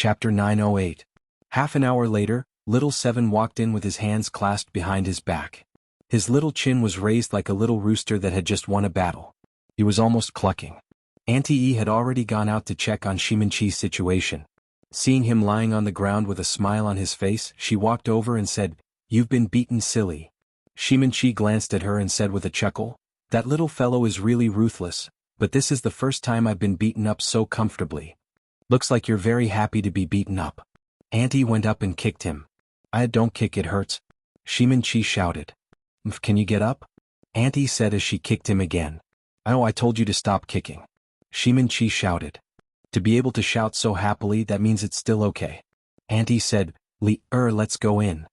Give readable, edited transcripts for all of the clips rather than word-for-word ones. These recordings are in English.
Chapter 908. Half an hour later, Little Seven walked in with his hands clasped behind his back. His little chin was raised like a little rooster that had just won a battle. He was almost clucking. Auntie E had already gone out to check on Shimanchi's situation. Seeing him lying on the ground with a smile on his face, she walked over and said, "You've been beaten, silly." Shimanchi glanced at her and said with a chuckle, "That little fellow is really ruthless, but this is the first time I've been beaten up so comfortably. Looks like you're very happy to be beaten up." Auntie went up and kicked him. Don't kick, it hurts," Shimanchi shouted. "Can you get up?" Auntie said as she kicked him again. "Oh, I told you to stop kicking," Shimanchi shouted. To be able to shout so happily, that means it's still okay. Auntie said, Let's go in."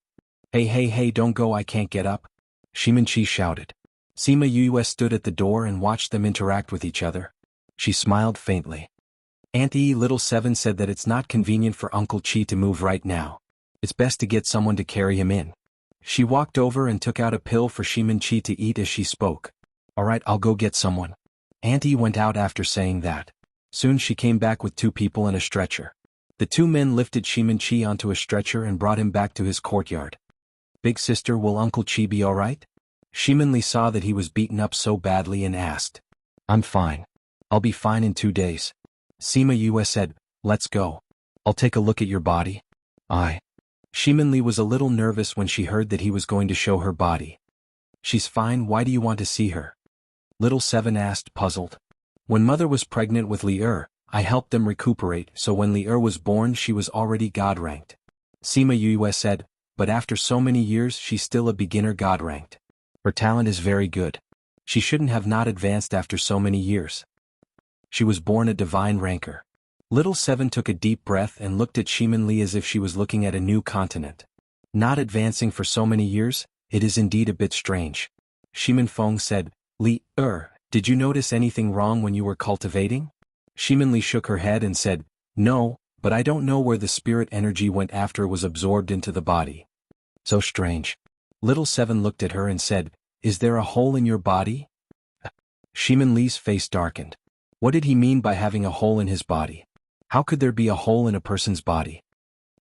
Hey, don't go, I can't get up," Shimanchi shouted. Sima Yue stood at the door and watched them interact with each other. She smiled faintly. Auntie Little Seven said that it's not convenient for Uncle Chi to move right now. It's best to get someone to carry him in. She walked over and took out a pill for Shimanchi to eat as she spoke. "Alright, I'll go get someone." Auntie went out after saying that. Soon she came back with 2 people and a stretcher. The 2 men lifted Shimanchi onto a stretcher and brought him back to his courtyard. "Big sister, will Uncle Chi be alright?" Shimanli saw that he was beaten up so badly and asked. "I'm fine. I'll be fine in 2 days." Sima Yue said, "Let's go. I'll take a look at your body." Shimanli was a little nervous when she heard that he was going to show her body. "She's fine, why do you want to see her?" Little Seven asked, puzzled. "When mother was pregnant with Li I helped them recuperate, so when Li was born she was already God-ranked." Sima Yue said, "But after so many years she's still a beginner God-ranked. Her talent is very good. She shouldn't have not advanced after so many years. She was born a divine ranker." Little Seven took a deep breath and looked at Shimanli as if she was looking at a new continent. "Not advancing for so many years, it is indeed a bit strange." Shiman Feng said, Li did you notice anything wrong when you were cultivating?" Shimanli shook her head and said, "No, but I don't know where the spirit energy went after it was absorbed into the body." "So strange." Little Seven looked at her and said, "Is there a hole in your body?" Shimanli's face darkened. What did he mean by having a hole in his body? How could there be a hole in a person's body?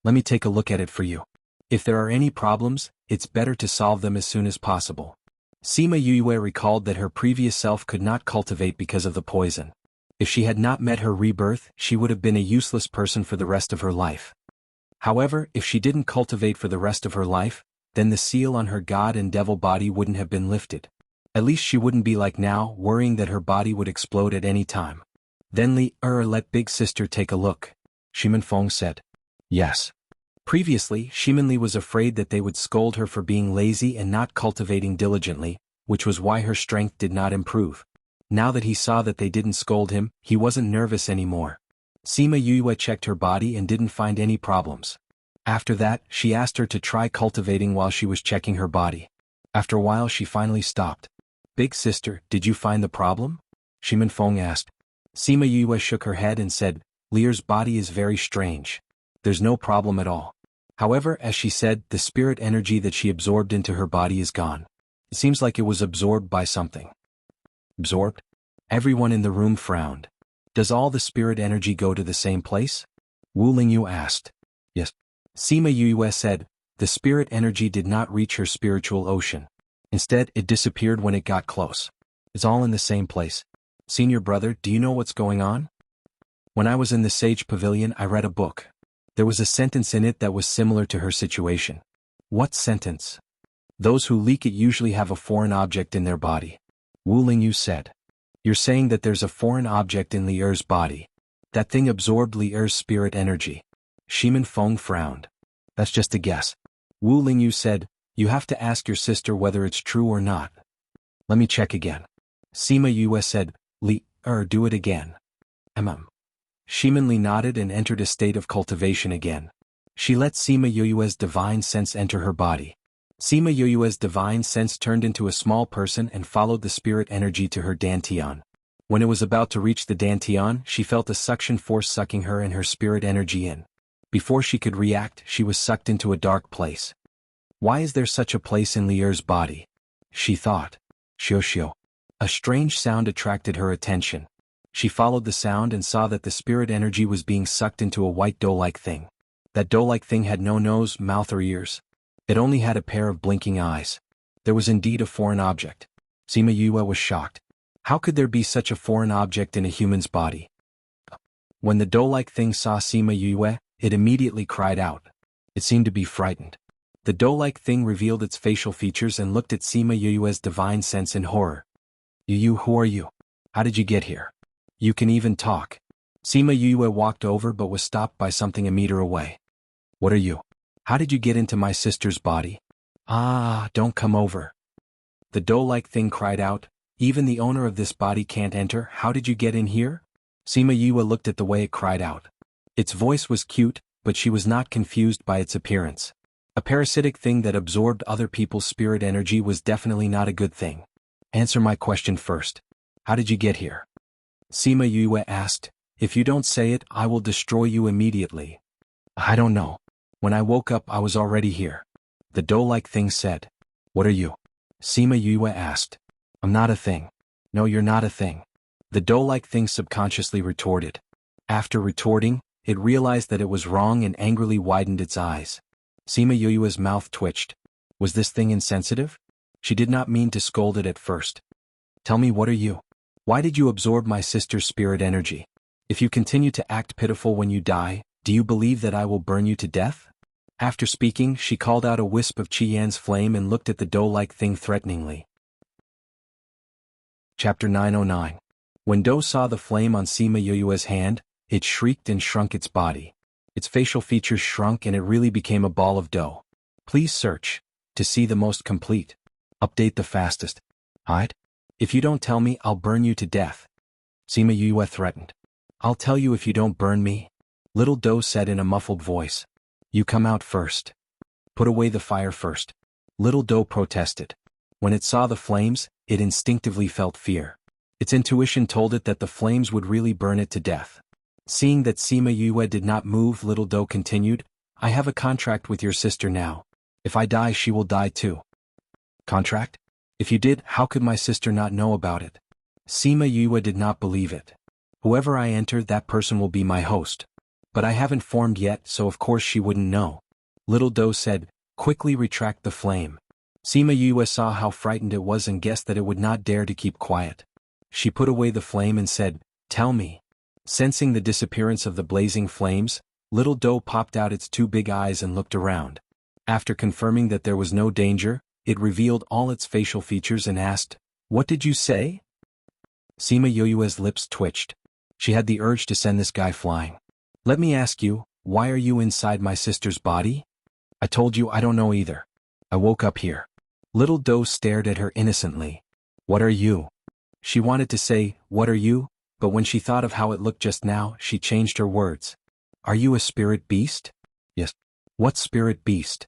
"Let me take a look at it for you. If there are any problems, it's better to solve them as soon as possible." Sima Yue recalled that her previous self could not cultivate because of the poison. If she had not met her rebirth, she would have been a useless person for the rest of her life. However, if she didn't cultivate for the rest of her life, then the seal on her god and devil body wouldn't have been lifted. At least she wouldn't be like now, worrying that her body would explode at any time. Then let big sister take a look, Shiman Feng said. Yes. Previously, Shimanli was afraid that they would scold her for being lazy and not cultivating diligently, which was why her strength did not improve. Now that he saw that they didn't scold him, he wasn't nervous anymore. Sima Yue checked her body and didn't find any problems. After that, she asked her to try cultivating while she was checking her body. After a while she finally stopped. "Big sister, did you find the problem?" Shiman Feng asked. Sima Yue shook her head and said, "Lear's body is very strange. There's no problem at all. However, as she said, the spirit energy that she absorbed into her body is gone. It seems like it was absorbed by something." "Absorbed?" Everyone in the room frowned. "Does all the spirit energy go to the same place?" Wu Lingyu asked. "Yes." Sima Yue said, "The spirit energy did not reach her spiritual ocean. Instead, it disappeared when it got close. It's all in the same place. Senior brother, do you know what's going on?" "When I was in the Sage Pavilion, I read a book. There was a sentence in it that was similar to her situation." "What sentence?" "Those who leak it usually have a foreign object in their body," Wu Lingyu said. "You're saying that there's a foreign object in Li'er's body. That thing absorbed Li'er's spirit energy." Shiman Feng frowned. "That's just a guess." Wu Lingyu said, "You have to ask your sister whether it's true or not." "Let me check again." Sima Yue said, Do it again." Shimanli nodded and entered a state of cultivation again. She let Sima Yue's divine sense enter her body. Sima Yue's divine sense turned into a small person and followed the spirit energy to her dantian. When it was about to reach the dantian, she felt a suction force sucking her and her spirit energy in. Before she could react, she was sucked into a dark place. Why is there such a place in Li'er's body? She thought. Xiao. A strange sound attracted her attention. She followed the sound and saw that the spirit energy was being sucked into a white dough-like thing. That dough-like thing had no nose, mouth or ears. It only had a pair of blinking eyes. There was indeed a foreign object. Sima Yue was shocked. How could there be such a foreign object in a human's body? When the dough-like thing saw Sima Yue, it immediately cried out. It seemed to be frightened. The dough-like thing revealed its facial features and looked at Sima Yue's divine sense in horror. You, who are you? How did you get here? You can even talk. Sima Yue walked over but was stopped by something a meter away. What are you? How did you get into my sister's body? Ah, don't come over. The dough-like thing cried out, even the owner of this body can't enter, how did you get in here? Sima Yue looked at the way it cried out. Its voice was cute, but she was not confused by its appearance. A parasitic thing that absorbed other people's spirit energy was definitely not a good thing. Answer my question first. How did you get here? Sima Yue asked. If you don't say it, I will destroy you immediately. I don't know. When I woke up, I was already here. The dough-like thing said. What are you? Sima Yue asked. I'm not a thing. No, you're not a thing. The dough-like thing subconsciously retorted. After retorting, it realized that it was wrong and angrily widened its eyes. Sima Yue's mouth twitched. Was this thing insensitive? She did not mean to scold it at first. Tell me, what are you? Why did you absorb my sister's spirit energy? If you continue to act pitiful when you die, do you believe that I will burn you to death? After speaking, she called out a wisp of Qi Yan's flame and looked at the dough-like thing threateningly. Chapter 909. When Dough saw the flame on Sima Yue's hand, it shrieked and shrunk its body. Its facial features shrunk and it really became a ball of dough. Please search to see the most complete. Update the fastest. Hide? If you don't tell me, I'll burn you to death. Sima Yue threatened. I'll tell you if you don't burn me. Little Dough said in a muffled voice. You come out first. Put away the fire first. Little Dough protested. When it saw the flames, it instinctively felt fear. Its intuition told it that the flames would really burn it to death. Seeing that Sima Yue did not move, Little Dough continued, I have a contract with your sister now. If I die, she will die too. Contract? If you did, how could my sister not know about it? Sima Yue did not believe it. Whoever I enter, that person will be my host. But I haven't formed yet, so of course she wouldn't know. Little Dough said, quickly retract the flame. Sima Yue saw how frightened it was and guessed that it would not dare to keep quiet. She put away the flame and said, tell me. Sensing the disappearance of the blazing flames, Little Dough popped out its two big eyes and looked around. After confirming that there was no danger, it revealed all its facial features and asked, what did you say? Sima Yue's lips twitched. She had the urge to send this guy flying. Let me ask you, why are you inside my sister's body? I told you I don't know either. I woke up here. Little Dough stared at her innocently. What are you? She wanted to say, what are you? But when she thought of how it looked just now, she changed her words. Are you a spirit beast? Yes. What spirit beast?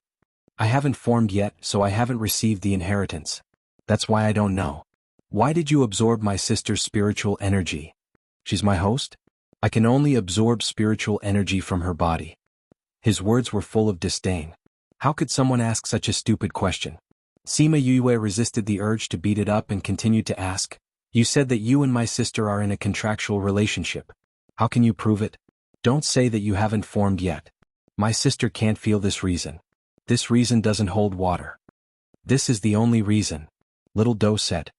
I haven't formed yet, so I haven't received the inheritance. That's why I don't know. Why did you absorb my sister's spiritual energy? She's my host? I can only absorb spiritual energy from her body. His words were full of disdain. How could someone ask such a stupid question? Sima Yue resisted the urge to beat it up and continued to ask, you said that you and my sister are in a contractual relationship. How can you prove it? Don't say that you haven't formed yet. My sister can't feel this reason. This reason doesn't hold water. This is the only reason, Little Dough said.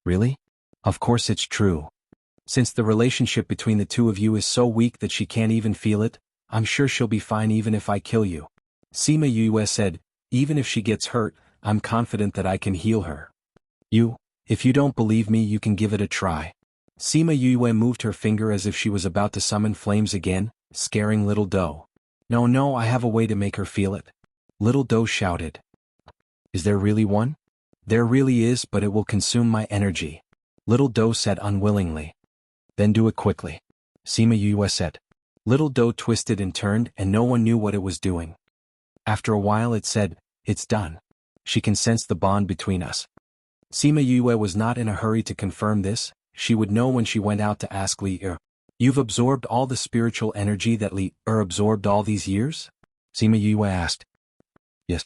Really? Of course it's true. Since the relationship between the two of you is so weak that she can't even feel it, I'm sure she'll be fine even if I kill you. Sima Yue said, even if she gets hurt, I'm confident that I can heal her. If you don't believe me, you can give it a try. Sima Yue moved her finger as if she was about to summon flames again, scaring Little Dough. No, I have a way to make her feel it. Little Dough shouted. Is there really one? There really is, but it will consume my energy. Little Dough said unwillingly. Then do it quickly. Sima Yue said. Little Dough twisted and turned and no one knew what it was doing. After a while it said, it's done. She can sense the bond between us. Sima Yue was not in a hurry to confirm this, she would know when she went out to ask Li Er. You've absorbed all the spiritual energy that Li Er absorbed all these years? Sima Yue asked. Yes.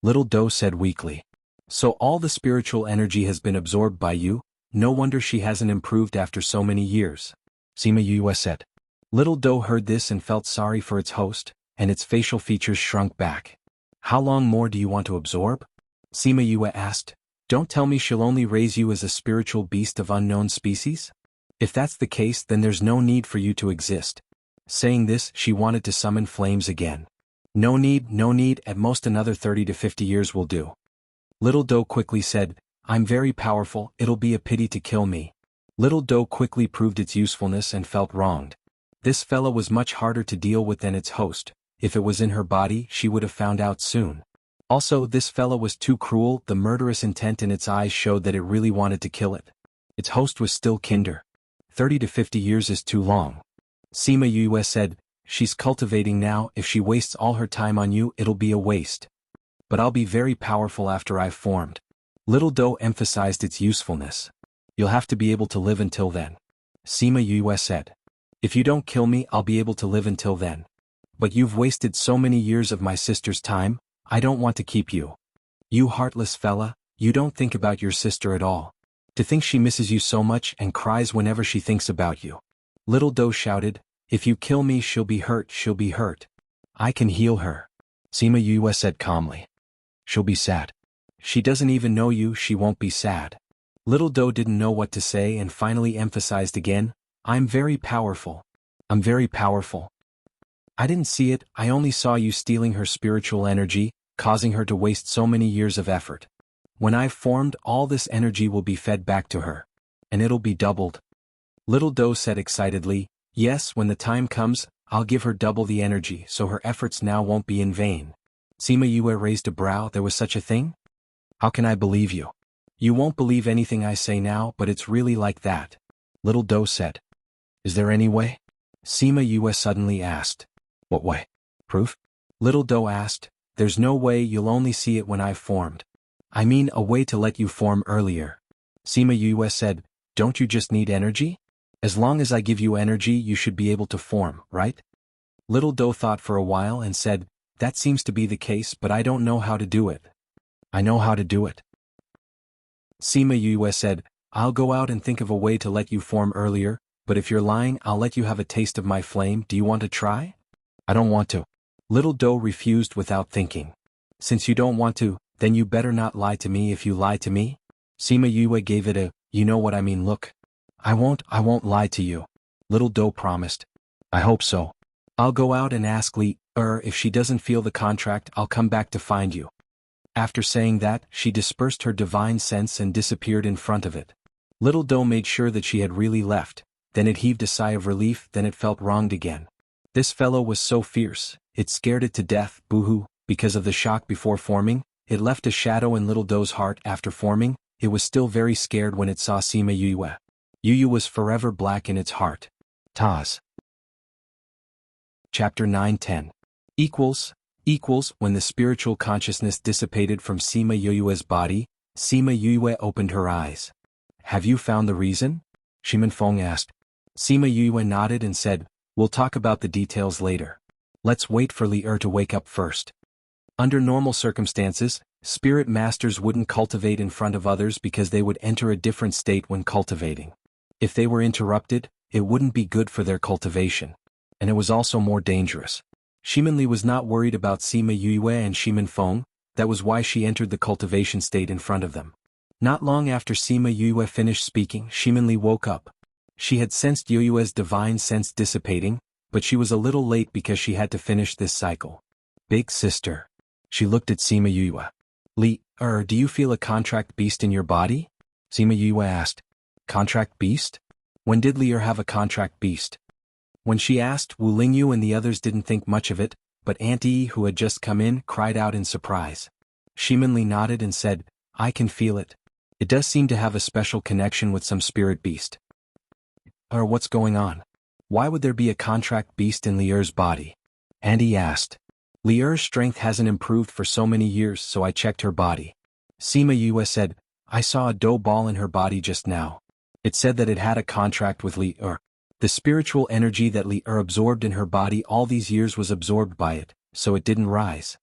Little Dough said weakly. So all the spiritual energy has been absorbed by you? No wonder she hasn't improved after so many years. Sima Yue said. Little doe heard this and felt sorry for its host, and its facial features shrunk back. How long more do you want to absorb? Sima Yue asked. Don't tell me she'll only raise you as a spiritual beast of unknown species? If that's the case, then there's no need for you to exist. Saying this, she wanted to summon flames again. No need, at most another 30 to 50 years will do. Little doe quickly said, I'm very powerful, it'll be a pity to kill me. Little doe quickly proved its usefulness and felt wronged. This fellow was much harder to deal with than its host. If it was in her body, she would have found out soon. Also, this fellow was too cruel, the murderous intent in its eyes showed that it really wanted to kill it. Its host was still kinder. 30 to 50 years is too long. Sima Yue said, she's cultivating now, if she wastes all her time on you, it'll be a waste. But I'll be very powerful after I've formed. Little doe emphasized its usefulness. You'll have to be able to live until then. Sima Yue said. If you don't kill me, I'll be able to live until then. But you've wasted so many years of my sister's time, I don't want to keep you. You heartless fella, you don't think about your sister at all. To think she misses you so much and cries whenever she thinks about you. Little doe shouted, if you kill me she'll be hurt. I can heal her. Sima Yue said calmly. She'll be sad. She doesn't even know you, she won't be sad. Little doe didn't know what to say and finally emphasized again, I'm very powerful. I'm very powerful. I didn't see it, I only saw you stealing her spiritual energy, causing her to waste so many years of effort. When I've formed, all this energy will be fed back to her. And it'll be doubled. Little doe said excitedly, yes, when the time comes, I'll give her double the energy so her efforts now won't be in vain. Sima Yue raised a brow, there was such a thing? How can I believe you? You won't believe anything I say now, but it's really like that. Little doe said. Is there any way? Sima Yue suddenly asked. What way? Proof? Little doe asked. There's no way, you'll only see it when I've formed. I mean a way to let you form earlier. Sima Yue said, don't you just need energy? As long as I give you energy you should be able to form, right? Little doe thought for a while and said, that seems to be the case, but I don't know how to do it. I know how to do it. Sima Yue said, I'll go out and think of a way to let you form earlier, but if you're lying I'll let you have a taste of my flame, do you want to try? I don't want to. Little doe refused without thinking. Since you don't want to, then you better not lie to me. If you lie to me? Sima Yue gave it a, you know what I mean look. I won't lie to you. Little doe promised. I hope so. I'll go out and ask Li, if she doesn't feel the contract I'll come back to find you. After saying that, she dispersed her divine sense and disappeared in front of it. Little doe made sure that she had really left, then it heaved a sigh of relief, then it felt wronged again. This fellow was so fierce, it scared it to death, boo-hoo, because of the shock before forming, it left a shadow in Little doe's heart after forming, it was still very scared when it saw Sima Yue. Yue was forever black in its heart. Taz. Chapter 9-10. When the spiritual consciousness dissipated from Sima Yue's body, Sima Yue opened her eyes. Have you found the reason? Shimenfeng asked. Sima Yue nodded and said, we'll talk about the details later. Let's wait for Li to wake up first. Under normal circumstances, spirit masters wouldn't cultivate in front of others because they would enter a different state when cultivating. If they were interrupted, it wouldn't be good for their cultivation. And it was also more dangerous. Shimenli was not worried about Sima Yue and Shimenfeng, that was why she entered the cultivation state in front of them. Not long after Sima Yue finished speaking, Shimenli woke up. She had sensed Yue's divine sense dissipating, but she was a little late because she had to finish this cycle. Big sister. She looked at Sima Yue. Li, do you feel a contract beast in your body? Sima Yue asked. Contract beast? When did Li have a contract beast? When she asked, Wu Lingyu and the others didn't think much of it, but Auntie, who had just come in, cried out in surprise. Shimenli nodded and said, I can feel it. It does seem to have a special connection with some spirit beast. What's going on? Why would there be a contract beast in Li'er's body? Auntie asked. Li'er's strength hasn't improved for so many years, so I checked her body. Sima Yue said, I saw a dough ball in her body just now. It said that it had a contract with Li'er. The spiritual energy that Li'er absorbed in her body all these years was absorbed by it, so it didn't rise.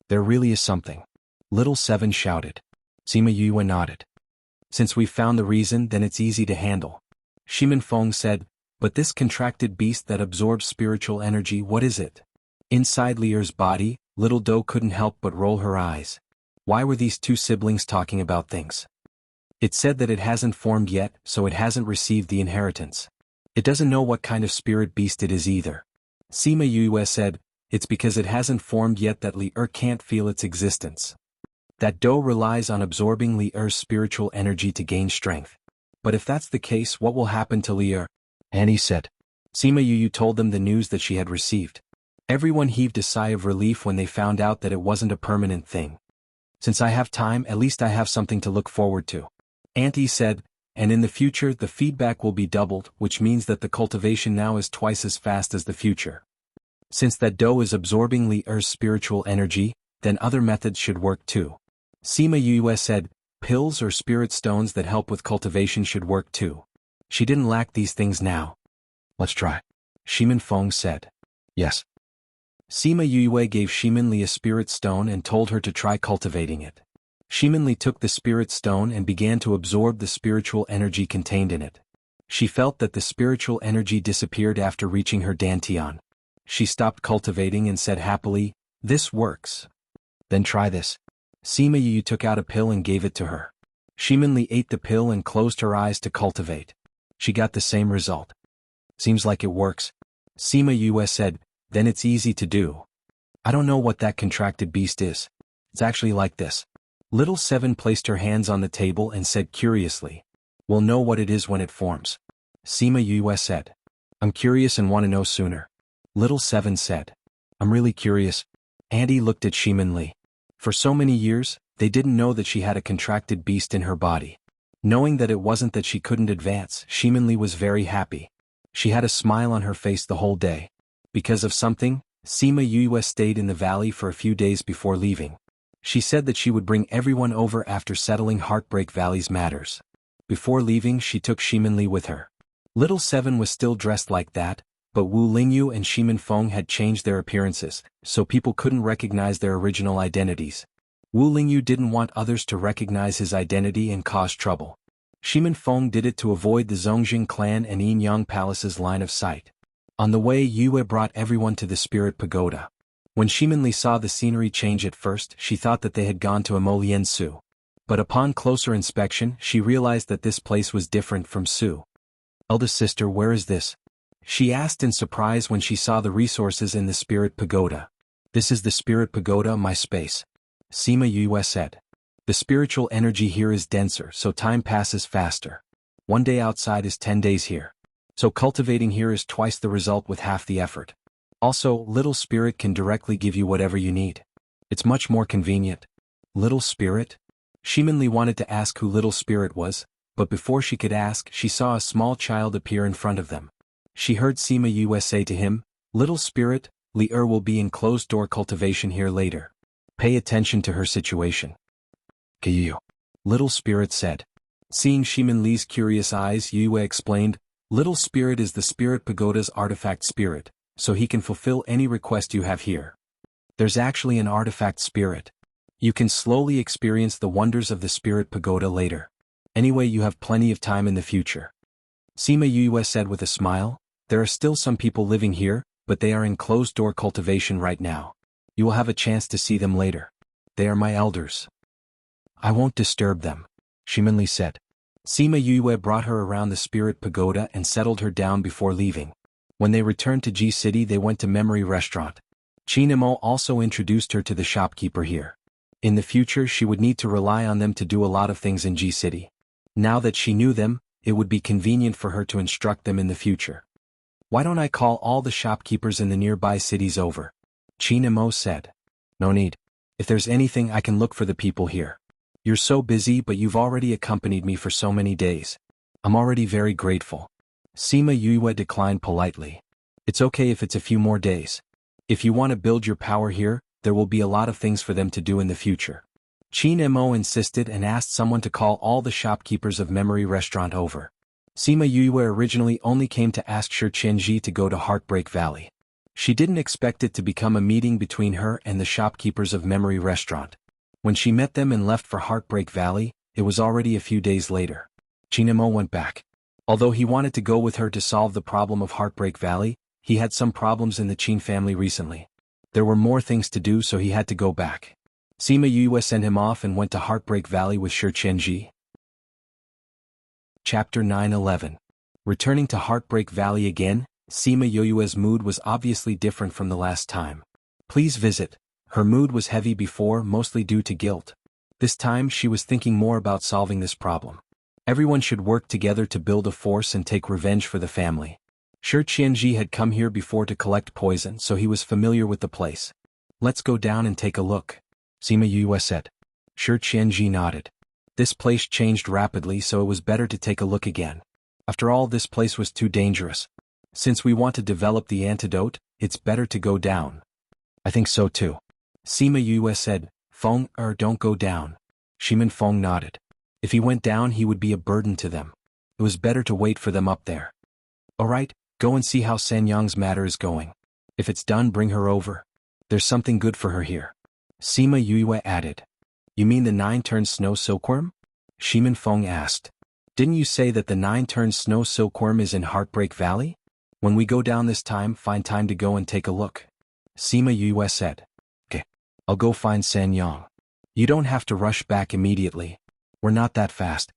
There really is something. Little Seven shouted. Sima Yue nodded. Since we've found the reason, then it's easy to handle. Shimenfeng said, But this contracted beast that absorbs spiritual energy, what is it? Inside Lier's body, little Do couldn't help but roll her eyes. Why were these two siblings talking about things? It said that it hasn't formed yet, so it hasn't received the inheritance. It doesn't know what kind of spirit beast it is either. Sima Yue said, it's because it hasn't formed yet that Lier can't feel its existence. That Do relies on absorbing Lier's spiritual energy to gain strength. But if that's the case, what will happen to Lier? Annie said. Sima Yu told them the news that she had received. Everyone heaved a sigh of relief when they found out that it wasn't a permanent thing. Since I have time, at least I have something to look forward to. Auntie said, and in the future the feedback will be doubled, which means that the cultivation now is twice as fast as the future. Since that Do is absorbing Lier's spiritual energy, then other methods should work too. Sima Yue said, pills or spirit stones that help with cultivation should work too. She didn't lack these things now. Let's try. Shimin Feng said. Yes. Sima Yue gave Shimin Li a spirit stone and told her to try cultivating it. Shimin Li took the spirit stone and began to absorb the spiritual energy contained in it. She felt that the spiritual energy disappeared after reaching her dantian. She stopped cultivating and said happily, this works. Then try this. Sima Yue took out a pill and gave it to her. Shimin Li ate the pill and closed her eyes to cultivate. She got the same result. Seems like it works. Sima Yue said, then it's easy to do. I don't know what that contracted beast is. It's actually like this. Little Seven placed her hands on the table and said curiously, we'll know what it is when it forms. Sima Yue said, I'm curious and want to know sooner. Little Seven said, I'm really curious. Auntie looked at Shimin Li. For so many years, they didn't know that she had a contracted beast in her body. Knowing that it wasn't that she couldn't advance, Shimin Li was very happy. She had a smile on her face the whole day. Because of something, Sima Yue stayed in the valley for a few days before leaving. She said that she would bring everyone over after settling Heartbreak Valley's matters. Before leaving, she took Shimin Li with her. Little Seven was still dressed like that, but Wu Lingyu and Shimin Feng had changed their appearances, so people couldn't recognize their original identities. Wu Lingyu didn't want others to recognize his identity and cause trouble. Shimin Feng did it to avoid the Zongjing clan and Yin Yang Palace's line of sight. On the way, Yue brought everyone to the Spirit Pagoda. When Shimin Li saw the scenery change at first, she thought that they had gone to Amolian Su. But upon closer inspection, she realized that this place was different from Su. Eldest sister, where is this? She asked in surprise when she saw the resources in the Spirit Pagoda. This is the Spirit Pagoda, my space. Sima Yue said. The spiritual energy here is denser, so time passes faster. 1 day outside is 10 days here. So cultivating here is twice the result with half the effort. Also, Little Spirit can directly give you whatever you need. It's much more convenient. Little Spirit? Shimin Li wanted to ask who Little Spirit was, but before she could ask, she saw a small child appear in front of them. She heard Sima Yue say to him, Little Spirit, Lier will be in closed-door cultivation here later. Pay attention to her situation. Kyu. Little Spirit said. Seeing Shimin Li's curious eyes, Yue explained, Little Spirit is the Spirit Pagoda's artifact spirit, so he can fulfill any request you have here. There's actually an artifact spirit. You can slowly experience the wonders of the Spirit Pagoda later. Anyway, you have plenty of time in the future. Sima Yue said with a smile, there are still some people living here, but they are in closed-door cultivation right now. You will have a chance to see them later. They are my elders. I won't disturb them, Shimin Li said. Sima Yue brought her around the Spirit Pagoda and settled her down before leaving. When they returned to Ji City, they went to Memory Restaurant. Chinamo also introduced her to the shopkeeper here. In the future, she would need to rely on them to do a lot of things in Ji City. Now that she knew them, it would be convenient for her to instruct them in the future. Why don't I call all the shopkeepers in the nearby cities over? Chinamo said. No need. If there's anything, I can look for the people here. You're so busy, but you've already accompanied me for so many days. I'm already very grateful. Sima Yue declined politely. It's okay if it's a few more days. If you want to build your power here, there will be a lot of things for them to do in the future. Qin Mo insisted and asked someone to call all the shopkeepers of Memory Restaurant over. Sima Yue originally only came to ask Shi Qianji to go to Heartbreak Valley. She didn't expect it to become a meeting between her and the shopkeepers of Memory Restaurant. When she met them and left for Heartbreak Valley, it was already a few days later. Chinamo went back. Although he wanted to go with her to solve the problem of Heartbreak Valley, he had some problems in the Qin family recently. There were more things to do, so he had to go back. Sima Yue sent him off and went to Heartbreak Valley with Shi Qianji. Chapter 9-11. Returning to Heartbreak Valley again, Sima Yue's mood was obviously different from the last time. Please visit. Her mood was heavy before, mostly due to guilt. This time she was thinking more about solving this problem. Everyone should work together to build a force and take revenge for the family. Shi Qianji had come here before to collect poison, so he was familiar with the place. Let's go down and take a look, Sima Yue said. Shi Qianji nodded. This place changed rapidly, so it was better to take a look again. After all, this place was too dangerous. Since we want to develop the antidote, it's better to go down. I think so too. Sima Yue said. Feng, don't go down. Shimin Feng nodded. If he went down, he would be a burden to them. It was better to wait for them up there. Alright, go and see how Sanyang's matter is going. If it's done, bring her over. There's something good for her here. Sima Yue added. You mean the 9-turned snow silkworm? Shimin Feng asked. Didn't you say that the 9-turned snow silkworm is in Heartbreak Valley? When we go down this time, find time to go and take a look. Sima Yue said. Okay. I'll go find Sanyang. You don't have to rush back immediately. We're not that fast.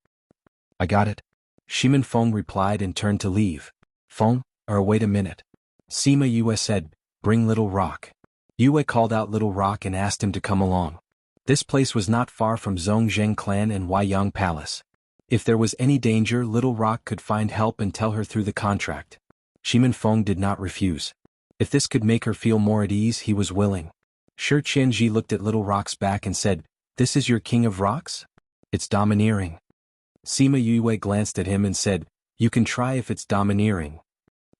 I got it. Shimin Feng replied and turned to leave. Feng, wait a minute. Sima Yue said, bring Little Rock. Yue called out Little Rock and asked him to come along. This place was not far from Zhongzheng clan and Huaiyang Palace. If there was any danger, Little Rock could find help and tell her through the contract. Shimin Feng did not refuse. If this could make her feel more at ease, he was willing. Shi Qianji looked at Little Rock's back and said, This is your king of rocks? It's domineering. Sima Yue glanced at him and said, You can try if it's domineering.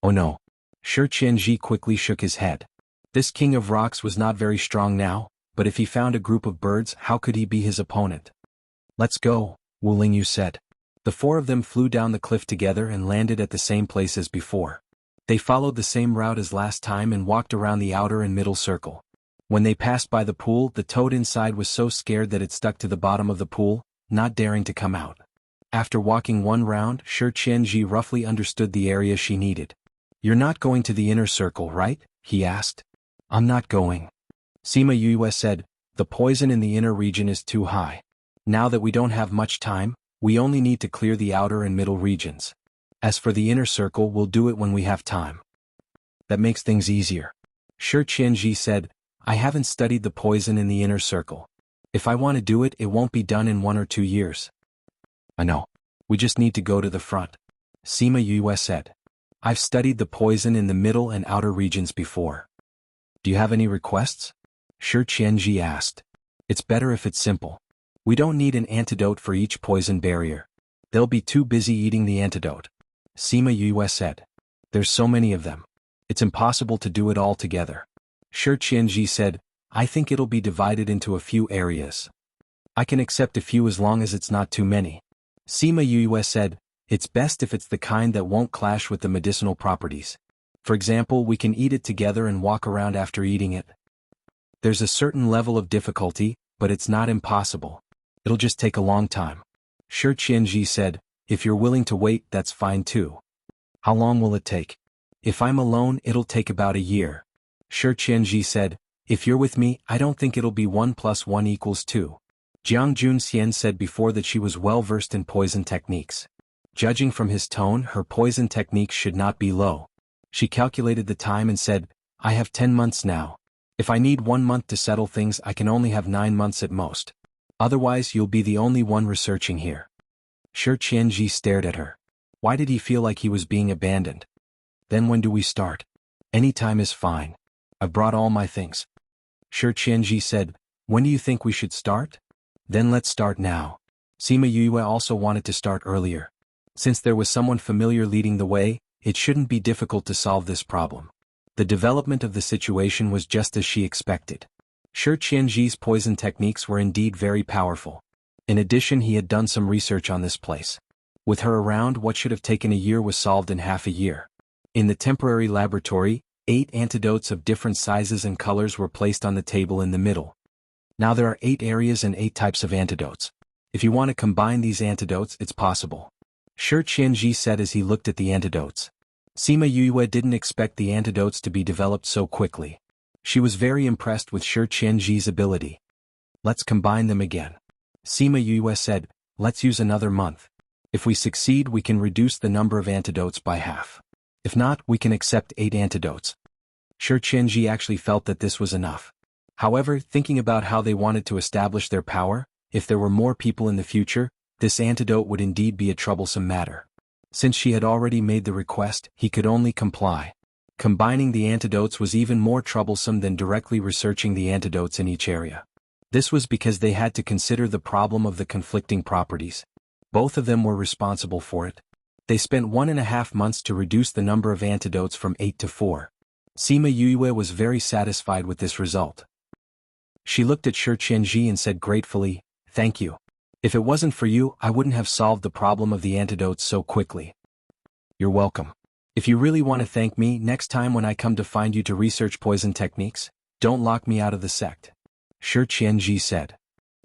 Oh no. Shi Qianji quickly shook his head. This king of rocks was not very strong now, but if he found a group of birds, how could he be his opponent? Let's go, Wu Lingyu said. The four of them flew down the cliff together and landed at the same place as before. They followed the same route as last time and walked around the outer and middle circle. When they passed by the pool, the toad inside was so scared that it stuck to the bottom of the pool, not daring to come out. After walking one round, Shi Qianji roughly understood the area she needed. You're not going to the inner circle, right? He asked. I'm not going. Sima Yue said, The poison in the inner region is too high. Now that we don't have much time, we only need to clear the outer and middle regions. As for the inner circle, we'll do it when we have time. That makes things easier. Shi Qianji said, I haven't studied the poison in the inner circle. If I want to do it, it won't be done in 1 or 2 years. I know. We just need to go to the front. Sima Yue said. I've studied the poison in the middle and outer regions before. Do you have any requests? Shi Qianji asked. It's better if it's simple. We don't need an antidote for each poison barrier. They'll be too busy eating the antidote. Sima Yue said. There's so many of them. It's impossible to do it all together. Shi Qianji said, I think it'll be divided into a few areas. I can accept a few as long as it's not too many. Sima Yue said, It's best if it's the kind that won't clash with the medicinal properties. For example, we can eat it together and walk around after eating it. There's a certain level of difficulty, but it's not impossible. It'll just take a long time. Shi Qianji said, If you're willing to wait, that's fine too. How long will it take? If I'm alone, it'll take about a year. Shi Qianji said, If you're with me, I don't think it'll be 1 + 1 = 2. Jiang Junxian said before that she was well versed in poison techniques. Judging from his tone, her poison techniques should not be low. She calculated the time and said, I have 10 months now. If I need 1 month to settle things, I can only have 9 months at most. Otherwise, you'll be the only one researching here. Shi Qianji stared at her. Why did he feel like he was being abandoned? Then when do we start? Any time is fine. I've brought all my things. Shi Qianji said, When do you think we should start? Then let's start now. Sima Yue also wanted to start earlier. Since there was someone familiar leading the way, it shouldn't be difficult to solve this problem. The development of the situation was just as she expected. Shi Qianji's poison techniques were indeed very powerful. In addition, he had done some research on this place. With her around, what should have taken a year was solved in half a year. In the temporary laboratory, 8 antidotes of different sizes and colors were placed on the table in the middle. Now there are 8 areas and 8 types of antidotes. If you want to combine these antidotes, it's possible. Shi Qianji said as he looked at the antidotes. Sima Yue didn't expect the antidotes to be developed so quickly. She was very impressed with Shi Qianji's ability. Let's combine them again. Sima Yue said, let's use another month. If we succeed, we can reduce the number of antidotes by half. If not, we can accept 8 antidotes. Shi Qianji actually felt that this was enough. However, thinking about how they wanted to establish their power, if there were more people in the future, this antidote would indeed be a troublesome matter. Since she had already made the request, he could only comply. Combining the antidotes was even more troublesome than directly researching the antidotes in each area. This was because they had to consider the problem of the conflicting properties. Both of them were responsible for it. They spent 1.5 months to reduce the number of antidotes from 8 to 4. Sima Yue was very satisfied with this result. She looked at Shi Qianji and said gratefully, thank you. If it wasn't for you, I wouldn't have solved the problem of the antidotes so quickly. You're welcome. If you really want to thank me, next time when I come to find you to research poison techniques, don't lock me out of the sect. Shi Qianji said.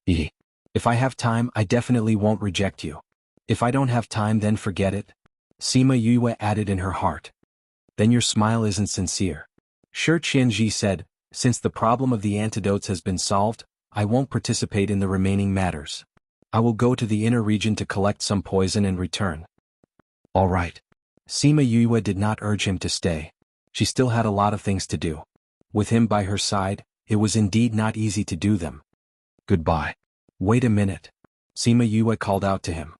If I have time, I definitely won't reject you. If I don't have time, then forget it. Sima Yue added in her heart. Then your smile isn't sincere. Shi Qianji said, since the problem of the antidotes has been solved, I won't participate in the remaining matters. I will go to the inner region to collect some poison and return. All right. Sima Yue did not urge him to stay. She still had a lot of things to do. With him by her side, it was indeed not easy to do them. Goodbye. Wait a minute. Sima Yue called out to him.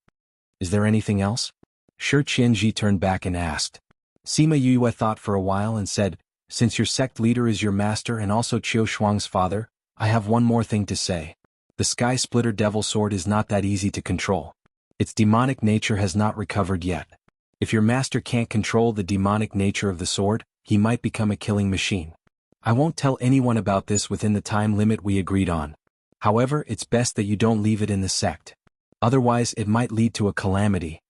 Is there anything else? Shi Qianji turned back and asked. Sima Yue thought for a while and said, since your sect leader is your master and also Qiu Shuang's father, I have one more thing to say. The Sky Splitter Devil Sword is not that easy to control. Its demonic nature has not recovered yet. If your master can't control the demonic nature of the sword, he might become a killing machine. I won't tell anyone about this within the time limit we agreed on. However, it's best that you don't leave it in the sect. Otherwise, it might lead to a calamity.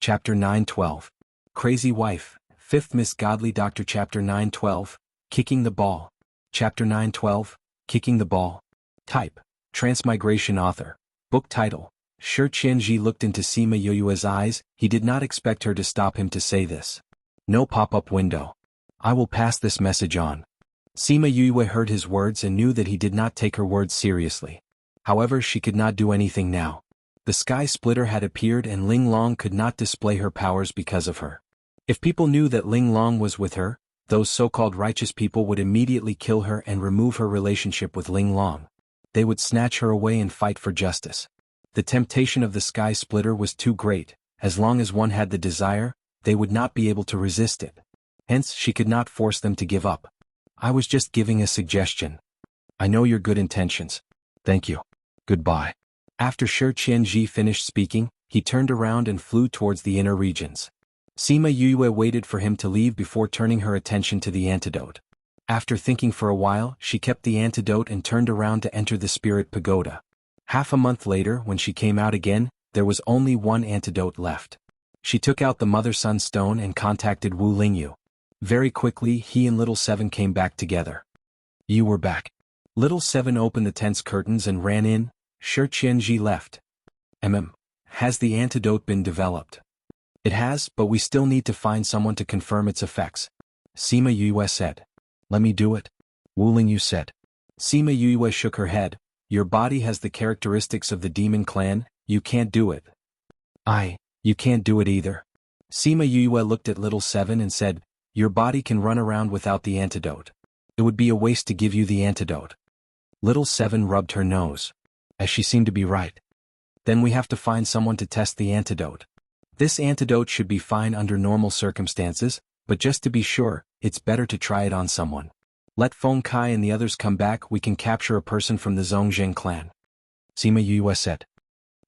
Chapter 9:12. Crazy Wife, 5th Miss Godly Doctor. Chapter 9:12. Kicking the Ball. Chapter 9:12. Kicking the Ball. Type: Transmigration. Author. Book title. Shi Qianji looked into Sima Yue's eyes. He did not expect her to stop him to say this. No pop-up window. I will pass this message on. Sima Yue heard his words and knew that he did not take her words seriously. However, she could not do anything now. The Sky Splitter had appeared and Ling Long could not display her powers because of her. If people knew that Ling Long was with her, those so-called righteous people would immediately kill her and remove her relationship with Ling Long. They would snatch her away and fight for justice. The temptation of the Sky Splitter was too great. As long as one had the desire, they would not be able to resist it. Hence, she could not force them to give up. I was just giving a suggestion. I know your good intentions. Thank you. Goodbye. After Shi Qianji finished speaking, he turned around and flew towards the inner regions. Sima Yue waited for him to leave before turning her attention to the antidote. After thinking for a while, she kept the antidote and turned around to enter the spirit pagoda. Half a month later, when she came out again, there was only one antidote left. She took out the Mother-Sun Stone and contacted Wu Lingyu. Very quickly, he and Little Seven came back together. You were back. Little Seven opened the tent's curtains and ran in. Shi Qianji left. Has the antidote been developed? It has, but we still need to find someone to confirm its effects. Sima Yue said. Let me do it. Wu Lingyu said. Sima Yue shook her head. Your body has the characteristics of the demon clan, you can't do it. You can't do it either. Sima Yue looked at Little Seven and said, your body can run around without the antidote. It would be a waste to give you the antidote. Little Seven rubbed her nose. As she seemed to be right. Then we have to find someone to test the antidote. This antidote should be fine under normal circumstances, but just to be sure, it's better to try it on someone. Let Feng Kai and the others come back, we can capture a person from the Zhongzheng clan. Sima Yue said.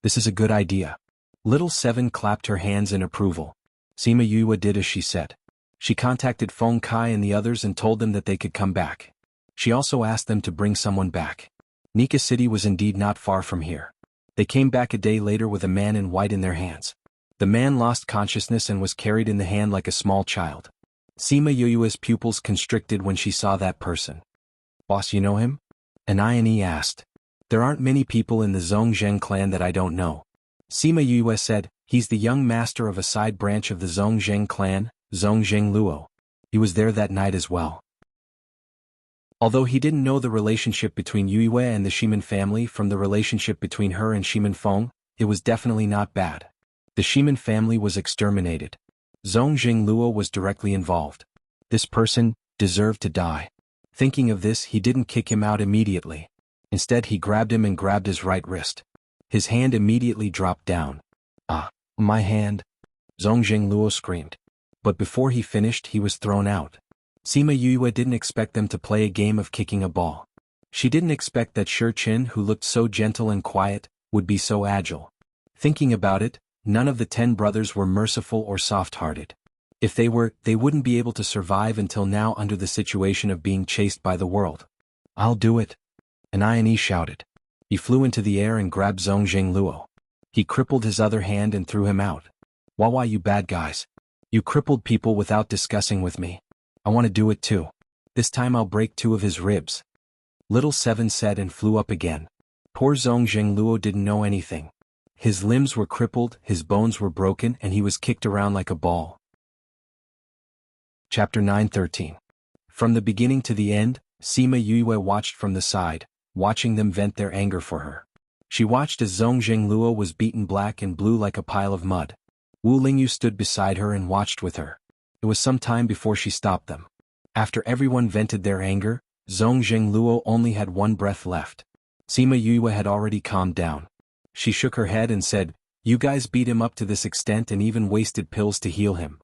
This is a good idea. Little Seven clapped her hands in approval. Sima Yue did as she said. She contacted Feng Kai and the others and told them that they could come back. She also asked them to bring someone back. Nika City was indeed not far from here. They came back a day later with a man in white in their hands. The man lost consciousness and was carried in the hand like a small child. Sima Yue's pupils constricted when she saw that person. Boss, you know him? An Ione asked. There aren't many people in the Zhongzheng clan that I don't know. Sima Yue said, he's the young master of a side branch of the Zhongzheng clan, Zhongzheng Luo. He was there that night as well. Although he didn't know the relationship between Yue and the Shimin family from the relationship between her and Shimin Feng, it was definitely not bad. The Shimin family was exterminated. Zhongzheng Luo was directly involved. This person deserved to die. Thinking of this, he didn't kick him out immediately. Instead, he grabbed him and grabbed his right wrist. His hand immediately dropped down. "Ah, my hand!" Zhongzheng Luo screamed. But before he finished, he was thrown out. Sima Yue didn't expect them to play a game of kicking a ball. She didn't expect that Shi Qin, who looked so gentle and quiet, would be so agile. Thinking about it, none of the 10 brothers were merciful or soft-hearted. If they were, they wouldn't be able to survive until now under the situation of being chased by the world. "I'll do it," Aniane shouted. He flew into the air and grabbed Zhongzheng Luo. He crippled his other hand and threw him out. "Why you bad guys? You crippled people without discussing with me. I want to do it too. This time I'll break 2 of his ribs." Little Seven said and flew up again. Poor Zhongzheng Luo didn't know anything. His limbs were crippled, his bones were broken, and he was kicked around like a ball. Chapter 9:13. From the beginning to the end, Sima Yue watched from the side, watching them vent their anger for her. She watched as Zhongzheng Luo was beaten black and blue like a pile of mud. Wu Lingyu stood beside her and watched with her. It was some time before she stopped them. After everyone vented their anger, Zhongzheng Luo only had 1 breath left. Sima Yue had already calmed down. She shook her head and said, "You guys beat him up to this extent and even wasted pills to heal him.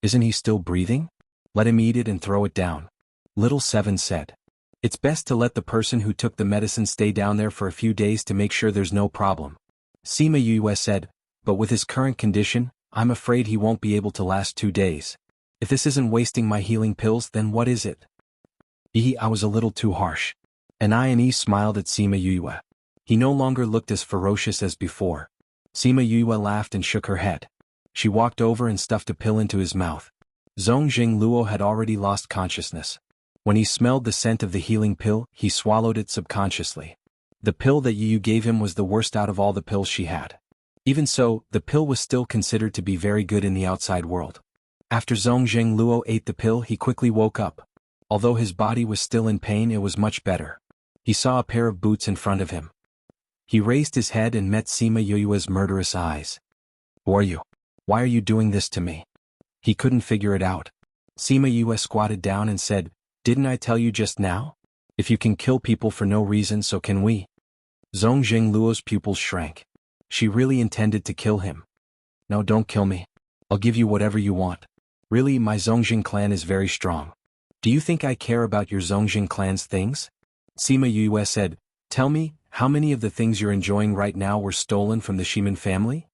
Isn't he still breathing? Let him eat it and throw it down." Little Seven said, "It's best to let the person who took the medicine stay down there for a few days to make sure there's no problem." Sima Yue said, "But with his current condition, I'm afraid he won't be able to last 2 days. If this isn't wasting my healing pills, then what is it?" I was a little too harsh." Aniane smiled at Sima Yue. He no longer looked as ferocious as before. Sima Yue laughed and shook her head. She walked over and stuffed a pill into his mouth. Zhongzheng Luo had already lost consciousness. When he smelled the scent of the healing pill, he swallowed it subconsciously. The pill that Yu gave him was the worst out of all the pills she had. Even so, the pill was still considered to be very good in the outside world. After Zhongzheng Luo ate the pill, he quickly woke up. Although his body was still in pain, it was much better. He saw a pair of boots in front of him. He raised his head and met Sima Yue's murderous eyes. "Who are you? Why are you doing this to me?" He couldn't figure it out. Sima Yue squatted down and said, "Didn't I tell you just now? If you can kill people for no reason, so can we." Zhongzheng Luo's pupils shrank. She really intended to kill him. "No, don't kill me. I'll give you whatever you want. Really, my Zhongzheng clan is very strong. Do you think I care about your Zhongzheng clan's things?" Sima Yue said, "Tell me, how many of the things you're enjoying right now were stolen from the Shimin family?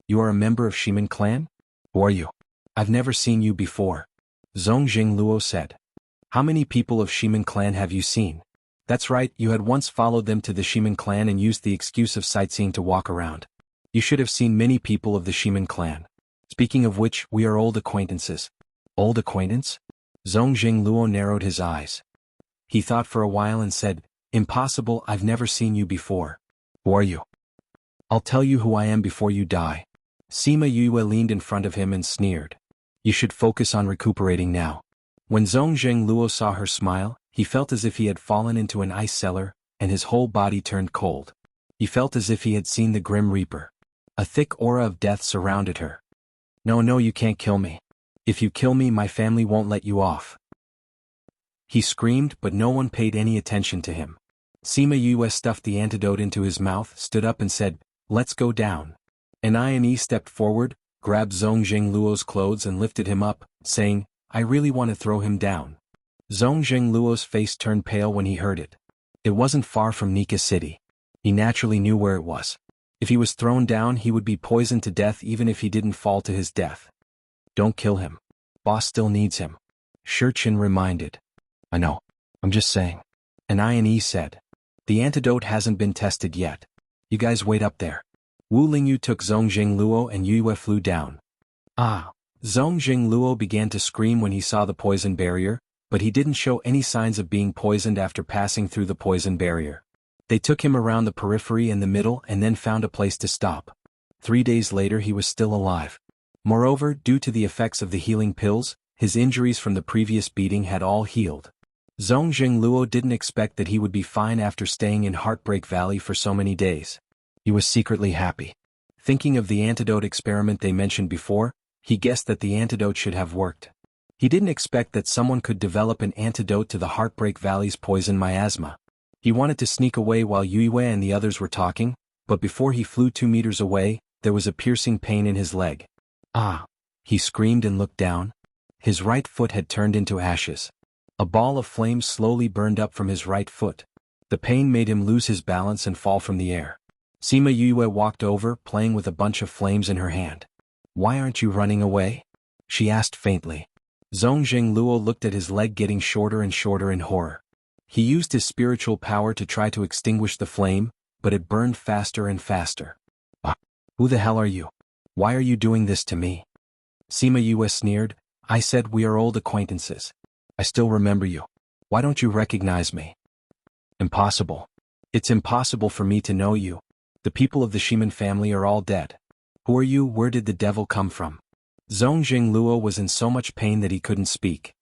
You are a member of Shimin clan? Who are you? I've never seen you before." Zhongzheng Luo said. "How many people of Shimin clan have you seen?" "That's right, you had once followed them to the Shimin clan and used the excuse of sightseeing to walk around. You should have seen many people of the Shimin clan. Speaking of which, we are old acquaintances." "Old acquaintance?" Zhongzheng Luo narrowed his eyes. He thought for a while and said, "Impossible, I've never seen you before." "Who are you?" "I'll tell you who I am before you die." Sima Yue leaned in front of him and sneered. "You should focus on recuperating now." When Zhongzheng Luo saw her smile, he felt as if he had fallen into an ice cellar, and his whole body turned cold. He felt as if he had seen the Grim Reaper. A thick aura of death surrounded her. No, you can't kill me. If you kill me, my family won't let you off." He screamed, but no one paid any attention to him. Sima Yue stuffed the antidote into his mouth, stood up and said, "Let's go down." Aniane stepped forward, grabbed Zhongzheng Luo's clothes and lifted him up, saying, "I really want to throw him down." Zhongzheng Luo's face turned pale when he heard it. It wasn't far from Nika City. He naturally knew where it was. If he was thrown down, he would be poisoned to death even if he didn't fall to his death. "Don't kill him. Boss still needs him," Shi Qin reminded. "I know. I'm just saying." Aniane said. "The antidote hasn't been tested yet. You guys wait up there." Wu Lingyu took Zhongzheng Luo and Yue flew down. Zhongzheng Luo began to scream when he saw the poison barrier, but he didn't show any signs of being poisoned after passing through the poison barrier. They took him around the periphery and the middle and then found a place to stop. 3 days later he was still alive. Moreover, due to the effects of the healing pills, his injuries from the previous beating had all healed. Zongjing Luo didn't expect that he would be fine after staying in Heartbreak Valley for so many days. He was secretly happy. Thinking of the antidote experiment they mentioned before, he guessed that the antidote should have worked. He didn't expect that someone could develop an antidote to the Heartbreak Valley's poison miasma. He wanted to sneak away while Yue and the others were talking, but before he flew 2 meters away, there was a piercing pain in his leg. Ah! He screamed and looked down. His right foot had turned into ashes. A ball of flames slowly burned up from his right foot. The pain made him lose his balance and fall from the air. Sima Yue walked over, playing with a bunch of flames in her hand. "Why aren't you running away?" she asked faintly. Zongjing Luo looked at his leg getting shorter and shorter in horror. He used his spiritual power to try to extinguish the flame, but it burned faster and faster. "Ah, who the hell are you? Why are you doing this to me?" Sima Yue sneered. "I said we are old acquaintances. I still remember you. Why don't you recognize me?" "Impossible. It's impossible for me to know you. The people of the Shiman family are all dead. Who are you? Where did the devil come from?" Zongjing Luo was in so much pain that he couldn't speak.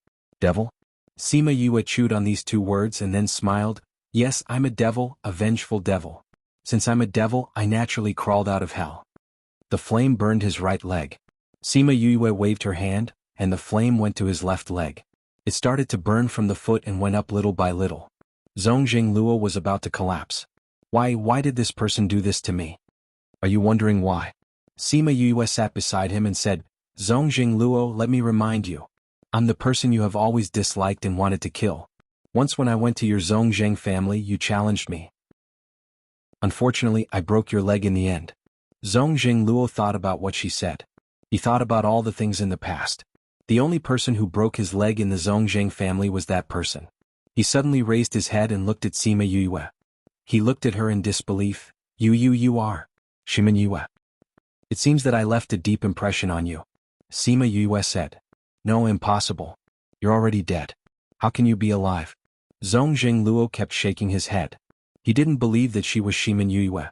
"Devil?" Sima Yue chewed on these 2 words and then smiled. "Yes, I'm a devil, a vengeful devil. Since I'm a devil, I naturally crawled out of hell." The flame burned his right leg. Sima Yue waved her hand, and the flame went to his left leg. It started to burn from the foot and went up little by little. Zongjing Luo was about to collapse. Why did this person do this to me? Are you wondering why?" Sima Yue sat beside him and said, "Zongjing Luo, let me remind you. I'm the person you have always disliked and wanted to kill. Once when I went to your Zongjing family, you challenged me. Unfortunately, I broke your leg in the end." Zongjing Luo thought about what she said. He thought about all the things in the past. The only person who broke his leg in the Zongjing family was that person. He suddenly raised his head and looked at Sima Yue. He looked at her in disbelief. You are Shiman Yue. It seems that I left a deep impression on you." Sima Yue said. "No, impossible. You're already dead. How can you be alive?" Zongjing Luo kept shaking his head. He didn't believe that she was Shiman Yue.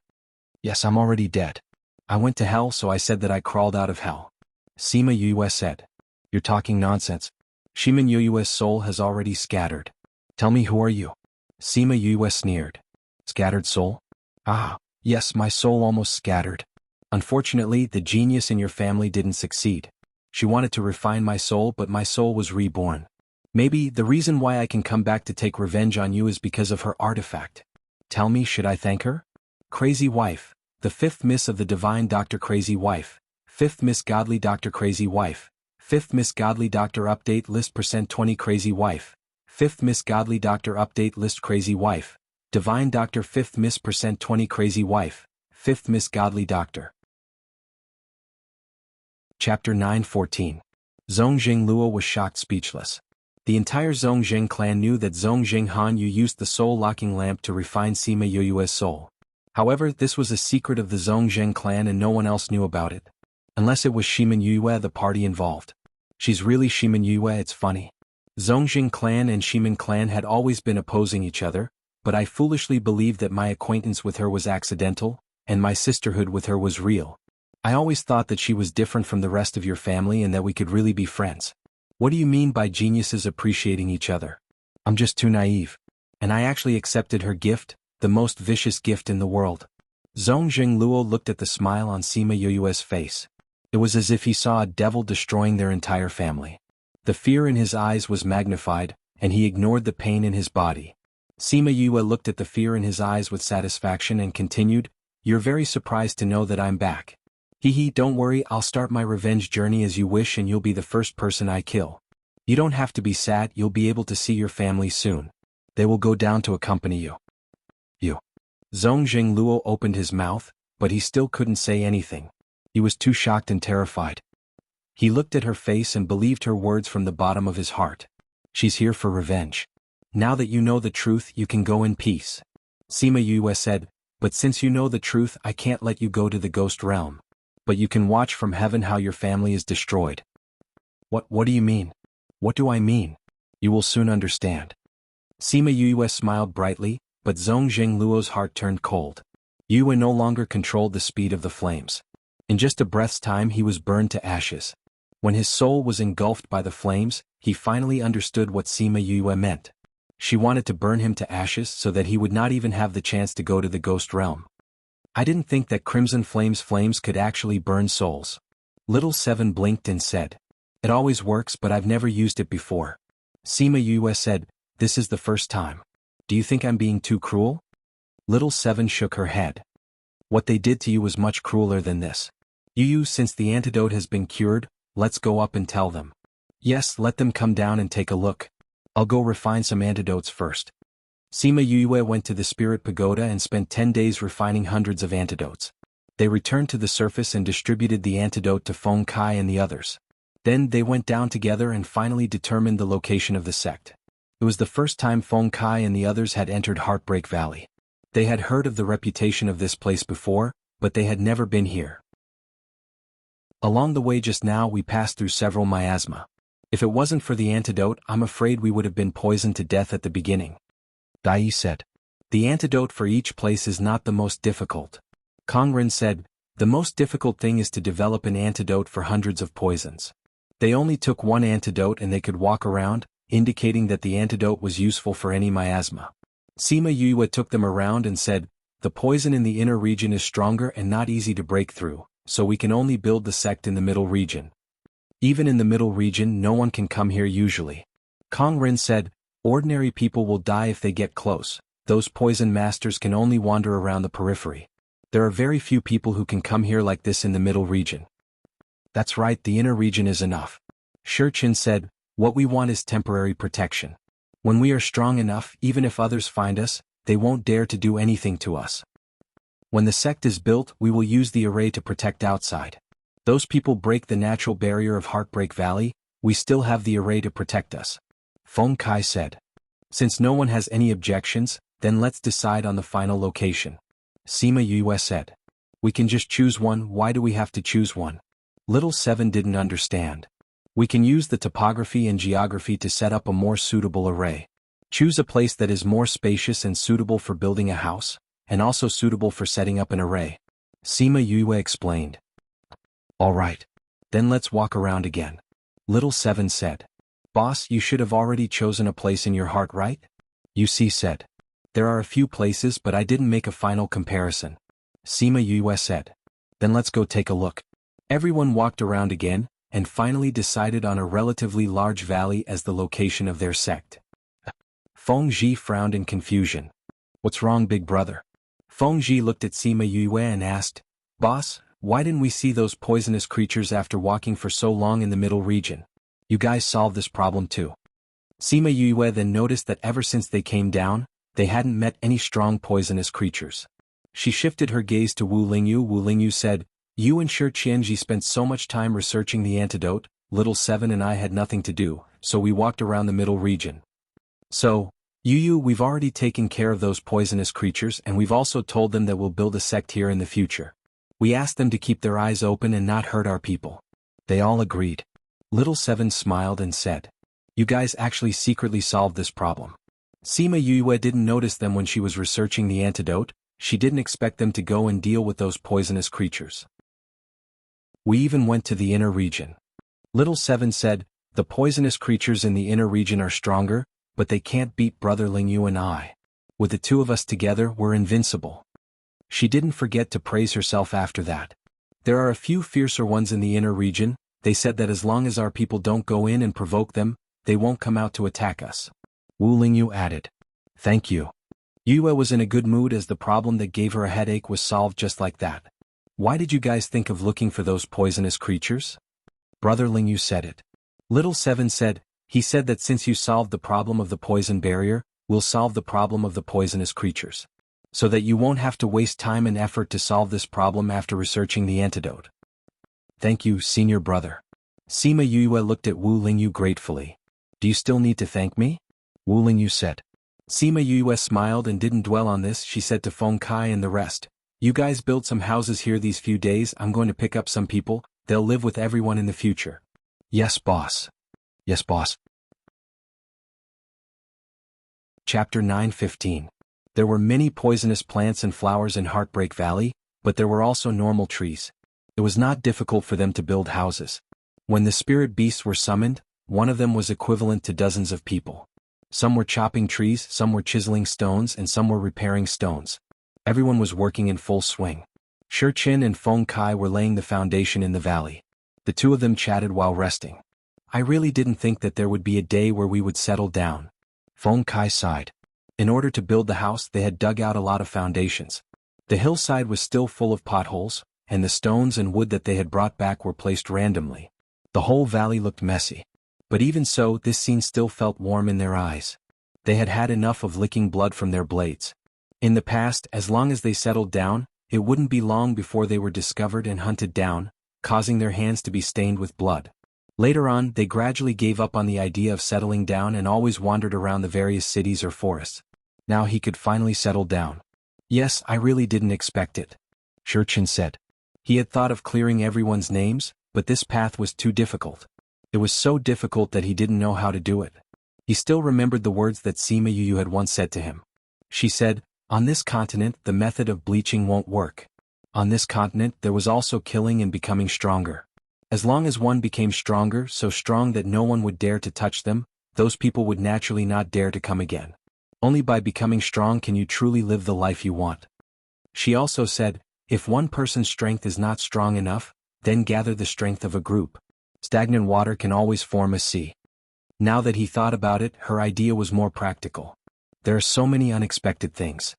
"Yes, I'm already dead. I went to hell, so I said that I crawled out of hell." Sima Yue said. "You're talking nonsense. Shiman Yue's soul has already scattered. Tell me, who are you?" Sima Yue sneered. "Scattered soul? Ah, yes, my soul almost scattered. Unfortunately, the genius in your family didn't succeed. She wanted to refine my soul, but my soul was reborn. Maybe the reason why I can come back to take revenge on you is because of her artifact. Tell me, should I thank her?" Crazy Wife, the 5th Miss of the Divine Dr. Crazy Wife, 5th Miss Godly Dr. Crazy Wife, 5th Miss Godly Doctor Update List %20 Crazy Wife, 5th Miss Godly Doctor Update List Crazy Wife, Divine Doctor 5th Miss %20 Crazy Wife, 5th Miss Godly Doctor. Chapter 9:14. Zongjing Luo was shocked speechless. The entire Zongjing clan knew that Zongjing Han Yu used the soul-locking lamp to refine Sima Yue's soul. However, this was a secret of the Zongjing clan and no one else knew about it. Unless it was Shiman Yue, the party involved. She's really Shiman Yue, it's funny. Zongjing clan and Shiman clan had always been opposing each other, but I foolishly believed that my acquaintance with her was accidental, and my sisterhood with her was real. I always thought that she was different from the rest of your family and that we could really be friends. What do you mean by geniuses appreciating each other? I'm just too naive. And I actually accepted her gift, the most vicious gift in the world. Zongjing Luo looked at the smile on Sima Yue's face. It was as if he saw a devil destroying their entire family. The fear in his eyes was magnified, and he ignored the pain in his body. Sima Yue looked at the fear in his eyes with satisfaction and continued, "You're very surprised to know that I'm back. Hee, don't worry, I'll start my revenge journey as you wish and you'll be the first person I kill. You don't have to be sad, you'll be able to see your family soon. They will go down to accompany you." "You." Zongjing Luo opened his mouth, but he still couldn't say anything. He was too shocked and terrified. He looked at her face and believed her words from the bottom of his heart. She's here for revenge. Now that you know the truth, you can go in peace. Sima Yue said, "But since you know the truth, I can't let you go to the ghost realm. But you can watch from heaven how your family is destroyed." What do you mean? What do I mean? You will soon understand." Sima Yue smiled brightly, but Zongjing Luo's heart turned cold. Yue no longer controlled the speed of the flames. In just a breath's time he was burned to ashes. When his soul was engulfed by the flames, he finally understood what Sima Yue meant. She wanted to burn him to ashes so that he would not even have the chance to go to the ghost realm. I didn't think that crimson flames could actually burn souls. Little Seven blinked and said, "It always works, but I've never used it before." Sima Yue said, "This is the first time. Do you think I'm being too cruel?" Little Seven shook her head. "What they did to you was much crueler than this. Since the antidote has been cured, let's go up and tell them." "Yes, let them come down and take a look. I'll go refine some antidotes first." Sima Yue went to the Spirit Pagoda and spent 10 days refining hundreds of antidotes. They returned to the surface and distributed the antidote to Feng Kai and the others. Then they went down together and finally determined the location of the sect. It was the first time Feng Kai and the others had entered Heartbreak Valley. They had heard of the reputation of this place before, but they had never been here. Along the way just now we passed through several miasma. If it wasn't for the antidote, I'm afraid we would have been poisoned to death at the beginning. Dai said. "The antidote for each place is not the most difficult." Kongren said, "The most difficult thing is to develop an antidote for hundreds of poisons." They only took one antidote and they could walk around, indicating that the antidote was useful for any miasma. Sima Yue took them around and said, "The poison in the inner region is stronger and not easy to break through, so we can only build the sect in the middle region. Even in the middle region no one can come here usually." Kongren said, "Ordinary people will die if they get close. Those poison masters can only wander around the periphery. There are very few people who can come here like this in the middle region." "That's right, the inner region is enough." Shurchin said, "What we want is temporary protection. When we are strong enough, even if others find us, they won't dare to do anything to us. When the sect is built, we will use the array to protect outside. Those people break the natural barrier of Heartbreak Valley, we still have the array to protect us." Feng Kai said. "Since no one has any objections, then let's decide on the final location." Sima Yue said. "We can just choose one, why do we have to choose one?" Little Seven didn't understand. "We can use the topography and geography to set up a more suitable array. Choose a place that is more spacious and suitable for building a house, and also suitable for setting up an array." Sima Yue explained. "All right. Then let's walk around again." Little Seven said. "Boss, you should have already chosen a place in your heart, right?" UC said. "There are a few places, but I didn't make a final comparison." Sima Yue said. "Then let's go take a look." Everyone walked around again, and finally decided on a relatively large valley as the location of their sect. Feng Ji frowned in confusion. "What's wrong, big brother?" Feng Ji looked at Sima Yue and asked, "Boss, why didn't we see those poisonous creatures after walking for so long in the middle region? You guys solved this problem too." Sima Yue then noticed that ever since they came down, they hadn't met any strong poisonous creatures. She shifted her gaze to Wu Lingyu. Wu Lingyu said, "You and Shi Qianji spent so much time researching the antidote, Little Seven and I had nothing to do, so we walked around the middle region. So, we've already taken care of those poisonous creatures and we've also told them that we'll build a sect here in the future. We asked them to keep their eyes open and not hurt our people." They all agreed. Little Seven smiled and said, "You guys actually secretly solved this problem." Sima Yue didn't notice them when she was researching the antidote. She didn't expect them to go and deal with those poisonous creatures. "We even went to the inner region." Little Seven said, "The poisonous creatures in the inner region are stronger, but they can't beat Brother Lingyu and I. With the two of us together, we're invincible." She didn't forget to praise herself after that. "There are a few fiercer ones in the inner region. They said that as long as our people don't go in and provoke them, they won't come out to attack us." Wu Lingyu added. "Thank you." Yue was in a good mood as the problem that gave her a headache was solved just like that. "Why did you guys think of looking for those poisonous creatures?" Brother Lingyu said it. Little Seven said, "He said that since you solved the problem of the poison barrier, we'll solve the problem of the poisonous creatures. So that you won't have to waste time and effort to solve this problem after researching the antidote." "Thank you, senior brother." Sima Yue looked at Wu Lingyu gratefully. "Do you still need to thank me?" Wu Lingyu said. Sima Yue smiled and didn't dwell on this. She said to Feng Kai and the rest, "You guys build some houses here these few days. I'm going to pick up some people. They'll live with everyone in the future." "Yes, boss." "Yes, boss." Chapter 9:15. There were many poisonous plants and flowers in Heartbreak Valley, but there were also normal trees. It was not difficult for them to build houses. When the spirit beasts were summoned, one of them was equivalent to dozens of people. Some were chopping trees, some were chiseling stones, and some were repairing stones. Everyone was working in full swing. Shi Qin and Feng Kai were laying the foundation in the valley. The two of them chatted while resting. I really didn't think that there would be a day where we would settle down. Feng Kai sighed. In order to build the house, they had dug out a lot of foundations. The hillside was still full of potholes, and the stones and wood that they had brought back were placed randomly. The whole valley looked messy. But even so, this scene still felt warm in their eyes. They had had enough of licking blood from their blades. In the past, as long as they settled down, it wouldn't be long before they were discovered and hunted down, causing their hands to be stained with blood. Later on, they gradually gave up on the idea of settling down and always wandered around the various cities or forests. Now he could finally settle down. Yes, I really didn't expect it, Shi Qin said. He had thought of clearing everyone's names, but this path was too difficult. It was so difficult that he didn't know how to do it. He still remembered the words that Sima Yu had once said to him. She said, "On this continent, the method of bleaching won't work. On this continent, there was also killing and becoming stronger. As long as one became stronger, so strong that no one would dare to touch them, those people would naturally not dare to come again. Only by becoming strong can you truly live the life you want." She also said, "If one person's strength is not strong enough, then gather the strength of a group. Stagnant water can always form a sea." Now that he thought about it, her idea was more practical. There are so many unexpected things.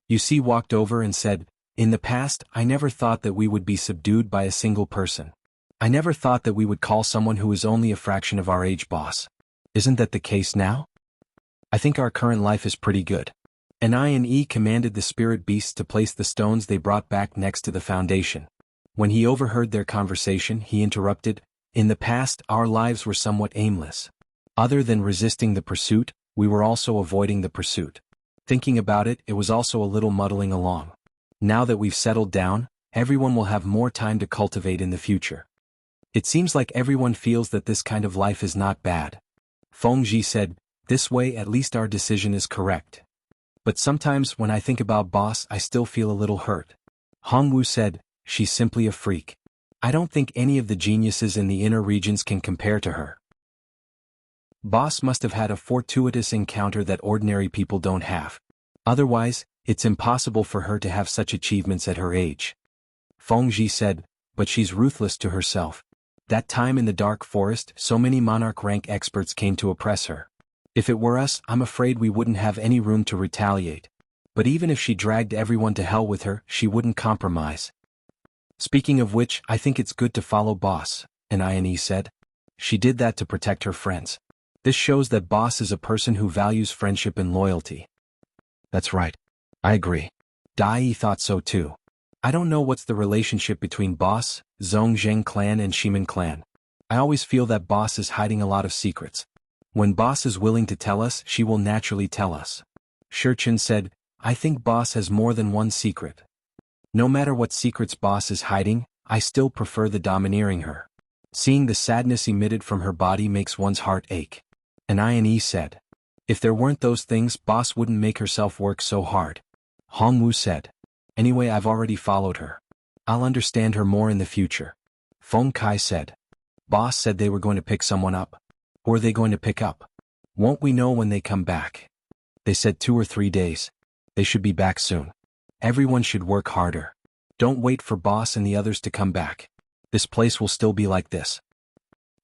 Yu Si walked over and said, "In the past, I never thought that we would be subdued by a single person. I never thought that we would call someone who is only a fraction of our age boss. Isn't that the case now? I think our current life is pretty good." And I commanded the spirit beasts to place the stones they brought back next to the foundation. When he overheard their conversation, he interrupted, "In the past, our lives were somewhat aimless. Other than resisting the pursuit, we were also avoiding the pursuit. Thinking about it, it was also a little muddling along. Now that we've settled down, everyone will have more time to cultivate in the future. It seems like everyone feels that this kind of life is not bad." Feng Ji said, "This way at least our decision is correct. But sometimes when I think about Boss, I still feel a little hurt." Hong Wu said, "She's simply a freak. I don't think any of the geniuses in the inner regions can compare to her. Boss must have had a fortuitous encounter that ordinary people don't have. Otherwise, it's impossible for her to have such achievements at her age." Feng Ji said, "But she's ruthless to herself. That time in the dark forest, so many monarch rank experts came to oppress her. If it were us, I'm afraid we wouldn't have any room to retaliate. But even if she dragged everyone to hell with her, she wouldn't compromise. Speaking of which, I think it's good to follow Boss," Ine said. "She did that to protect her friends. This shows that Boss is a person who values friendship and loyalty." "That's right. I agree." Dai thought so too. "I don't know what's the relationship between Boss, Zhongzheng clan and Shimen clan. I always feel that Boss is hiding a lot of secrets. When Boss is willing to tell us, she will naturally tell us." Shi Qin said, "I think Boss has more than one secret. No matter what secrets Boss is hiding, I still prefer the domineering her. Seeing the sadness emitted from her body makes one's heart ache." And Ine said, "If there weren't those things, Boss wouldn't make herself work so hard." Hong Wu said, "Anyway, I've already followed her. I'll understand her more in the future." Feng Kai said, "Boss said they were going to pick someone up. Who are they going to pick up? Won't we know when they come back?" "They said 2 or 3 days. They should be back soon. Everyone should work harder. Don't wait for Boss and the others to come back. This place will still be like this.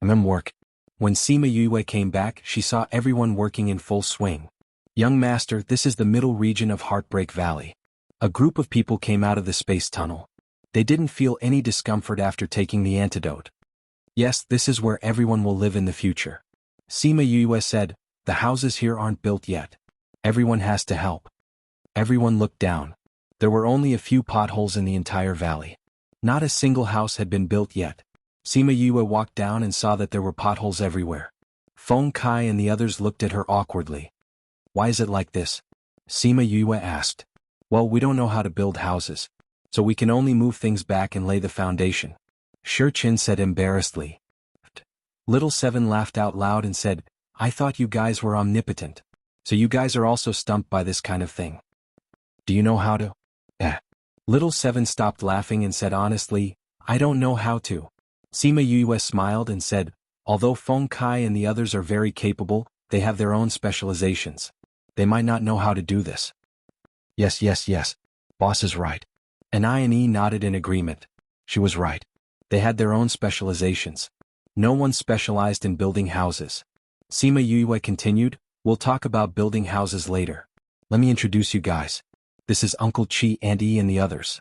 Work." When Sima Yue came back, she saw everyone working in full swing. "Young master, this is the middle region of Heartbreak Valley." A group of people came out of the space tunnel. They didn't feel any discomfort after taking the antidote. "Yes, this is where everyone will live in the future." Sima Yue said, "The houses here aren't built yet. Everyone has to help." Everyone looked down. There were only a few potholes in the entire valley. Not a single house had been built yet. Sima Yue walked down and saw that there were potholes everywhere. Feng Kai and the others looked at her awkwardly. "Why is it like this?" Sima Yue asked. "Well, we don't know how to build houses, so we can only move things back and lay the foundation," Shi Qin said embarrassedly. Little Seven laughed out loud and said, "I thought you guys were omnipotent. So you guys are also stumped by this kind of thing. Do you know how to?" Little Seven stopped laughing and said honestly, I don't know how to. Sima Yue smiled and said, although Feng Kai and the others are very capable, they have their own specializations. They might not know how to do this. Yes. Boss is right. And I nodded in agreement. She was right. They had their own specializations. No one specialized in building houses. Sima Yue continued, we'll talk about building houses later. Let me introduce you guys. This is Uncle Chi, Auntie and the others.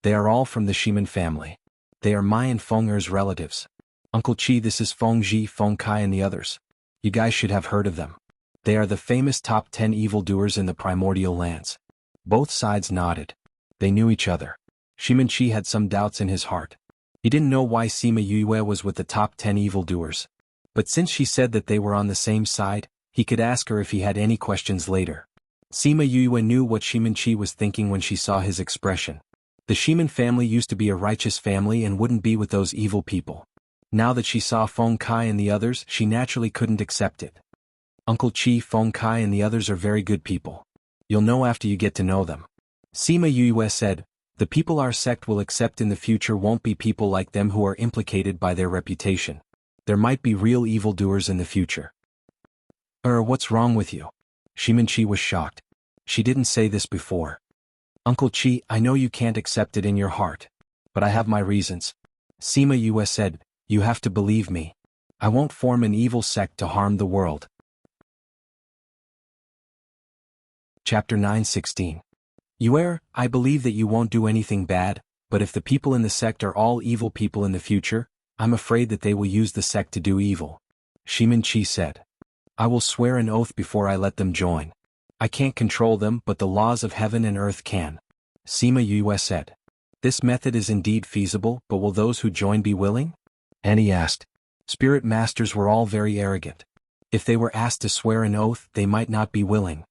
They are all from the Shiman family. They are my and Feng Er's relatives. Uncle Chi, this is Feng Ji, Feng Kai and the others. You guys should have heard of them. They are the famous top 10 evildoers in the primordial lands. Both sides nodded. They knew each other. Shiman Chi had some doubts in his heart. He didn't know why Sima Yue was with the top 10 evildoers. But since she said that they were on the same side, he could ask her if he had any questions later. Sima Yue knew what Shiman Chi was thinking when she saw his expression. The Shiman family used to be a righteous family and wouldn't be with those evil people. Now that she saw Feng Kai and the others, she naturally couldn't accept it. Uncle Chi, Feng Kai and the others are very good people. You'll know after you get to know them. Sima Yue said, the people our sect will accept in the future won't be people like them who are implicated by their reputation. There might be real evildoers in the future. What's wrong with you? Shiman Chi was shocked. She didn't say this before. Uncle Chi, I know you can't accept it in your heart. But I have my reasons. Sima Yue said, you have to believe me. I won't form an evil sect to harm the world. Chapter 9:16. Yue, I believe that you won't do anything bad, but if the people in the sect are all evil people in the future, I'm afraid that they will use the sect to do evil. Shiman Chi said. I will swear an oath before I let them join. I can't control them, but the laws of heaven and earth can. Sima Yue said. This method is indeed feasible, but will those who join be willing? Annie asked. Spirit masters were all very arrogant. If they were asked to swear an oath, they might not be willing.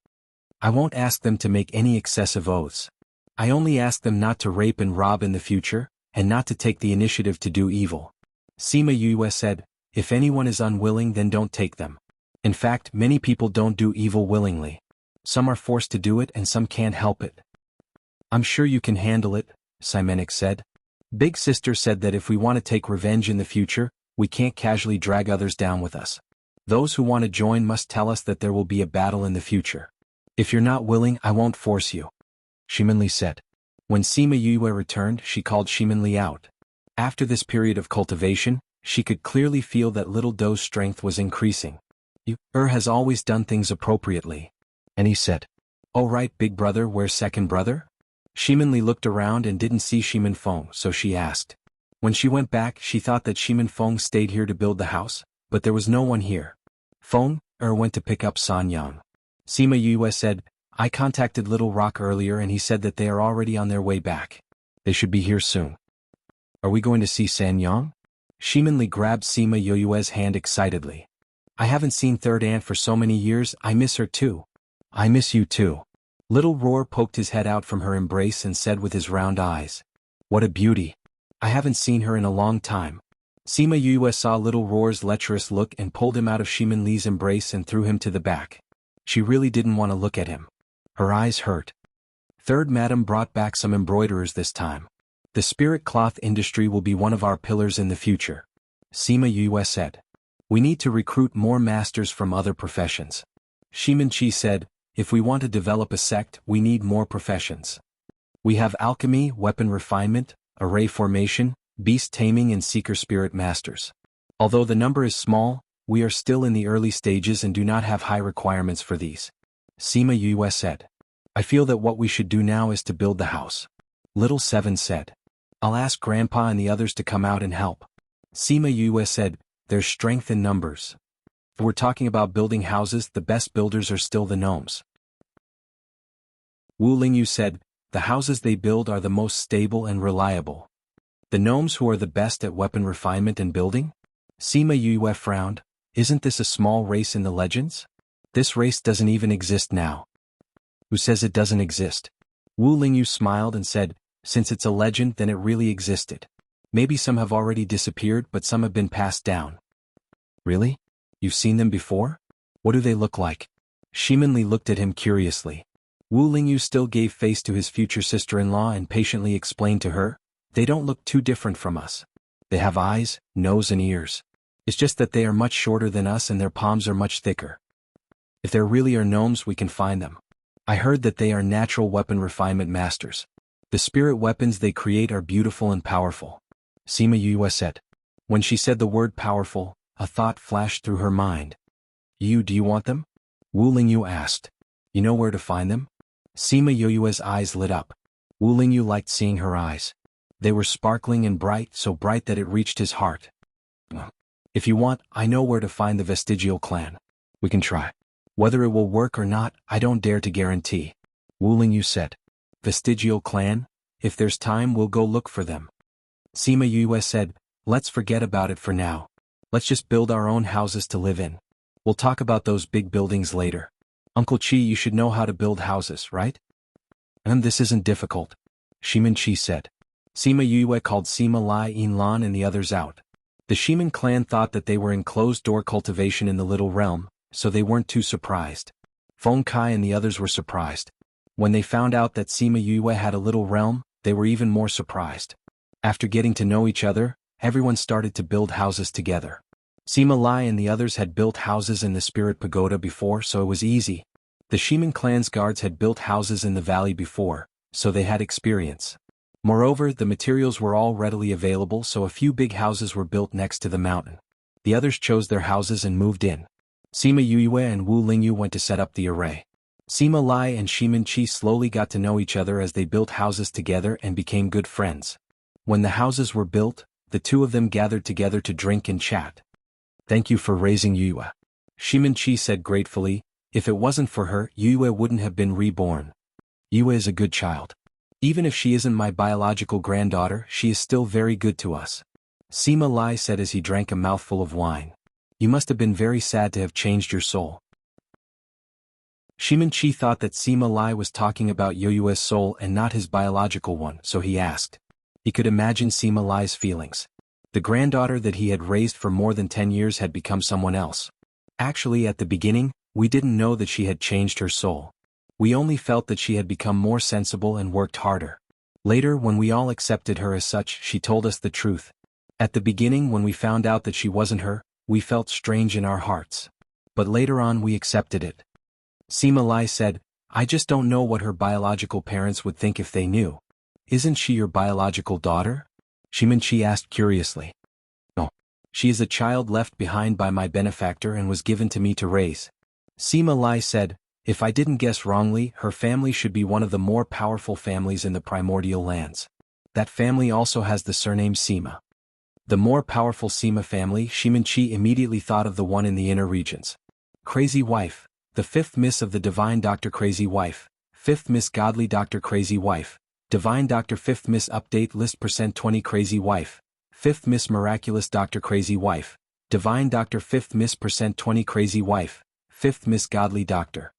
I won't ask them to make any excessive oaths. I only ask them not to rape and rob in the future, and not to take the initiative to do evil. Sima Yue said, if anyone is unwilling then don't take them. In fact, many people don't do evil willingly. Some are forced to do it and some can't help it. I'm sure you can handle it, Simenik said. Big Sister said that if we want to take revenge in the future, we can't casually drag others down with us. Those who want to join must tell us that there will be a battle in the future. If you're not willing, I won't force you. Shimanli said. When Sima Yue returned, she called Shimanli out. After this period of cultivation, she could clearly feel that Little Doe's strength was increasing. Has always done things appropriately. And he said, oh right, big brother, where's second brother? Shimanli looked around and didn't see Shiman Feng, so she asked. When she went back, she thought that Shiman Feng stayed here to build the house, but there was no one here. Feng went to pick up San Yang. Sima Yue said, I contacted Little Rock earlier and he said that they are already on their way back. They should be here soon. Are we going to see San Yang? Shimanli grabbed Sima Yue's hand excitedly. I haven't seen Third Aunt for so many years, I miss her too. I miss you too. Little Roar poked his head out from her embrace and said with his round eyes. What a beauty. I haven't seen her in a long time. Sima Yue saw Little Roar's lecherous look and pulled him out of Shimanli's embrace and threw him to the back. She really didn't want to look at him. Her eyes hurt. Third Madam brought back some embroiderers this time. The spirit cloth industry will be one of our pillars in the future. Sima Yue said. We need to recruit more masters from other professions. Shiman Chi said, if we want to develop a sect, we need more professions. We have alchemy, weapon refinement, array formation, beast taming and seeker spirit masters. Although the number is small, we are still in the early stages and do not have high requirements for these. Sima Yue said. I feel that what we should do now is to build the house. Little Seven said. I'll ask Grandpa and the others to come out and help. Sima Yue said, there's strength in numbers. If we're talking about building houses, the best builders are still the gnomes. Wu Lingyu said, the houses they build are the most stable and reliable. The gnomes who are the best at weapon refinement and building? Sima Yue frowned. Isn't this a small race in the legends? This race doesn't even exist now. Who says it doesn't exist? Wu Lingyu smiled and said, since it's a legend then it really existed. Maybe some have already disappeared but some have been passed down. Really? You've seen them before? What do they look like? Shimanli looked at him curiously. Wu Lingyu still gave face to his future sister-in-law and patiently explained to her, They don't look too different from us. They have eyes, nose and ears. It's just that they are much shorter than us and their palms are much thicker. If there really are gnomes, we can find them. I heard that they are natural weapon refinement masters. The spirit weapons they create are beautiful and powerful. Sima Yue said. When she said the word powerful, a thought flashed through her mind. Do you want them? Wu Lingyu asked. You know where to find them? Sima Yue's eyes lit up. Wu Lingyu liked seeing her eyes. They were sparkling and bright, so bright that it reached his heart. If you want, I know where to find the vestigial clan. We can try. Whether it will work or not, I don't dare to guarantee. Wu Lingyu said. Vestigial clan? If there's time, we'll go look for them. Sima Yue said, let's forget about it for now. Let's just build our own houses to live in. We'll talk about those big buildings later. Uncle Chi, you should know how to build houses, right? This isn't difficult. Shimin Chi said. Sima Yue called Sima Lai Yinlan and the others out. The Shimin clan thought that they were in closed-door cultivation in the little realm, so they weren't too surprised. Feng Kai and the others were surprised. When they found out that Sima Yue had a little realm, they were even more surprised. After getting to know each other, everyone started to build houses together. Sima Lai and the others had built houses in the Spirit Pagoda before, so it was easy. The Shimin clan's guards had built houses in the valley before, so they had experience. Moreover, the materials were all readily available, so a few big houses were built next to the mountain. The others chose their houses and moved in. Sima Yue and Wu Lingyu went to set up the array. Sima Lai and Shimin Chi slowly got to know each other as they built houses together and became good friends. When the houses were built, the two of them gathered together to drink and chat. Thank you for raising Yue. Shimin Chi said gratefully, if it wasn't for her, Yue wouldn't have been reborn. Yue is a good child. Even if she isn't my biological granddaughter, she is still very good to us. Sima Lai said as he drank a mouthful of wine. You must have been very sad to have changed your soul. Shimin Chi thought that Sima Lai was talking about Yue's soul and not his biological one, so he asked. He could imagine Sima Lai's feelings. The granddaughter that he had raised for more than 10 years had become someone else. Actually, at the beginning, we didn't know that she had changed her soul. We only felt that she had become more sensible and worked harder. Later, when we all accepted her as such, she told us the truth. At the beginning, when we found out that she wasn't her, we felt strange in our hearts. But later on we accepted it. Sima Lai said, I just don't know what her biological parents would think if they knew. Isn't she your biological daughter? Shimin Chi asked curiously. No. She is a child left behind by my benefactor and was given to me to raise. Sima Lai said, if I didn't guess wrongly, her family should be one of the more powerful families in the primordial lands. That family also has the surname Sima. The more powerful Sima family, Shimin Chi immediately thought of the one in the inner regions. Crazy Wife, the 5th Miss of the Divine Dr. Crazy Wife, 5th Miss Godly Dr. Crazy Wife, Divine Dr. 5th Miss Update List %20 Crazy Wife, 5th Miss Miraculous Dr. Crazy Wife, Divine Dr. 5th Miss %20 Crazy Wife, 5th Miss Godly Doctor.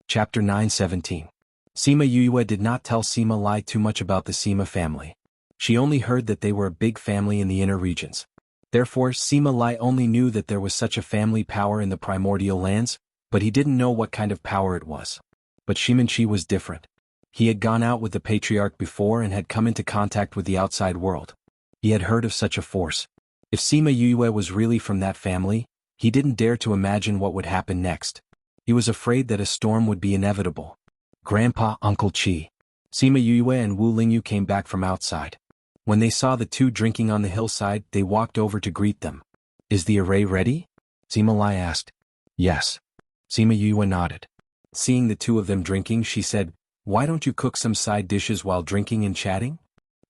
Chapter 9:17. Sima Yue did not tell Sima Lai too much about the Sima family. She only heard that they were a big family in the inner regions. Therefore, Sima Lai only knew that there was such a family power in the primordial lands, but he didn't know what kind of power it was. But Shimin Chi was different. He had gone out with the patriarch before and had come into contact with the outside world. He had heard of such a force. If Sima Yue was really from that family, he didn't dare to imagine what would happen next. He was afraid that a storm would be inevitable. Grandpa, Uncle Chi. Sima Yue and Wu Lingyu came back from outside. When they saw the two drinking on the hillside, they walked over to greet them. Is the array ready? Sima Lai asked. Yes. Sima Yue nodded. Seeing the two of them drinking, she said, why don't you cook some side dishes while drinking and chatting?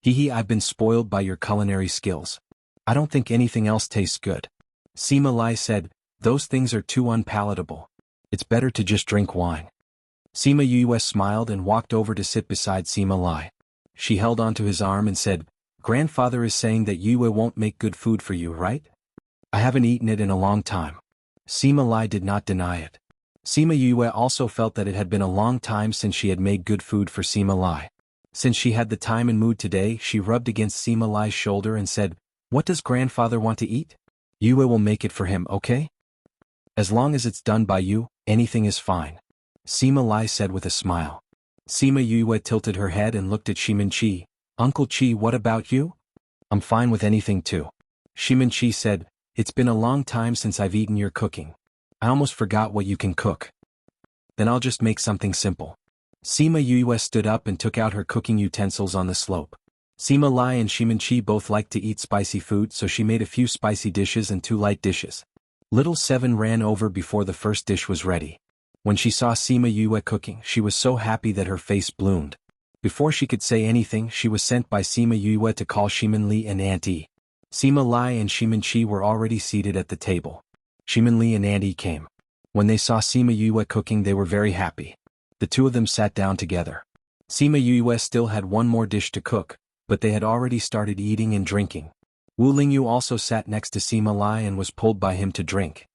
Hee, I've been spoiled by your culinary skills. I don't think anything else tastes good. Sima Lai said, those things are too unpalatable. It's better to just drink wine. Sima Yue smiled and walked over to sit beside Sima Lai. She held onto his arm and said, Grandfather is saying that Yue won't make good food for you, right? I haven't eaten it in a long time. Sima Lai did not deny it. Sima Yue also felt that it had been a long time since she had made good food for Sima Lai. Since she had the time and mood today, she rubbed against Sima Lai's shoulder and said, what does Grandfather want to eat? Yue will make it for him, okay? As long as it's done by you, anything is fine. Sima Lai said with a smile. Sima Yue tilted her head and looked at Shimin Chi. Uncle Chi, what about you? I'm fine with anything too. Shimin Chi said, it's been a long time since I've eaten your cooking. I almost forgot what you can cook. Then I'll just make something simple. Sima Yue stood up and took out her cooking utensils on the slope. Sima Lai and Shimin Chi both liked to eat spicy food, so she made a few spicy dishes and 2 light dishes. Little Seven ran over before the first dish was ready. When she saw Sima Yue cooking, she was so happy that her face bloomed. Before she could say anything, she was sent by Sima Yue to call Shimin Li and Aunt Yi. Sima Lai and Shimin Chi were already seated at the table. Shimin Li and Aunt Yi came. When they saw Sima Yue cooking, they were very happy. The two of them sat down together. Sima Yue still had one more dish to cook, but they had already started eating and drinking. Wu Lingyu also sat next to Sima Lai and was pulled by him to drink.